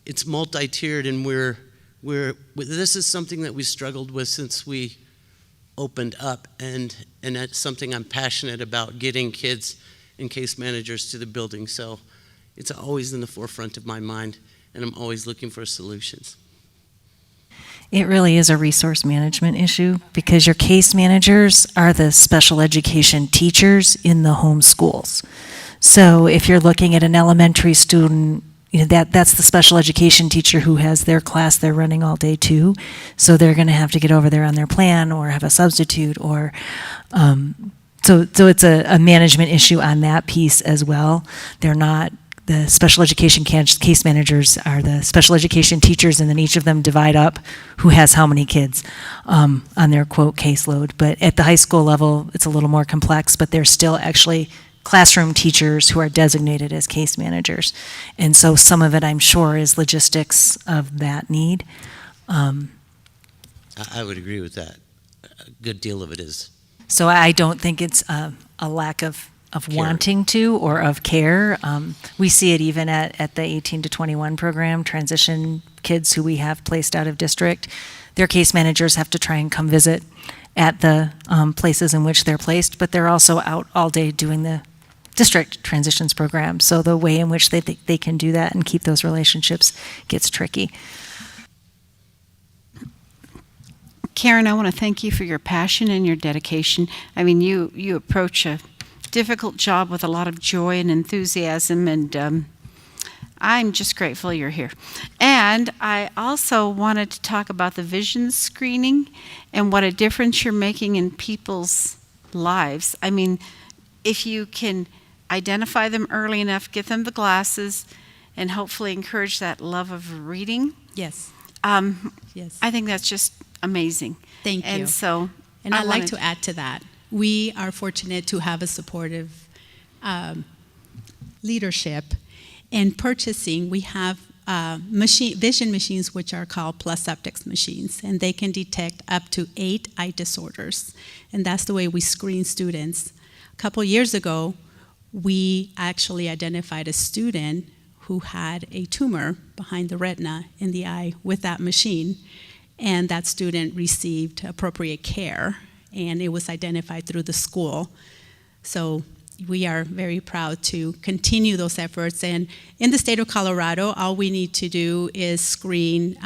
it's multi-tiered, and this is something that we struggled with since we opened up, and that's something I'm passionate about, getting kids and case managers to the building. So it's always in the forefront of my mind, and I'm always looking for solutions. It really is a resource management issue because your case managers are the special education teachers in the home schools. So if you're looking at an elementary student, that's the special education teacher who has their class they're running all day too. So they're going to have to get over there on their plan or have a substitute, or so it's a management issue on that piece as well. They're not the special education case managers are the special education teachers, and then each of them divide up who has how many kids on their quote caseload. But at the high school level, it's a little more complex, but they're still actually classroom teachers who are designated as case managers. And so some of it, I'm sure, is logistics of that need. I would agree with that. A good deal of it is. So I don't think it's a lack of wanting to or of care. We see it even at the 18 to 21 program, transition kids who we have placed out of district. Their case managers have to try and come visit at the places in which they're placed, but they're also out all day doing the district transitions program. So the way in which they can do that and keep those relationships gets tricky. Karen, I want to thank you for your passion and your dedication. I mean, you approach a difficult job with a lot of joy and enthusiasm, and I'm just grateful you're here. And I also wanted to talk about the vision screening and what a difference you're making in people's lives. I mean, if you can identify them early enough, get them the glasses, and hopefully encourage that love of reading. Yes. Yes. I think that's just amazing. Thank you. And so, and I'd like to add to that. We are fortunate to have a supportive leadership. In purchasing, we have vision machines which are called plus optics machines, and they can detect up to 8 eye disorders. And that's the way we screen students. A couple years ago, we actually identified a student who had a tumor behind the retina in the eye with that machine, and that student received appropriate care, and it was identified through the school. So we are very proud to continue those efforts. And in the state of Colorado, all we need to do is screen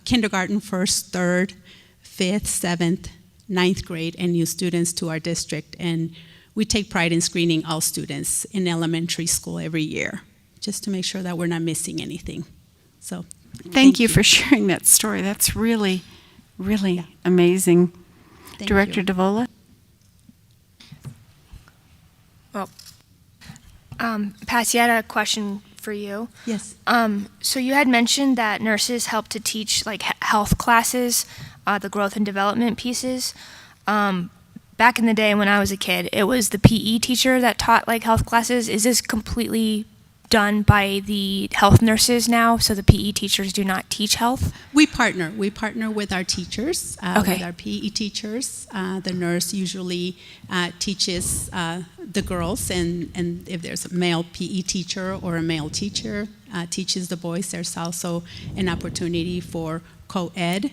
kindergarten, first, third, fifth, seventh, ninth grade, and new students to our district. And we take pride in screening all students in elementary school every year, just to make sure that we're not missing anything. So thank you for sharing that story. That's really, really amazing. Director DeVola? Well, Patsy, I had a question for you. Yes. So you had mentioned that nurses help to teach like health classes, the growth and development pieces. Back in the day when I was a kid, it was the PE teacher that taught like health classes. Is this completely done by the health nurses now, so the PE teachers do not teach health? We partner with our teachers, Okay. with our PE teachers. The nurse usually teaches the girls, and if there's a male PE teacher or a male teacher teaches the boys, there's also an opportunity for co-ed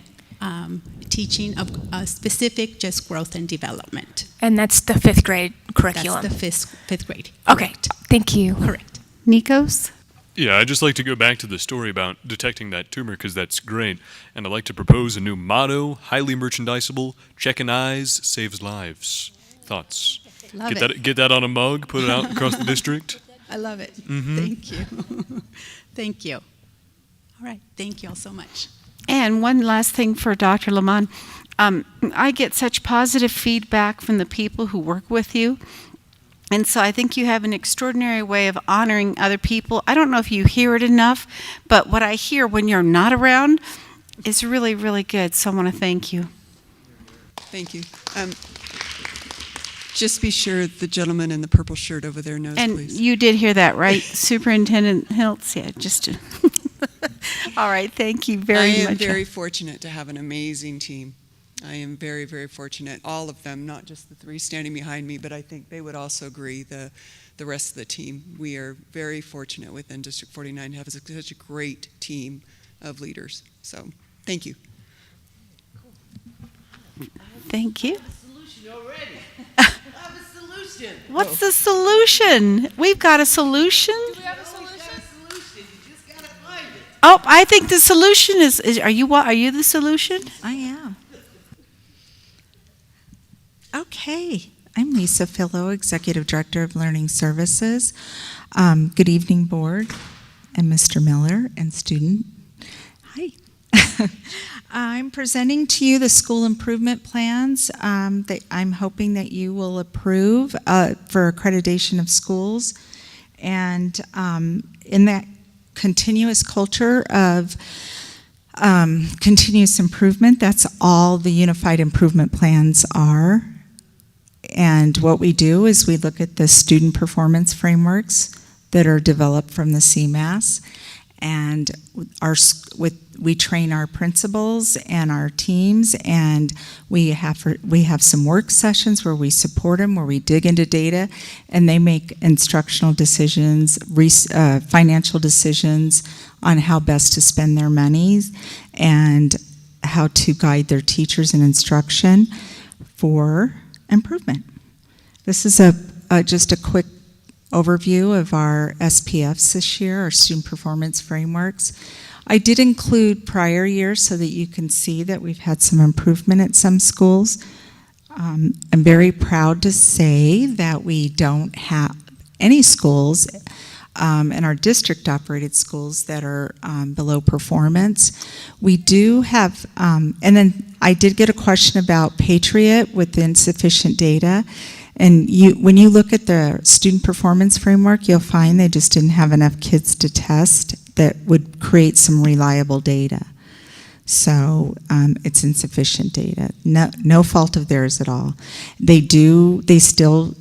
teaching of specific just growth and development. And that's the 5th grade curriculum? That's the fifth grade. Okay, thank you. Correct. Nikos? Yeah, I'd just like to go back to the story about detecting that tumor because that's great. And I'd like to propose a new motto, highly merchandisable, checking eyes saves lives. Thoughts? Love Get that on a mug, put it out across the district. I love it. Mhm. Thank you. Thank you. All right. Thank you all so much. And one last thing for Dr. Lamont. I get such positive feedback from the people who work with you. And so I think you have an extraordinary way of honoring other people. I don't know if you hear it enough, but what I hear when you're not around is really, really good. So I want to thank you. Thank you. Just be sure the gentleman in the purple shirt over there knows, And please. you did hear that, right, Superintendent Hiltz? Yeah, just to. All right, thank you very much. I am very fortunate to have an amazing team. I am very, very fortunate. All of them, not just the three standing behind me, but I think they would also agree, the rest of the team. We are very fortunate within District 49 to have such a great team of leaders. So, thank you. Thank you. Solution already. I have a solution. What's the solution? We've got a solution. We have a solution. You just gotta find it. Oh, I think the solution is are you the solution? I am. Okay. I'm Lisa Fillo, Executive Director of Learning Services. Good evening, Board, and Mr. Miller, and student. Hi. I'm presenting to you the school improvement plans that I'm hoping that you will approve for accreditation of schools. And in that continuous culture of continuous improvement, that's all the unified improvement plans are. And what we do is we look at the student performance frameworks that are developed from the CMAS, and we train our principals and our teams, and we have some work sessions where we support them, where we dig into data, and they make instructional decisions, financial decisions on how best to spend their monies and how to guide their teachers in instruction for improvement. This is just a quick overview of our SPFs this year, our student performance frameworks. I did include prior years so that you can see that we've had some improvement at some schools. I'm very proud to say that we don't have any schools in our district operated schools that are below performance. We do have, and then I did get a question about Patriot with insufficient data. And when you look at the student performance framework, you'll find they just didn't have enough kids to test that would create some reliable data. So it's insufficient data. No fault of theirs at all. They still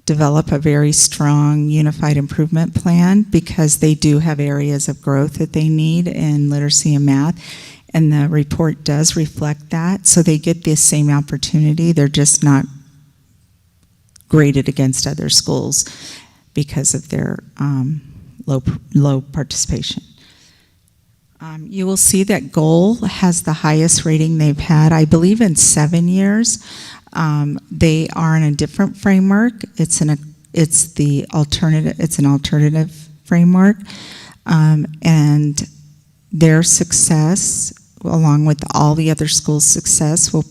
develop a very strong unified improvement plan because they do have areas of growth that they need in literacy and math. And the report does reflect that. So they get the same opportunity. They're just not graded against other schools because of their low participation. You will see that Goal has the highest rating they've had, I believe, in 7 years. They are in a different framework. It's an alternative framework, and their success, along with all the other schools' success, will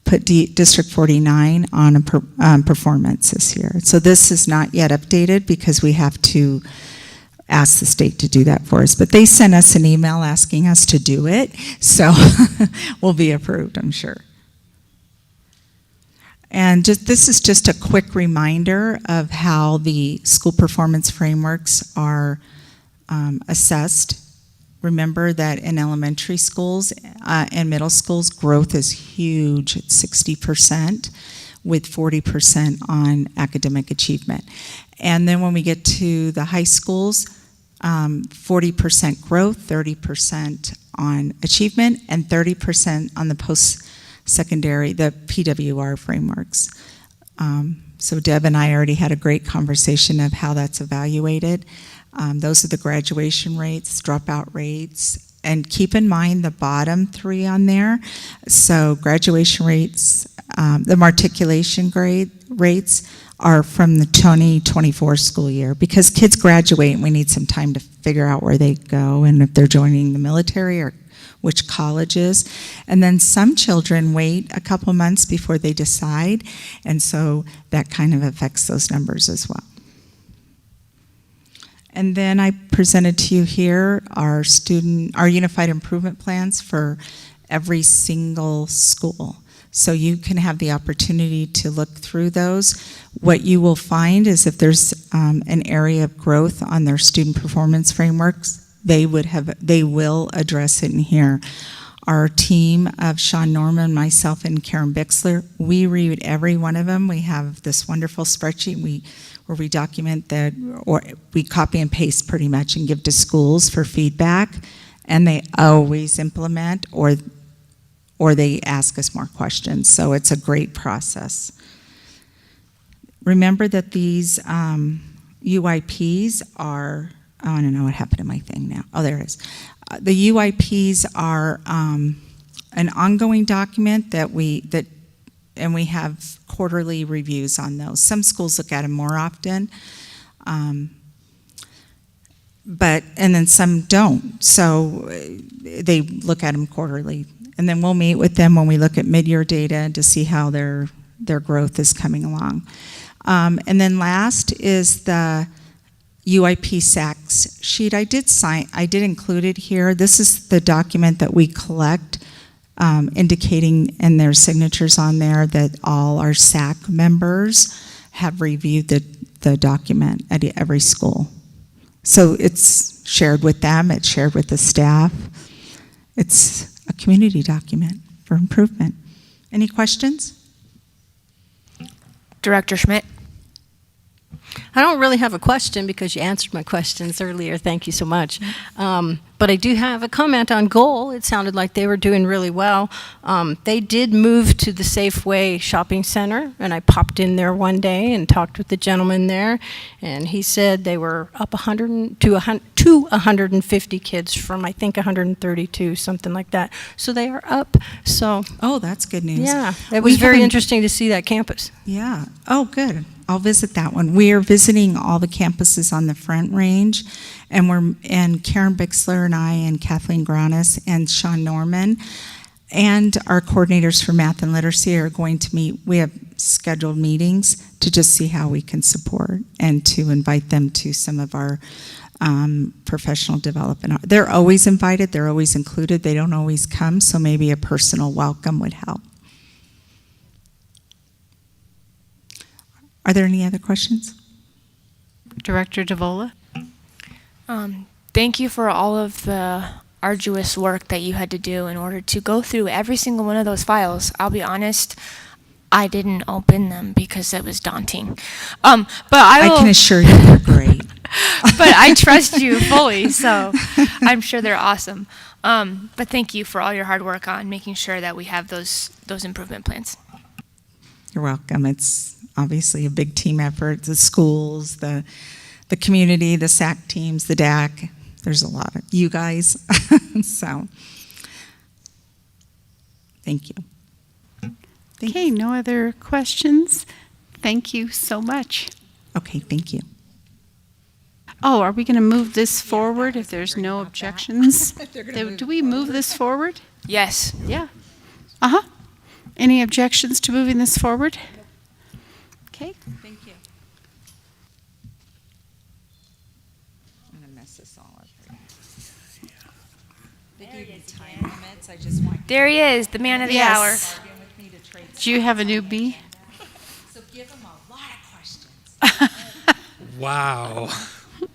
put District 49 on a performance this year. So this is not yet updated because we have to ask the state to do that for us. But they sent us an email asking us to do it, so we'll be approved, I'm sure. And this is just a quick reminder of how the school performance frameworks are assessed. Remember that in elementary schools and middle schools, growth is huge at 60%, with 40% on academic achievement. And then when we get to the high schools, 40% growth, 30% on achievement, and 30% on the post-secondary, the PWR frameworks. So Deb and I already had a great conversation of how that's evaluated. Those are the graduation rates, dropout rates, and keep in mind the bottom three on there. So graduation rates, the matriculation rates are from the 2024 school year because kids graduate and we need some time to figure out where they go and if they're joining the military or which colleges. And then some children wait a couple months before they decide, and so that kind of affects those numbers as well. And then I presented to you here our unified improvement plans for every single school. So you can have the opportunity to look through those. What you will find is if there's an area of growth on their student performance frameworks, they will address it in here. our team of Sean Norman, myself, and Karen Bixler, we read every one of them. We have this wonderful spreadsheet where we document that, or we copy and paste pretty much and give to schools for feedback, and they always implement or they ask us more questions. So it's a great process. Remember that these UIPs are, oh, I don't know what happened to my thing now. Oh, there it is. The UIPs are an ongoing document and we have quarterly reviews on those. Some schools look at them more often, and then some don't. So they look at them quarterly, and then we'll meet with them when we look at mid-year data to see how their growth is coming along. And then last is the UIP SACS sheet. I did include it here. This is the document that we collect, indicating, and there's signatures on there, that all our SAC members have reviewed the document at every school. So it's shared with them, it's shared with the staff. It's a community document for improvement. Any questions? Director Schmidt. I don't really have a question because you answered my questions earlier. Thank you so much. But I do have a comment on goal. It sounded like they were doing really well. They did move to the Safeway shopping center, and I popped in there one day and talked with the gentleman there, and he said they were up 100 to 150 kids from, I think, 132, something like that. So they are up. So oh, that's good news. Yeah, it was very interesting to see that campus. Yeah. Oh, good. I'll visit that one. We are visiting all the campuses on the Front Range, and Karen Bixler and I and Kathleen Granis and Sean Norman and our coordinators for math and literacy are going to meet. We have scheduled meetings to just see how we can support and to invite them to some of our professional development. They're always invited. They're always included. They don't always come, so maybe a personal welcome would help. Are there any other questions? Director DeVola? Thank you for all of the arduous work that you had to do in order to go through every single one of those files. I'll be honest, I didn't open them because it was daunting. But I can assure you they're great. But I trust you fully, so I'm sure they're awesome. But thank you for all your hard work on making sure that we have those improvement plans. You're welcome. It's obviously a big team effort. The schools, the community, the SAC teams, the DAC. There's a lot of you guys. So, thank you. Okay, no other questions? Thank you so much. Okay, thank you. Oh, are we going to move this forward if there's no objections? Do we move this forward? Yes. Yeah. Uh-huh. Any objections to moving this forward? Okay. Thank you. I'm going to mess this all up. They gave me time limits. I just want. There he is, the man of the hour. Do you have a new B? So give him a lot of questions. Wow. All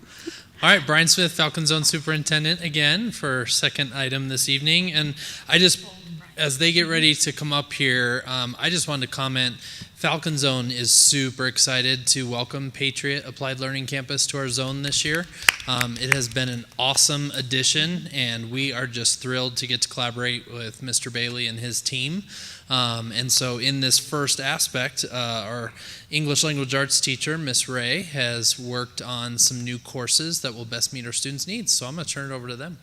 right, Brian Smith, Falcon Zone Superintendent, again for second item this evening. And as they get ready to come up here, I just wanted to comment, Falcon Zone is super excited to welcome Patriot Applied Learning Campus to our zone this year. It has been an awesome addition, and we are just thrilled to get to collaborate with Mr. Bailey and his team. And so in this first aspect, our English Language Arts teacher, Miss Ray, has worked on some new courses that will best meet our students' needs. So I'm going to turn it over to them.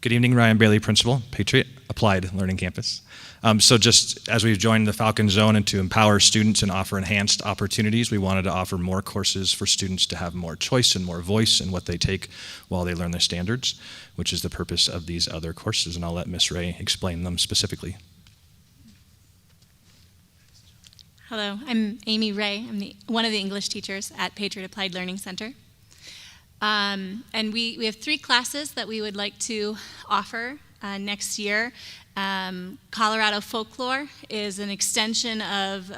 Good evening, Ryan Bailey, Principal, Patriot Applied Learning Campus. So just as we've joined the Falcon Zone and to empower students and offer enhanced opportunities, we wanted to offer more courses for students to have more choice and more voice in what they take while they learn their standards, which is the purpose of these other courses, and I'll let Ms. Ray explain them specifically. Hello, I'm Amy Ray. I'm one of the English teachers at Patriot Applied Learning Center. And we have 3 classes that we would like to offer next year. Colorado Folklore is an extension of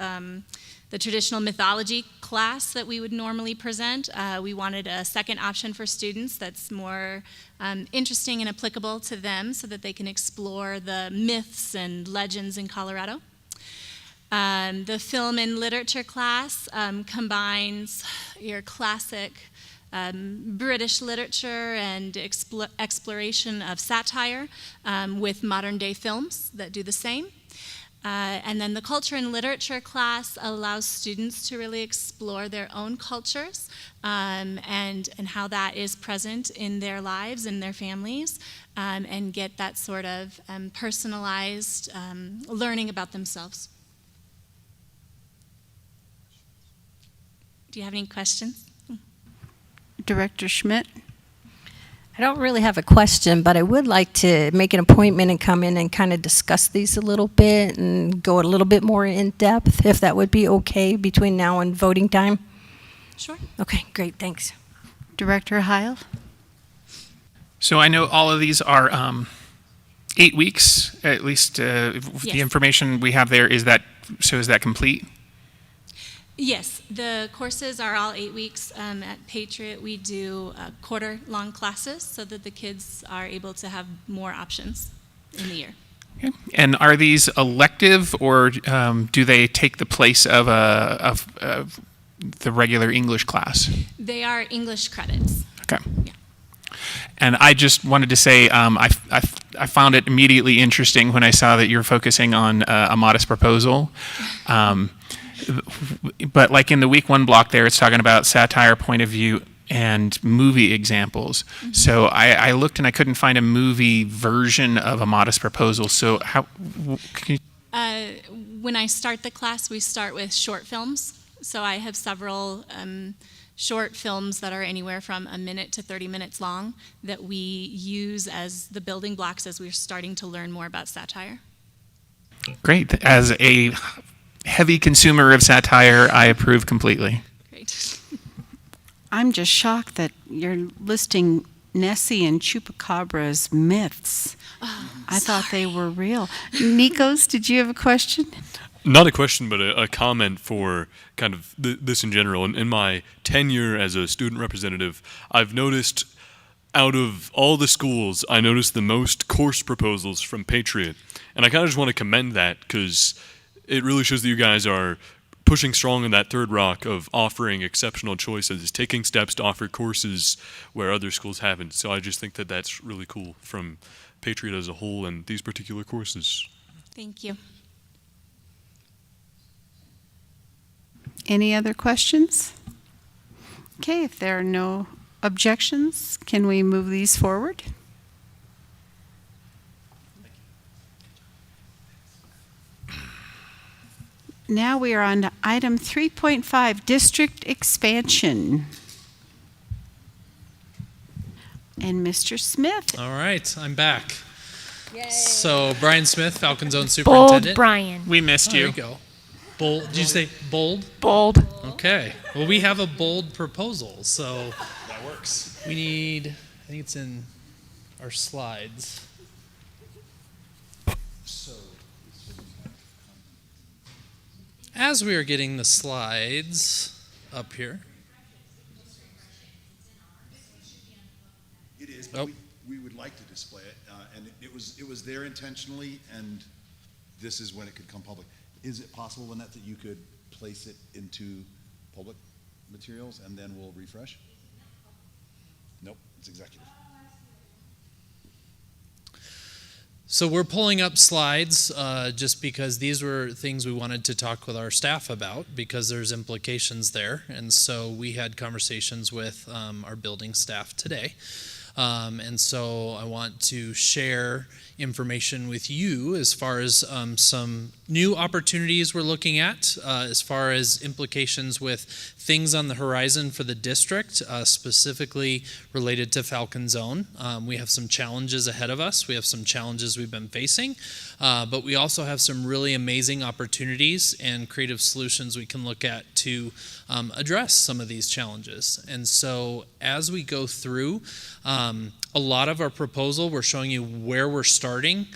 the traditional mythology class that we would normally present. We wanted a second option for students that's more interesting and applicable to them so that they can explore the myths and legends in Colorado. The film and literature class combines your classic British literature and exploration of satire with modern day films that do the same. And then the culture and literature class allows students to really explore their own cultures and how that is present in their lives and their families, and get that sort of personalized learning about themselves. Do you have any questions? Director Schmidt? I don't really have a question, but I would like to make an appointment and come in and kind of discuss these a little bit and go a little bit more in depth, if that would be okay between now and voting time. Sure. Okay, great, thanks. Director Heil? So I know all of these are 8 weeks, at least Yes. the information we have there. Is that complete? Yes, the courses are all 8 weeks. At Patriot, we do quarter-long classes so that the kids are able to have more options in the year. Okay. And are these elective, or do they take the place of the regular English class? They are English credits. Okay. And I just wanted to say I found it immediately interesting when I saw that you're focusing on a modest proposal. But like in the week 1 block there, it's talking about satire, point of view, and movie examples. Mm-hmm. So I looked and I couldn't find a movie version of a modest proposal. So how can you? When I start the class, we start with short films. So I have several short films that are anywhere from a minute to 30 minutes long that we use as the building blocks as we're starting to learn more about satire. Great. As a heavy consumer of satire, I approve completely. Great. I'm just shocked that you're listing Nessie and Chupacabra as myths. I thought they were real. Nikos, did you have a question? Not a question, but a comment for kind of this in general. In my tenure as a student representative, I've noticed out of all the schools, I noticed the most course proposals from Patriot. And I kind of just want to commend that because it really shows that you guys are pushing strong in that third rock of offering exceptional choices, taking steps to offer courses where other schools haven't. So I just think that that's really cool from Patriot as a whole and these particular courses. Thank you. Any other questions? Okay, if there are no objections, can we move these forward? Now we are on to item 3.5, district expansion. And Mr. Smith. All right, I'm back. Yay. So Brian Smith, Falcon Zone Superintendent. Bold Brian. We missed you. There you go. Bold. Did you say bold? Bold. Okay. Well, we have a bold proposal, so that works. We need, I think it's in our slides. So, as we are getting the slides up here. It is, but we would like to display it, and it was there intentionally, and this is when it could come public. Is it possible, Lynette, that you could place it into public materials and then we'll refresh? Nope, it's executive. So we're pulling up slides just because these were things we wanted to talk with our staff about because there's implications there. And so we had conversations with our building staff today. And so I want to share information with you as far as some new opportunities we're looking at, as far as implications with things on the horizon for the district, specifically related to Falcon Zone. We have some challenges ahead of us. We have some challenges we've been facing, but we also have some really amazing opportunities and creative solutions we can look at to address some of these challenges. And so as we go through, A lot of our proposal, we're showing you where we're starting.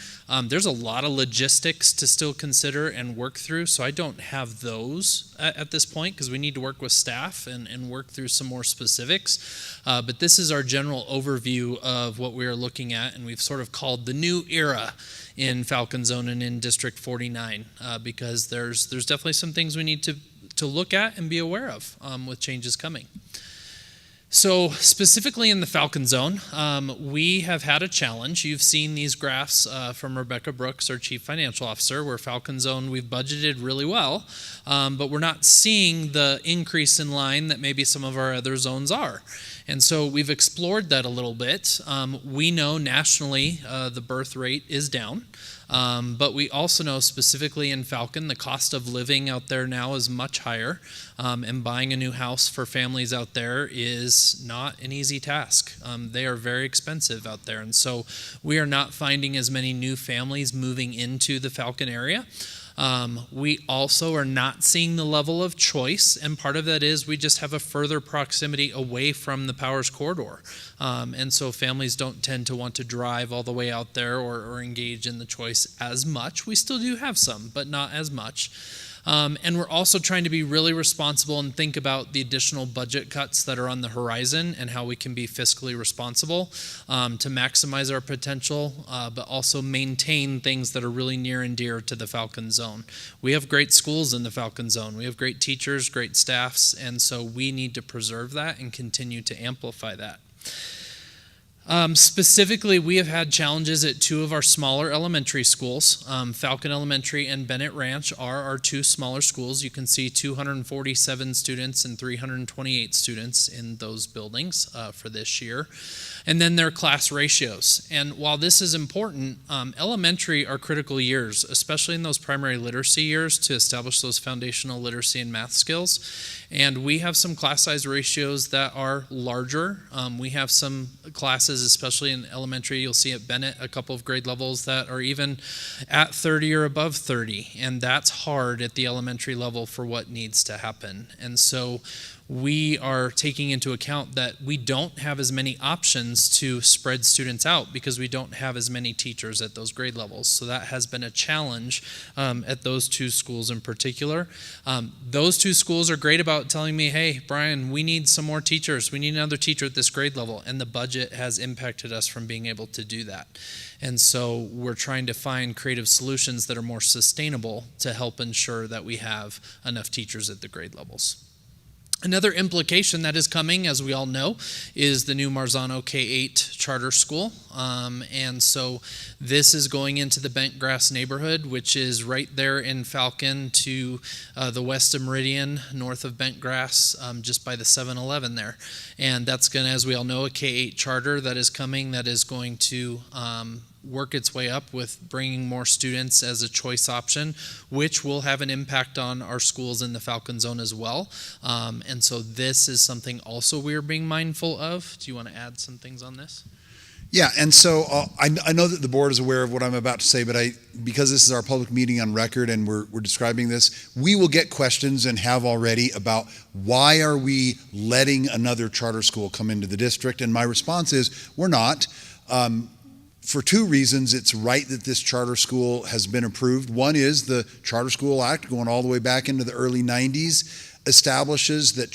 There's a lot of logistics to still consider and work through, so I don't have those at this point because we need to work with staff and work through some more specifics. But this is our general overview of what we are looking at, and we've sort of called the new era in Falcon Zone and in District 49 because there's definitely some things we need to look at and be aware of with changes coming. So specifically in the Falcon Zone, we have had a challenge. You've seen these graphs from Rebecca Brooks, our Chief Financial Officer, where Falcon Zone we've budgeted really well, but we're not seeing the increase in line that maybe some of our other zones are. And so we've explored that a little bit. We know nationally the birth rate is down. But we also know specifically in Falcon, the cost of living out there now is much higher, and buying a new house for families out there is not an easy task. They are very expensive out there, and so we are not finding as many new families moving into the Falcon area. We also are not seeing the level of choice, and part of that is we just have a further proximity away from the Powers Corridor. And so families don't tend to want to drive all the way out there or engage in the choice as much. We still do have some, but not as much. And we're also trying to be really responsible and think about the additional budget cuts that are on the horizon and how we can be fiscally responsible to maximize our potential, but also maintain things that are really near and dear to the Falcon Zone. We have great schools in the Falcon Zone. We have great teachers, great staffs, and so we need to preserve that and continue to amplify that. Specifically, we have had challenges at two of our smaller elementary schools. Falcon Elementary and Bennett Ranch are our two smaller schools. You can see 247 students and 328 students in those buildings for this year. And then their class ratios. And while this is important, elementary are critical years, especially in those primary literacy years, to establish those foundational literacy and math skills. And we have some class size ratios that are larger. We have some classes, especially in elementary, you'll see at Bennett a couple of grade levels that are even at 30 or above 30. And that's hard at the elementary level for what needs to happen. And so we are taking into account that we don't have as many options to spread students out because we don't have as many teachers at those grade levels. So that has been a challenge at those two schools in particular. Those two schools are great about telling me, hey, Brian, we need some more teachers. We need another teacher at this grade level. And the budget has impacted us from being able to do that. And so we're trying to find creative solutions that are more sustainable to help ensure that we have enough teachers at the grade levels. Another implication that is coming, as we all know, is the new Marzano K-8 charter school. And so this is going into the Bentgrass neighborhood, which is right there in Falcon to the west of Meridian, north of Bentgrass, just by the 7-Eleven there. And that's going to, as we all know, a K-8 charter that is coming that is going to work its way up with bringing more students as a choice option, which will have an impact on our schools in the Falcon Zone as well. And so this is something also we're being mindful of. Do you want to add some things on this? Yeah, and so I know that the board is aware of what I'm about to say, but because this is our public meeting on record and we're describing this, we will get questions and have already about why are we letting another charter school come into the district? And my response is we're not. For two reasons, it's right that this charter school has been approved. One is the Charter School Act, going all the way back into the early 90s, establishes that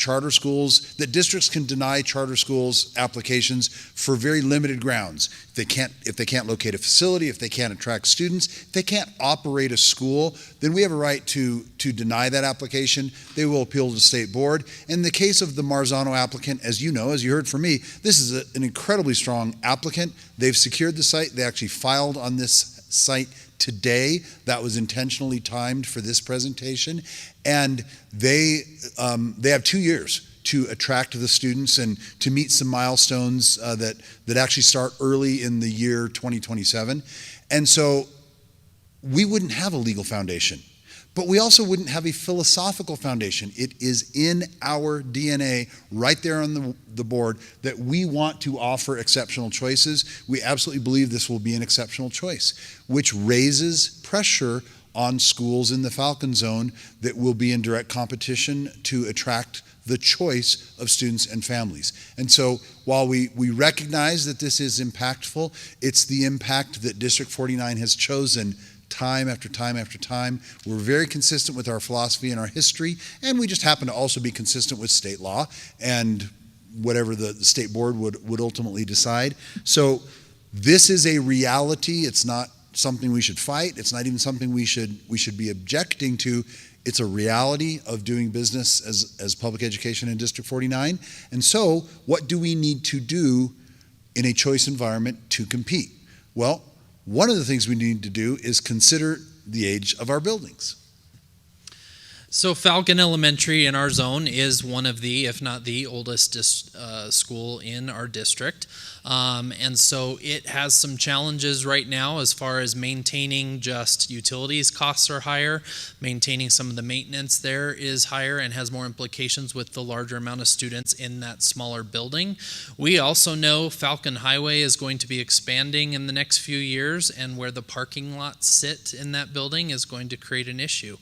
that districts can deny charter schools applications for very limited grounds. If they can't locate a facility, if they can't attract students, if they can't operate a school, then we have a right to deny that application. They will appeal to the state board. In the case of the Marzano applicant, as you know, as you heard from me, this is an incredibly strong applicant. They've secured the site. They actually filed on this site today. That was intentionally timed for this presentation. And they have 2 years to attract the students and to meet some milestones that actually start early in the year 2027. And so we wouldn't have a legal foundation, but we also wouldn't have a philosophical foundation. It is in our DNA right there on the board that we want to offer exceptional choices. We absolutely believe this will be an exceptional choice, which raises pressure on schools in the Falcon Zone that will be in direct competition to attract the choice of students and families. And so while we recognize that this is impactful, it's the impact that District 49 has chosen time after time after time. We're very consistent with our philosophy and our history, and we just happen to also be consistent with state law and whatever the state board would ultimately decide. So this is a reality. It's not something we should fight. It's not even something we should be objecting to. It's a reality of doing business as public education in District 49. And so what do we need to do in a choice environment to compete? Well, one of the things we need to do is consider the age of our buildings. So Falcon Elementary in our zone is one of the, if not the oldest school in our district. And so it has some challenges right now as far as maintaining just utilities costs are higher, maintaining some of the maintenance there is higher and has more implications with the larger amount of students in that smaller building. We also know Falcon Highway is going to be expanding in the next few years, and where the parking lots sit in that building is going to create an issue.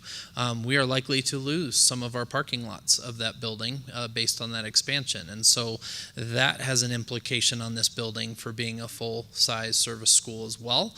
We are likely to lose some of our parking lots of that building based on that expansion. And so that has an implication on this building for being a full-size service school as well.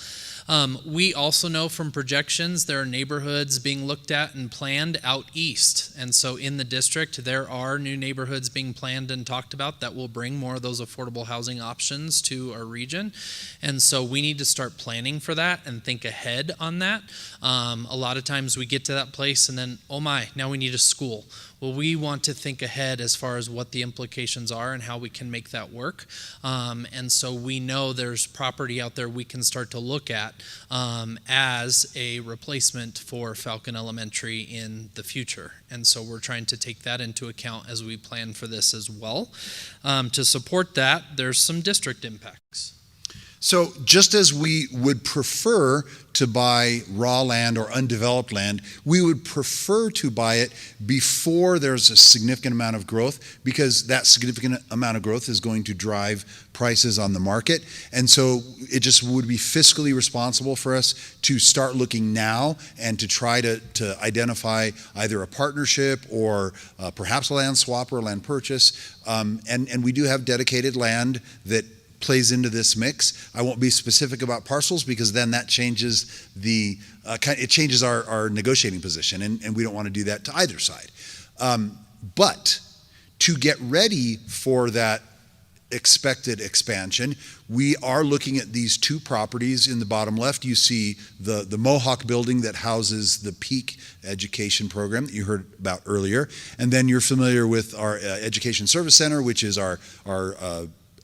We also know from projections there are neighborhoods being looked at and planned out east. And so in the district, there are new neighborhoods being planned and talked about that will bring more of those affordable housing options to our region. And so we need to start planning for that and think ahead on that. A lot of times we get to that place and then, oh my, now we need a school. Well, we want to think ahead as far as what the implications are and how we can make that work. And so we know there's property out there we can start to look at as a replacement for Falcon Elementary in the future. And so we're trying to take that into account as we plan for this as well. To support that, there's some district impacts. So just as we would prefer to buy raw land or undeveloped land, we would prefer to buy it before there's a significant amount of growth, because that significant amount of growth is going to drive prices on the market. And so it just would be fiscally responsible for us to start looking now and to try to identify either a partnership or perhaps a land swap or a land purchase. And we do have dedicated land that plays into this mix. I won't be specific about parcels because then that changes it changes our negotiating position, and we don't want to do that to either side. But to get ready for that expected expansion, we are looking at these two properties. In the bottom left, you see the Mohawk building that houses the Peak education program that you heard about earlier. And then you're familiar with our Education Service Center, which is our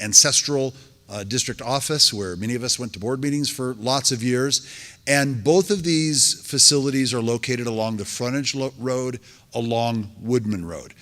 ancestral district office where many of us went to board meetings for lots of years. And both of these facilities are located along the frontage road along Woodman Road.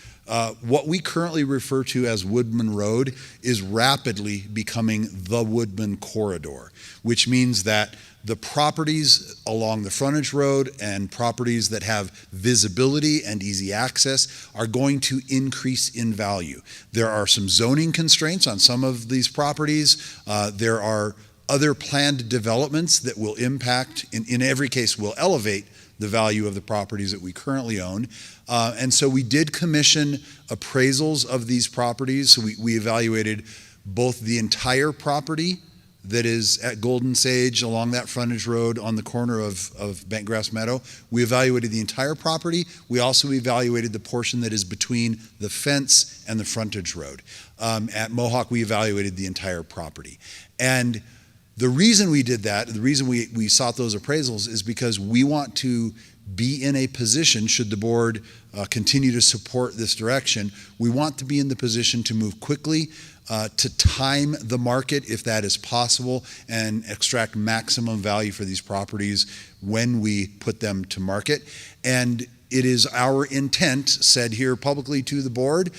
What we currently refer to as Woodman Road is rapidly becoming the Woodman Corridor, which means that the properties along the frontage road and properties that have visibility and easy access are going to increase in value. There are some zoning constraints on some of these properties. There are other planned developments that will impact, in every case, will elevate the value of the properties that we currently own. And so we did commission appraisals of these properties. So we evaluated both the entire property that is at Golden Sage along that frontage road on the corner of Bentgrass Meadow. We evaluated the entire property. We also evaluated the portion that is between the fence and the frontage road. At Mohawk, we evaluated the entire property. And the reason we did that, the reason we sought those appraisals is because we want to be in a position, should the board continue to support this direction, we want to be in the position to move quickly, to time the market if that is possible, and extract maximum value for these properties when we put them to market. And it is our intent, said here publicly to the board,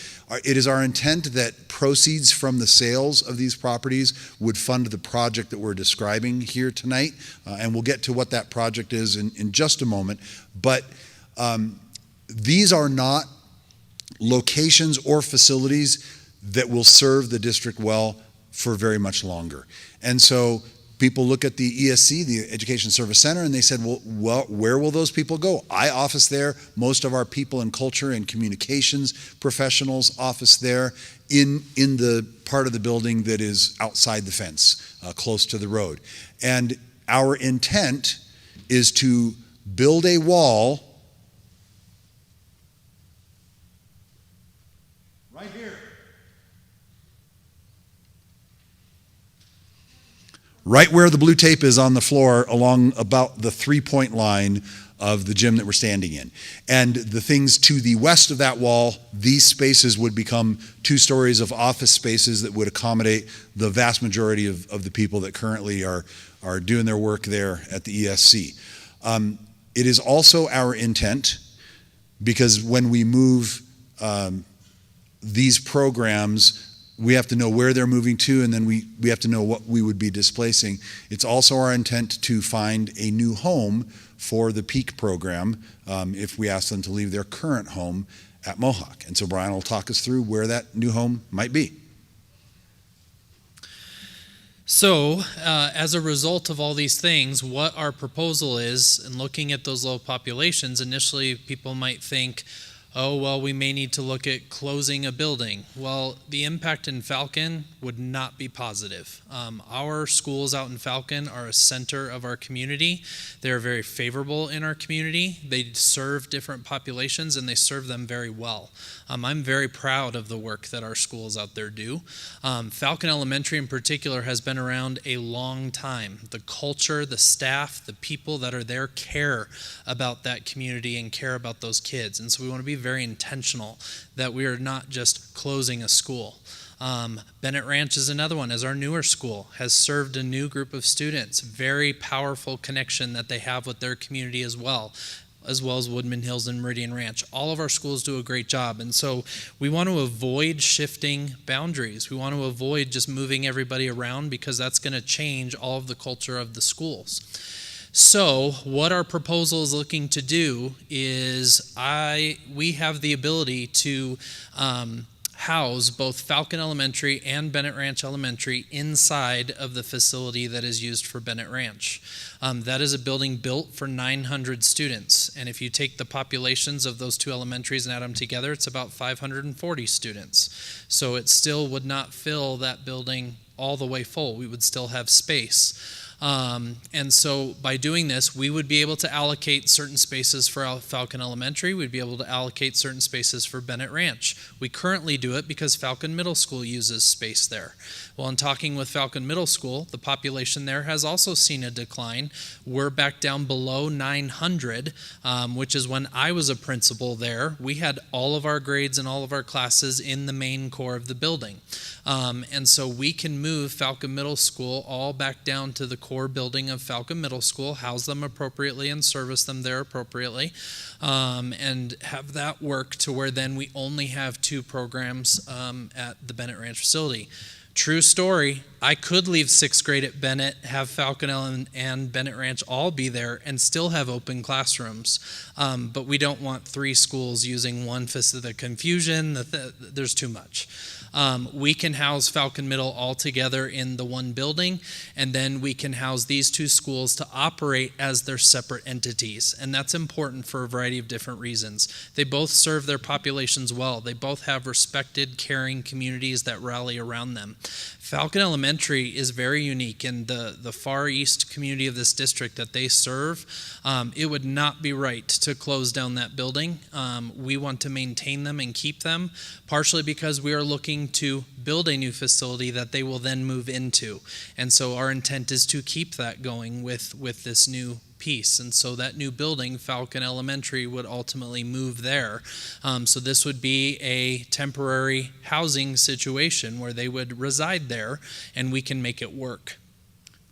it is our intent that proceeds from the sales of these properties would fund the project that we're describing here tonight. And we'll get to what that project is in just a moment. But these are not locations or facilities that will serve the district well for very much longer. And so people look at the ESC, the Education Service Center, and they said, well, where will those people go? I office there. Most of our people in culture and communications professionals office there in the part of the building that is outside the fence, close to the road. And our intent is to build a wall right here. Right where the blue tape is on the floor along about the 3-point line of the gym that we're standing in. And the things to the west of that wall, these spaces would become 2 stories of office spaces that would accommodate the vast majority of the people that currently are doing their work there at the ESC. It is also our intent, because when we move these programs, we have to know where they're moving to, and then we have to know what we would be displacing. It's also our intent to find a new home for the Peak program if we ask them to leave their current home at Mohawk. And so Brian will talk us through where that new home might be. So, as a result of all these things, what our proposal is, and looking at those low populations, initially people might think, oh, well, we may need to look at closing a building. Well, the impact in Falcon would not be positive. Our schools out in Falcon are a center of our community. They're very favorable in our community. They serve different populations, and they serve them very well. I'm very proud of the work that our schools out there do. Falcon Elementary in particular has been around a long time. The culture, the staff, the people that are there care about that community and care about those kids. And so we want to be very intentional that we are not just closing a school. Bennett Ranch is another one, as our newer school has served a new group of students. Very powerful connection that they have with their community as well as Woodman Hills and Meridian Ranch. All of our schools do a great job, and so we want to avoid shifting boundaries. We want to avoid just moving everybody around, because that's going to change all of the culture of the schools. So what our proposal is looking to do is we have the ability to house both Falcon Elementary and Bennett Ranch Elementary inside of the facility that is used for Bennett Ranch. That is a building built for 900 students, and if you take the populations of those 2 elementaries and add them together, it's about 540 students. So it still would not fill that building all the way full. We would still have space. And so by doing this, we would be able to allocate certain spaces for Falcon Elementary. We'd be able to allocate certain spaces for Bennett Ranch. We currently do it because Falcon Middle School uses space there. Well, in talking with Falcon Middle School, the population there has also seen a decline. We're back down below 900, which is when I was a principal there. We had all of our grades and all of our classes in the main core of the building. And so we can move Falcon Middle School all back down to the core building of Falcon Middle School, house them appropriately and service them there appropriately, and have that work to where then we only have 2 programs at the Bennett Ranch facility. True story, I could leave 6th grade at Bennett, have Falcon and Bennett Ranch all be there, and still have open classrooms. But we don't want 3 schools using one facility. The confusion, there's too much. We can house Falcon Middle all together in the one building, and then we can house these 2 schools to operate as their separate entities. And that's important for a variety of different reasons. They both serve their populations well. They both have respected, caring communities that rally around them. Falcon Elementary is very unique in the far east community of this district that they serve. It would not be right to close down that building. We want to maintain them and keep them, partially because we are looking to build a new facility that they will then move into. And so our intent is to keep that going with this new piece. And so that new building, Falcon Elementary, would ultimately move there. So this would be a temporary housing situation where they would reside there, and we can make it work.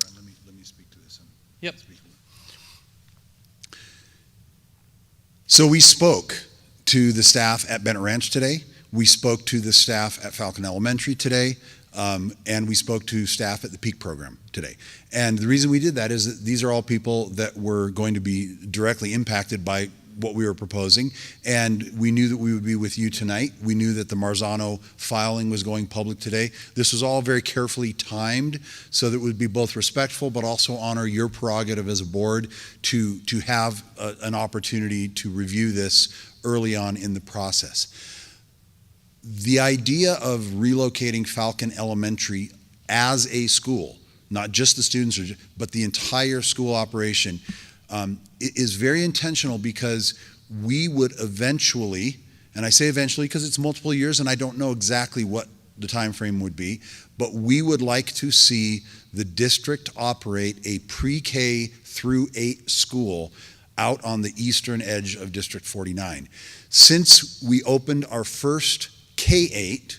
Brian, let me speak to this. Yep. So we spoke to the staff at Bennett Ranch today. We spoke to the staff at Falcon Elementary today. And we spoke to staff at the Peak program today. And the reason we did that is that these are all people that were going to be directly impacted by what we were proposing, and we knew that we would be with you tonight. We knew that the Marzano filing was going public today. This was all very carefully timed so that it would be both respectful but also honor your prerogative as a board to have an opportunity to review this early on in the process. The idea of relocating Falcon Elementary as a school, not just the students, but the entire school operation, is very intentional because we would eventually, and I say eventually because it's multiple years and I don't know exactly what the time frame would be, but we would like to see the district operate a pre-K through 8 school out on the eastern edge of District 49. Since we opened our first K-8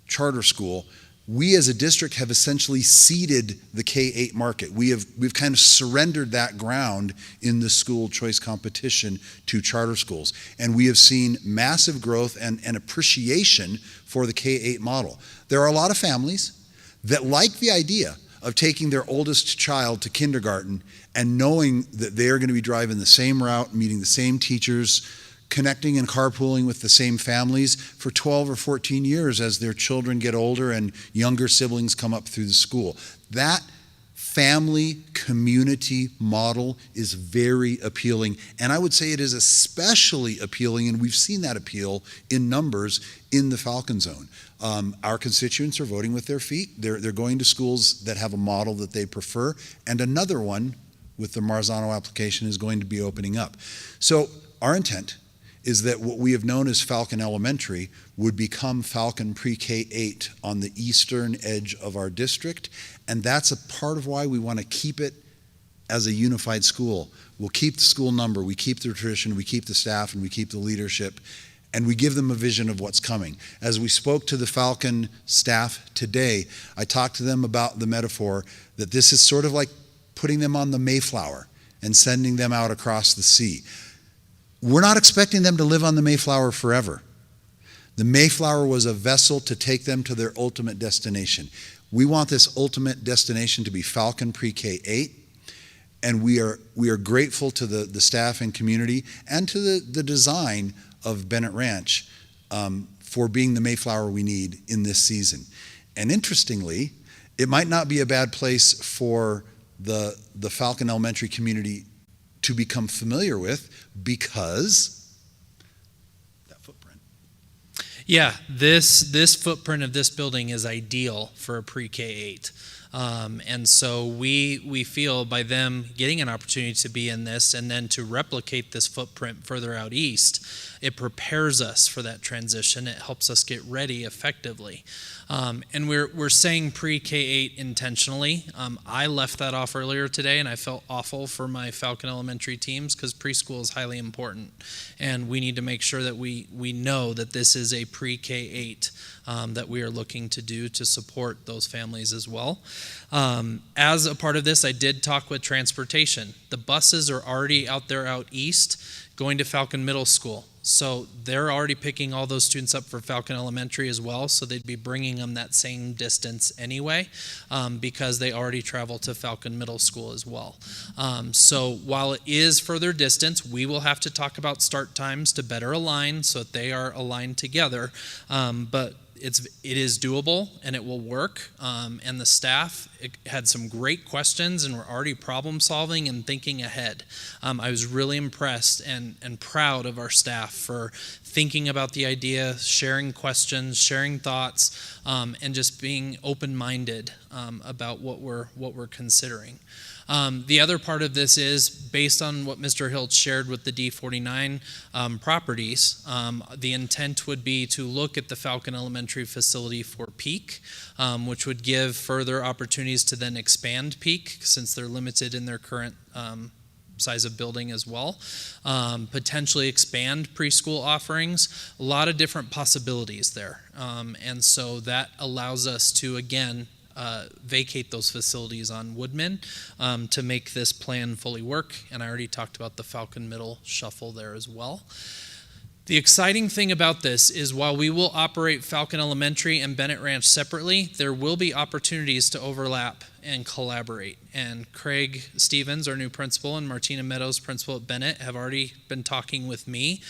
charter school, we as a district have essentially ceded the K-8 market. We've kind of surrendered that ground in the school choice competition to charter schools. And we have seen massive growth and appreciation for the K-8 model. There are a lot of families that like the idea of taking their oldest child to kindergarten and knowing that they're going to be driving the same route, meeting the same teachers, connecting and carpooling with the same families for 12 or 14 years as their children get older and younger siblings come up through the school. That family community model is very appealing, and I would say it is especially appealing, and we've seen that appeal in numbers in the Falcon Zone. Our constituents are voting with their feet. They're going to schools that have a model that they prefer, and another one with the Marzano application is going to be opening up. So our intent is that what we have known as Falcon Elementary would become Falcon Pre-K-8 on the eastern edge of our district, and that's a part of why we want to keep it as a unified school. We'll keep the school number, we keep the tradition, we keep the staff, and we keep the leadership, and we give them a vision of what's coming. As we spoke to the Falcon staff today, I talked to them about the metaphor that this is sort of like putting them on the Mayflower and sending them out across the sea. We're not expecting them to live on the Mayflower forever. The Mayflower was a vessel to take them to their ultimate destination. We want this ultimate destination to be Falcon Pre-K-8, and we are grateful to the staff and community and to the design of Bennett Ranch for being the Mayflower we need in this season. And interestingly, it might not be a bad place for the Falcon Elementary community to become familiar with, because that footprint. Yeah, this footprint of this building is ideal for a pre-K-8. And so we feel by them getting an opportunity to be in this and then to replicate this footprint further out east, it prepares us for that transition. It helps us get ready effectively. And we're saying pre-K-8 intentionally. I left that off earlier today, and I felt awful for my Falcon Elementary teams because preschool is highly important, and we need to make sure that we know that this is a pre-K-8 that we are looking to do to support those families as well. As a part of this, I did talk with transportation. The buses are already out there out east going to Falcon Middle School. So they're already picking all those students up for Falcon Elementary as well, so they'd be bringing them that same distance anyway, because they already travel to Falcon Middle School as well. So while it is further distance, we will have to talk about start times to better align so that they are aligned together, but it is doable and it will work, and the staff had some great questions and were already problem solving and thinking ahead. I was really impressed and proud of our staff for thinking about the idea, sharing questions, sharing thoughts, and just being open-minded about what we're considering. The other part of this is, based on what Mr. Hilt shared with the D49 properties, the intent would be to look at the Falcon Elementary facility for peak, which would give further opportunities to then expand peak since they're limited in their current size of building as well. Potentially expand preschool offerings, a lot of different possibilities there. And so that allows us to, again, vacate those facilities on Woodman to make this plan fully work. And I already talked about the Falcon Middle shuffle there as well. The exciting thing about this is while we will operate Falcon Elementary and Bennett Ranch separately, there will be opportunities to overlap and collaborate. And Craig Stevens, our new principal, and Martina Meadows, principal at Bennett, have already been talking with me.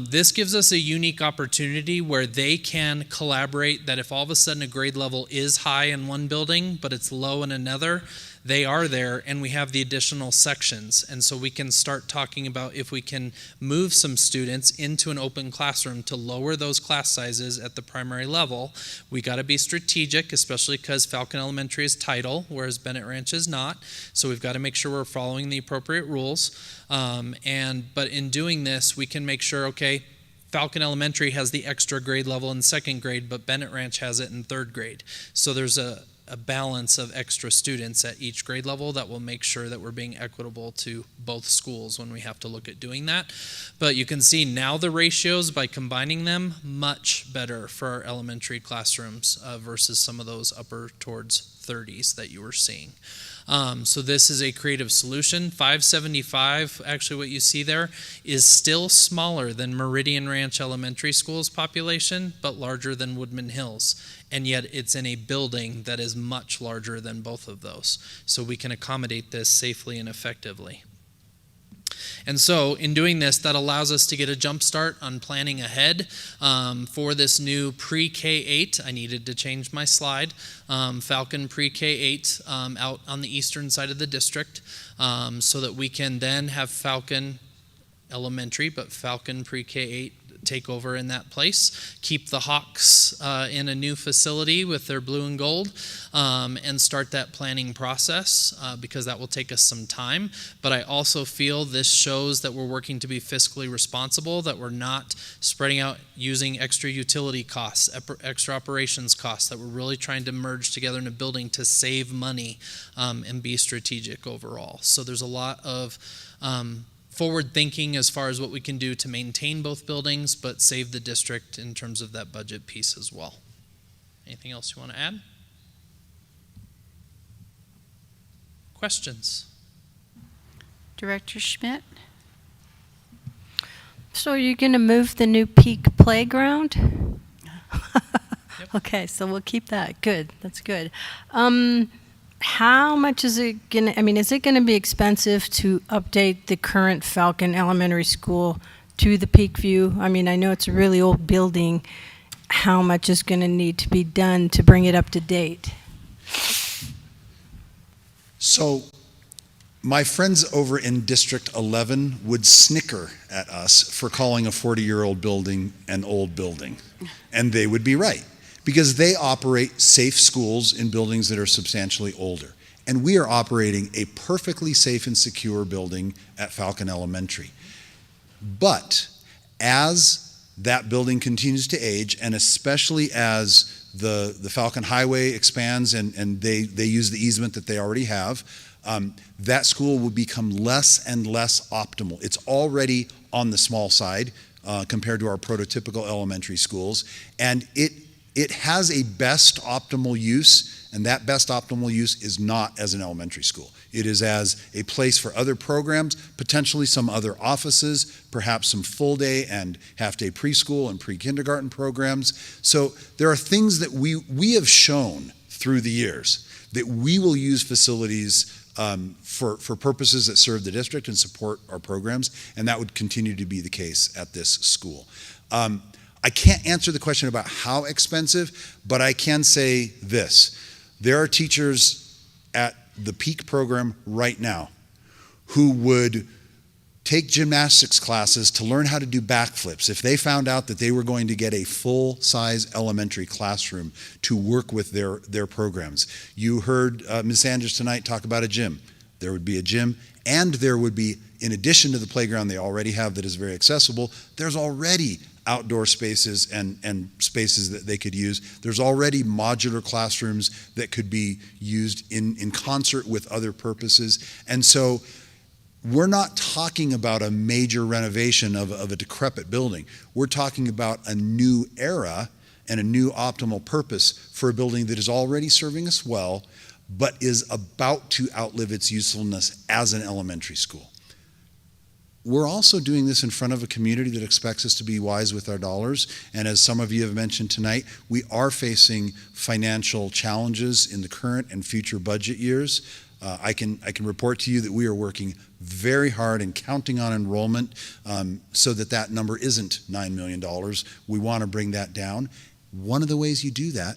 This gives us a unique opportunity where they can collaborate, that if all of a sudden a grade level is high in one building, but it's low in another, they are there, and we have the additional sections. And so we can start talking about if we can move some students into an open classroom to lower those class sizes at the primary level. We got to be strategic, especially because Falcon Elementary is title, whereas Bennett Ranch is not. So we've got to make sure we're following the appropriate rules. But in doing this, we can make sure, okay, Falcon Elementary has the extra grade level in second grade, but Bennett Ranch has it in third grade. So there's a balance of extra students at each grade level that will make sure that we're being equitable to both schools when we have to look at doing that. But you can see now the ratios, by combining them, much better for our elementary classrooms versus some of those upper towards 30s that you were seeing. So this is a creative solution. 575, actually what you see there, is still smaller than Meridian Ranch Elementary School's population, but larger than Woodman Hills. And yet it's in a building that is much larger than both of those. So we can accommodate this safely and effectively. And so in doing this, that allows us to get a jump start on planning ahead for this new pre-K-8. I needed to change my slide. Falcon pre-K-8 out on the eastern side of the district, so that we can then have Falcon Elementary, but Falcon pre-K-8 take over in that place, keep the Hawks in a new facility with their blue and gold, and start that planning process because that will take us some time. But I also feel this shows that we're working to be fiscally responsible, that we're not spreading out using extra utility costs, extra operations costs, that we're really trying to merge together in a building to save money and be strategic overall. So there's a lot of forward thinking as far as what we can do to maintain both buildings, but save the district in terms of that budget piece as well. Anything else you want to add? Questions? Director Schmidt? So are you going to move the new Peak Playground? Yep. Okay, so we'll keep that. Good, that's good. How much is it going to, is it going to be expensive to update the current Falcon Elementary School to the Peak View? I know it's a really old building. How much is going to need to be done to bring it up to date? So my friends over in District 11 would snicker at us for calling a 40-year-old building an old building. And they would be right, because they operate safe schools in buildings that are substantially older. And we are operating a perfectly safe and secure building at Falcon Elementary. But as that building continues to age, and especially as the Falcon Highway expands and they use the easement that they already have, that school will become less and less optimal. It's already on the small side compared to our prototypical elementary schools, and it has a best optimal use, and that best optimal use is not as an elementary school. It is as a place for other programs, potentially some other offices, perhaps some full day and half day preschool and pre-kindergarten programs. So there are things that we have shown through the years that we will use facilities for purposes that serve the district and support our programs, and that would continue to be the case at this school. I can't answer the question about how expensive, but I can say this. There are teachers at the Peak program right now who would take gymnastics classes to learn how to do backflips if they found out that they were going to get a full-size elementary classroom to work with their programs. You heard Ms. Sanders tonight talk about a gym. There would be a gym, and there would be, in addition to the playground they already have that is very accessible, there's already outdoor spaces and spaces that they could use. There's already modular classrooms that could be used in concert with other purposes. And so we're not talking about a major renovation of a decrepit building. We're talking about a new era and a new optimal purpose for a building that is already serving us well, but is about to outlive its usefulness as an elementary school. we're also doing this in front of a community that expects us to be wise with our dollars. And as some of you have mentioned tonight, we are facing financial challenges in the current and future budget years. I can report to you that we are working very hard and counting on enrollment so that number isn't $9 million. We want to bring that down. One of the ways you do that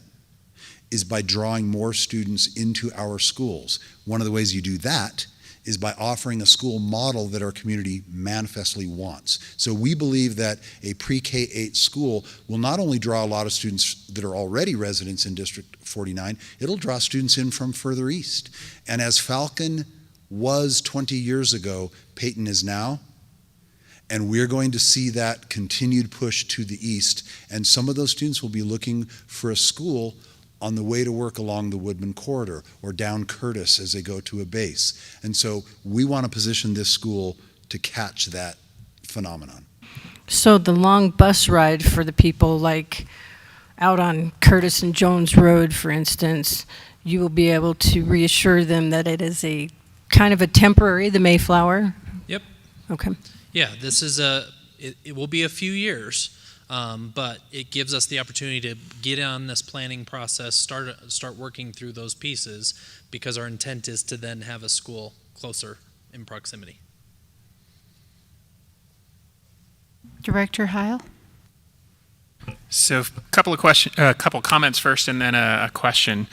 is by drawing more students into our schools. One of the ways you do that is by offering a school model that our community manifestly wants. So we believe that a pre-K-8 school will not only draw a lot of students that are already residents in District 49, it'll draw students in from further east. And as Falcon was 20 years ago, Peyton is now. And we're going to see that continued push to the east. And some of those students will be looking for a school on the way to work along the Woodman Corridor or down Curtis as they go to a base. And so we want to position this school to catch that phenomenon. So the long bus ride for the people like out on Curtis and Jones Road, for instance, you will be able to reassure them that it is a kind of a temporary, the Mayflower? Yep. Okay. Yeah, this is it will be a few years, but it gives us the opportunity to get on this planning process, start working through those pieces, because our intent is to then have a school closer in proximity. Director Heil? So a couple comments first, and then a question.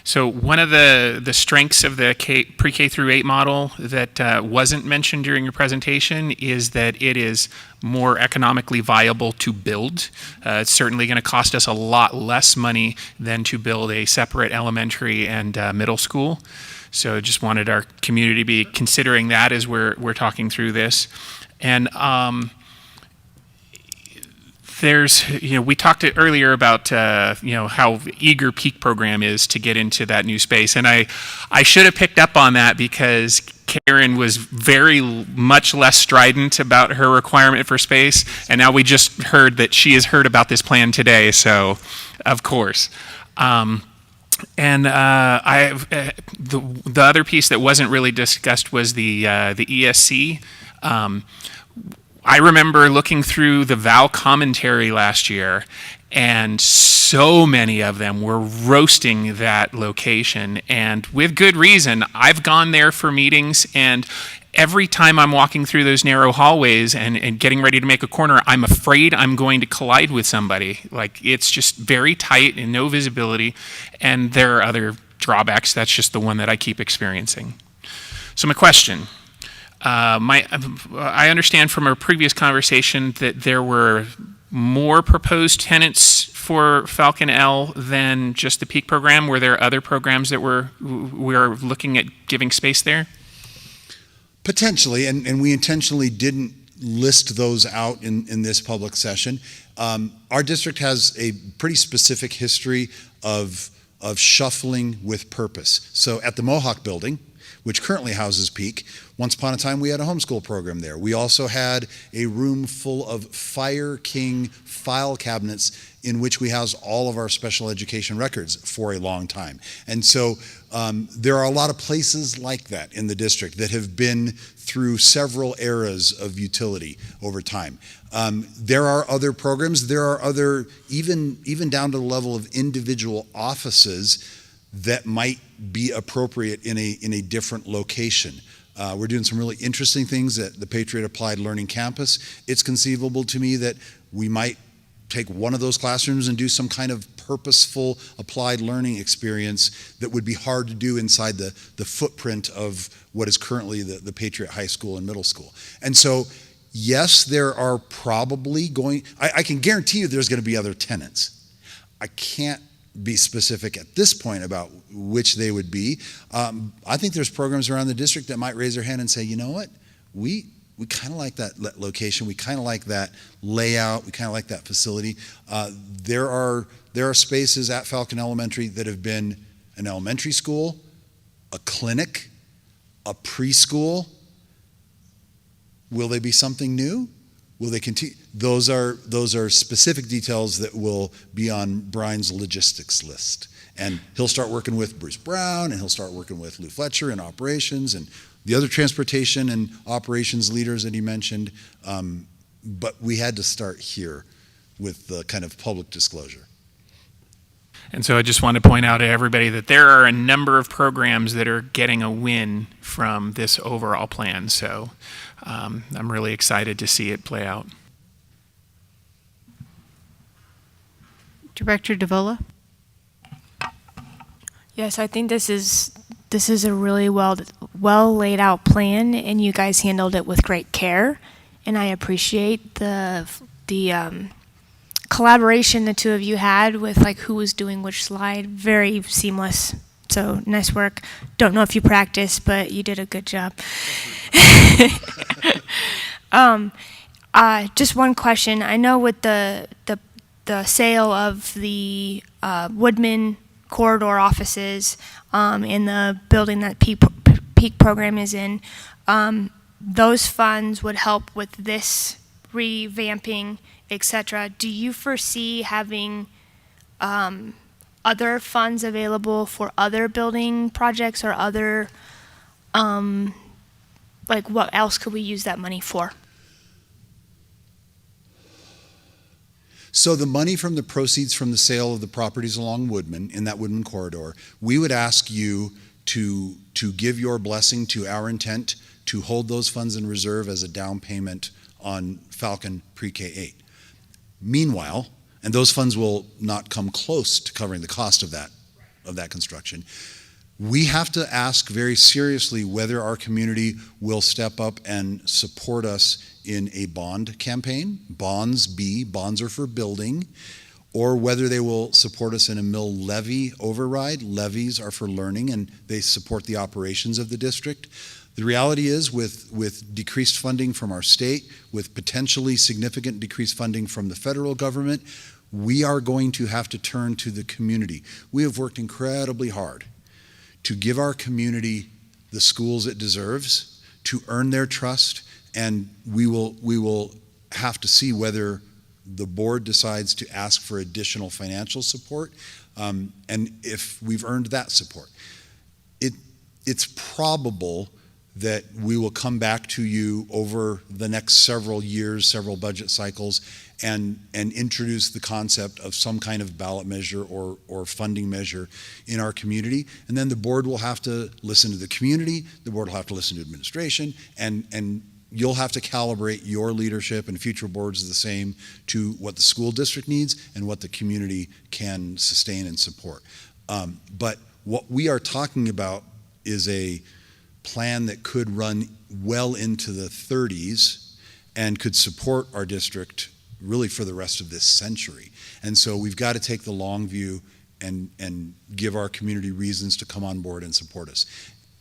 So one of the strengths of the pre-K through 8 model that wasn't mentioned during your presentation is that it is more economically viable to build. It's certainly going to cost us a lot less money than to build a separate elementary and middle school. So just wanted our community to be considering that as we're talking through this. And we talked earlier about, how eager Peak program is to get into that new space. And I should have picked up on that because Karen was very much less strident about her requirement for space. And now we just heard that she has heard about this plan today. So, of course. The other piece that wasn't really discussed was the ESC. I remember looking through the Val commentary last year, and so many of them were roasting that location, and with good reason. I've gone there for meetings, and every time I'm walking through those narrow hallways and getting ready to make a corner, I'm afraid I'm going to collide with somebody. Like, it's just very tight and no visibility, and there are other drawbacks. That's just the one that I keep experiencing. So my question. I understand from our previous conversation that there were more proposed tenants for Falcon L than just the Peak program. Were there other programs that we are looking at giving space there? Potentially, and we intentionally didn't list those out in this public session. Our district has a pretty specific history of shuffling with purpose. So at the Mohawk building, which currently houses Peak, once upon a time we had a homeschool program there. We also had a room full of Fire King file cabinets in which we housed all of our special education records for a long time. And so there are a lot of places like that in the district that have been through several eras of utility over time. There are other programs, there are other, even down to the level of individual offices that might be appropriate in a different location. We're doing some really interesting things at the Patriot Applied Learning Campus. It's conceivable to me that we might take one of those classrooms and do some kind of purposeful applied learning experience that would be hard to do inside the footprint of what is currently the Patriot High School and Middle School. And so, yes, there are probably I can guarantee you there's going to be other tenants. I can't be specific at this point about which they would be. I think there's programs around the district that might raise their hand and say, you know what, we kind of like that location, we kind of like that layout, we kind of like that facility. There are spaces at Falcon Elementary that have been an elementary school, a clinic, a preschool. Will they be something new? Will they continue? Those are specific details that will be on Brian's logistics list. And he'll start working with Bruce Brown, and he'll start working with Lou Fletcher in operations, and the other transportation and operations leaders that he mentioned, but we had to start here with the kind of public disclosure. And so I just want to point out to everybody that there are a number of programs that are getting a win from this overall plan. So I'm really excited to see it play out. Director DeVola? Yes, I think this is a really well laid out plan, and you guys handled it with great care, and I appreciate the collaboration the two of you had with like who was doing which slide. Very seamless. So nice work. Don't know if you practiced, but you did a good job. Just one question. I know with the sale of the Woodman corridor offices in the building that Peak program is in, those funds would help with this revamping, etc. Do you foresee having other funds available for other building projects or other, like what else could we use that money for? So the money from the proceeds from the sale of the properties along Woodman, in that Woodman corridor, we would ask you to give your blessing to our intent to hold those funds in reserve as a down payment on Falcon Pre-K 8. Meanwhile, and those funds will not come close to covering the cost of that construction, we have to ask very seriously whether our community will step up and support us in a bond campaign. Bonds are for building, or whether they will support us in a mill levy override. Levies are for learning, and they support the operations of the district. The reality is, with decreased funding from our state, with potentially significant decreased funding from the federal government, we are going to have to turn to the community. We have worked incredibly hard to give our community the schools it deserves, to earn their trust, and we will have to see whether the board decides to ask for additional financial support, and if we've earned that support. It's probable that we will come back to you over the next several years, several budget cycles, and introduce the concept of some kind of ballot measure or funding measure in our community. And then the board will have to listen to the community, the board will have to listen to administration, and you'll have to calibrate your leadership, and future boards the same, to what the school district needs and what the community can sustain and support. But what we are talking about is a plan that could run well into the 30s and could support our district really for the rest of this century. And so we've got to take the long view and give our community reasons to come on board and support us.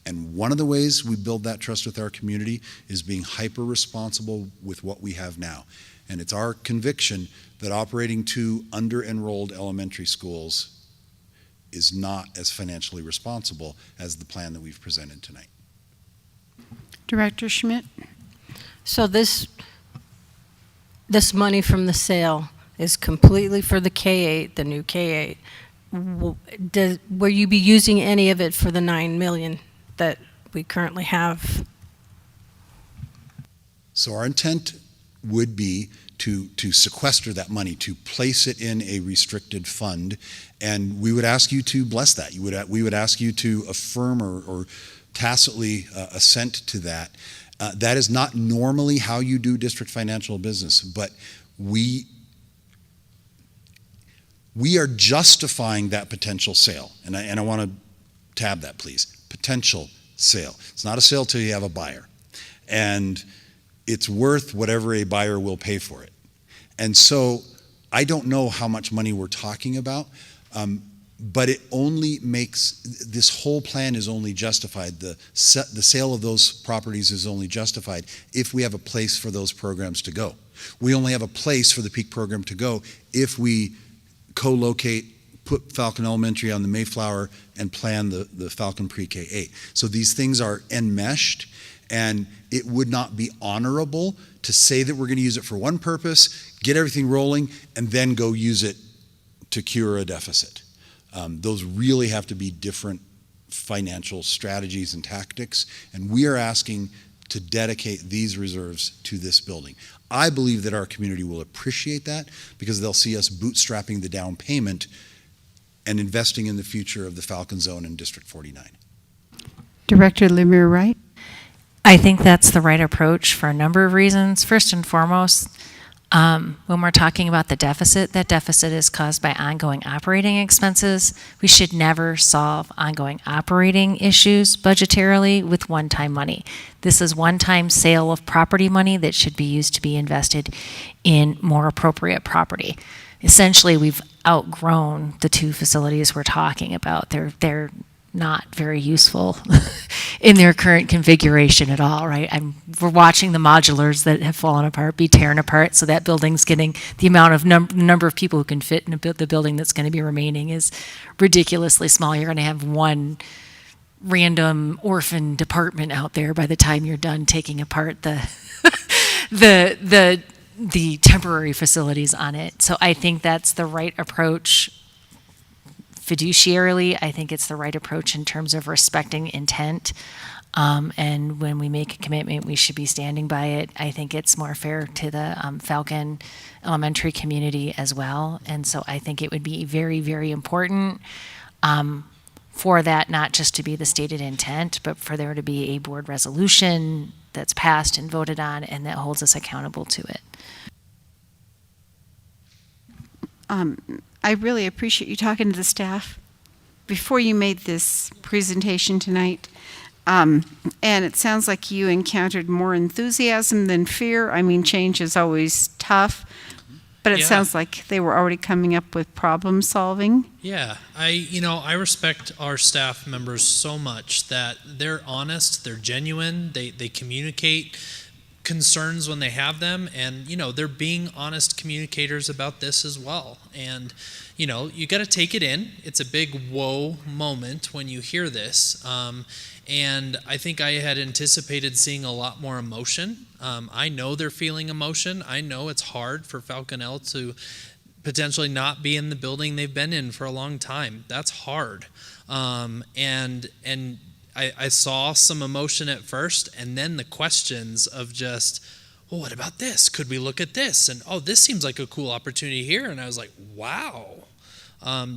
And one of the ways we build that trust with our community is being hyper responsible with what we have now. And it's our conviction that operating 2 under-enrolled elementary schools is not as financially responsible as the plan that we've presented tonight. Director Schmidt? So this money from the sale is completely for the K-8, the new K-8. Will you be using any of it for the $9 million that we currently have? So our intent would be to sequester that money, to place it in a restricted fund, and we would ask you to bless that. We would ask you to affirm or tacitly assent to that. That is not normally how you do district financial business, but we are justifying that potential sale. And I want to tab that, please. Potential sale. It's not a sale till you have a buyer. And it's worth whatever a buyer will pay for it. And so I don't know how much money we're talking about, but it only makes, this whole plan is only justified, the sale of those properties is only justified if we have a place for those programs to go. We only have a place for the Peak program to go if we co-locate, put Falcon Elementary on the Mayflower, and plan the Falcon Pre-K 8. So these things are enmeshed, and it would not be honorable to say that we're going to use it for one purpose, get everything rolling, and then go use it to cure a deficit. Those really have to be different financial strategies and tactics, and we are asking to dedicate these reserves to this building. I believe that our community will appreciate that because they'll see us bootstrapping the down payment and investing in the future of the Falcon Zone in District 49. Director Lemire Wright? I think that's the right approach for a number of reasons. First and foremost, when we're talking about the deficit, that deficit is caused by ongoing operating expenses. We should never solve ongoing operating issues budgetarily with one-time money. This is one-time sale of property money that should be used to be invested in more appropriate property. Essentially, we've outgrown the two facilities we're talking about. They're not very useful in their current configuration at all, right? We're watching the modulars that have fallen apart be torn apart, so that building's getting the amount of number of people who can fit in the building that's going to be remaining is ridiculously small. You're going to have one random orphan department out there by the time you're done taking apart the the temporary facilities on it. So I think that's the right approach. Fiduciarily, I think it's the right approach in terms of respecting intent. And when we make a commitment, we should be standing by it. I think it's more fair to the Falcon Elementary community as well. And so I think it would be very, very important for that not just to be the stated intent, but for there to be a board resolution that's passed and voted on and that holds us accountable to it. I really appreciate you talking to the staff before you made this presentation tonight. And it sounds like you encountered more enthusiasm than fear. I mean, change is always tough, but it sounds like they were already coming up with problem solving. Yeah, I respect our staff members so much that they're honest, they're genuine, they communicate concerns when they have them, and they're being honest communicators about this as well. And you got to take it in. It's a big whoa moment when you hear this, and I think I had anticipated seeing a lot more emotion. I know they're feeling emotion. I know it's hard for Falcon L to potentially not be in the building they've been in for a long time. That's hard, and I saw some emotion at first, and then the questions of just, well, what about this? Could we look at this? And, oh, this seems like a cool opportunity here. And I was like, wow.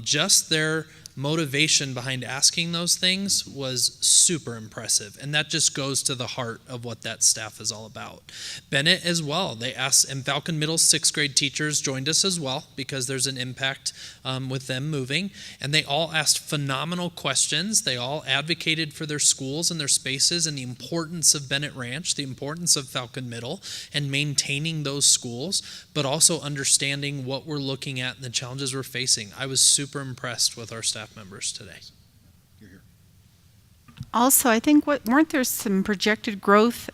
Just their motivation behind asking those things was super impressive. And that just goes to the heart of what that staff is all about. Bennett as well. They asked, and Falcon Middle 6th grade teachers joined us as well because there's an impact with them moving. And they all asked phenomenal questions. They all advocated for their schools and their spaces and the importance of Bennett Ranch, the importance of Falcon Middle and maintaining those schools, but also understanding what we're looking at and the challenges we're facing. I was super impressed with our staff members today. Also, I think weren't there some projected growth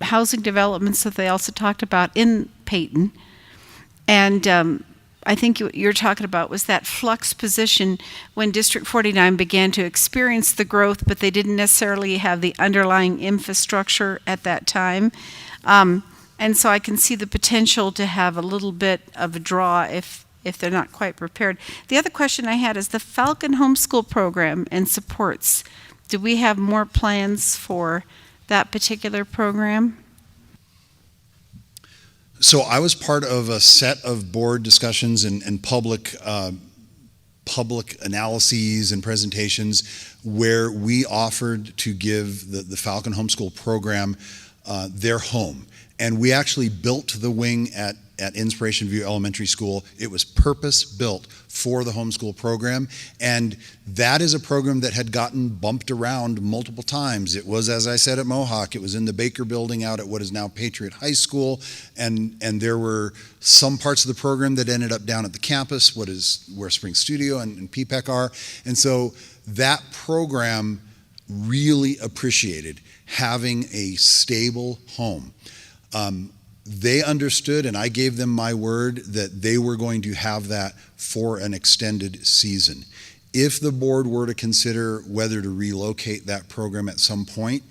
housing developments that they also talked about in Peyton? And I think you're talking about was that flux position when District 49 began to experience the growth, but they didn't necessarily have the underlying infrastructure at that time. And so I can see the potential to have a little bit of a draw if they're not quite prepared. The other question I had is the Falcon Homeschool Program and supports. Do we have more plans for that particular program? So I was part of a set of board discussions and public analyses and presentations where we offered to give the Falcon Homeschool Program their home. And we actually built the wing at Inspiration View Elementary School. It was purpose-built for the homeschool program, and that is a program that had gotten bumped around multiple times. It was, as I said, at Mohawk. It was in the Baker Building out at what is now Patriot High School, and there were some parts of the program that ended up down at the campus, where Spring Studio and PPEC are, and so that program really appreciated having a stable home. They understood, and I gave them my word, that they were going to have that for an extended season. If the board were to consider whether to relocate that program at some point,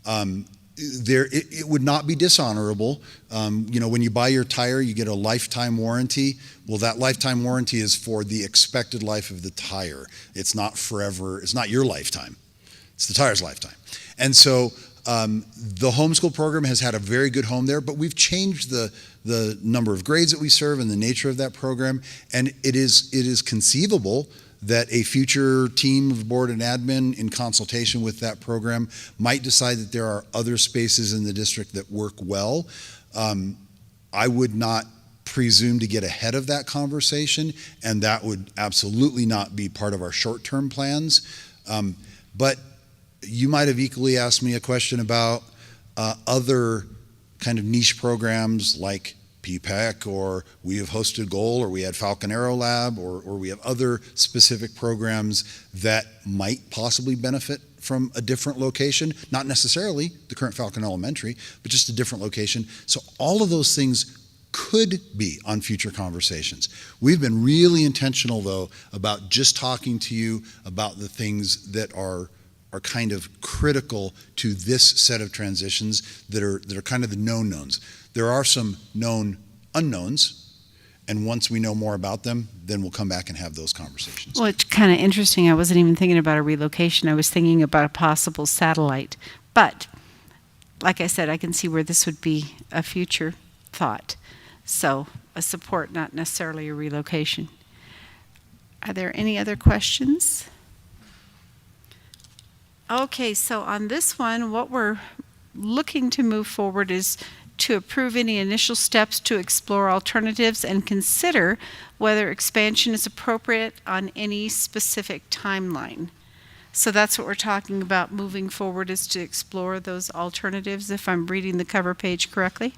it would not be dishonorable. When you buy your tire, you get a lifetime warranty. Well, that lifetime warranty is for the expected life of the tire. It's not forever. It's not your lifetime. It's the tire's lifetime. And so the homeschool program has had a very good home there, but we've changed the number of grades that we serve and the nature of that program. And it is conceivable that a future team of board and admin in consultation with that program might decide that there are other spaces in the district that work well. I would not presume to get ahead of that conversation, and that would absolutely not be part of our short-term plans. But you might have equally asked me a question about other kind of niche programs like PPEC, or we have hosted Goal, or we had Falcon Arrow Lab, or we have other specific programs that might possibly benefit from a different location, not necessarily the current Falcon Elementary, but just a different location. So all of those things could be on future conversations. We've been really intentional, though, about just talking to you about the things that are kind of critical to this set of transitions that are kind of the known knowns. There are some known unknowns, and once we know more about them, then we'll come back and have those conversations. Well, it's kind of interesting. I wasn't even thinking about a relocation. I was thinking about a possible satellite. But, like I said, I can see where this would be a future thought. So, a support, not necessarily a relocation. Are there any other questions? Okay, so on this one, what we're looking to move forward is to approve any initial steps to explore alternatives and consider whether expansion is appropriate on any specific timeline. So that's what we're talking about moving forward, is to explore those alternatives, if I'm reading the cover page correctly.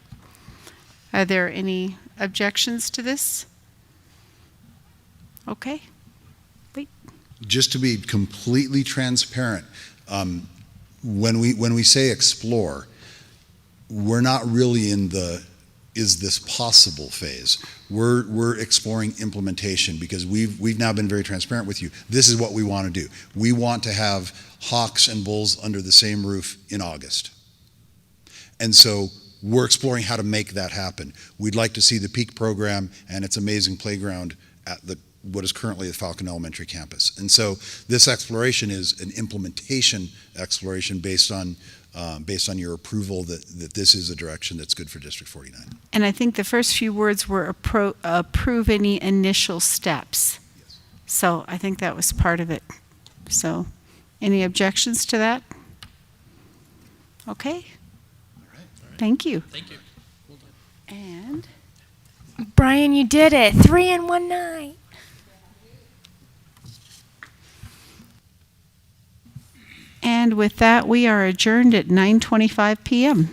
Are there any objections to this? Okay. Wait. Just to be completely transparent, when we say explore, we're not really in the is this possible phase. We're exploring implementation, because we've now been very transparent with you. This is what we want to do. We want to have Hawks and Bulls under the same roof in August. And so we're exploring how to make that happen. We'd like to see the Peak program and its amazing playground at what is currently the Falcon Elementary campus. And so this exploration is an implementation exploration based on your approval that this is a direction that's good for District 49. And I think the first few words were approve any initial steps. Yes. So I think that was part of it. So any objections to that? Okay. All right. Thank you. Thank you. And Brian, you did it. 3 in 1 night. And with that, we are adjourned at 9:25 p.m.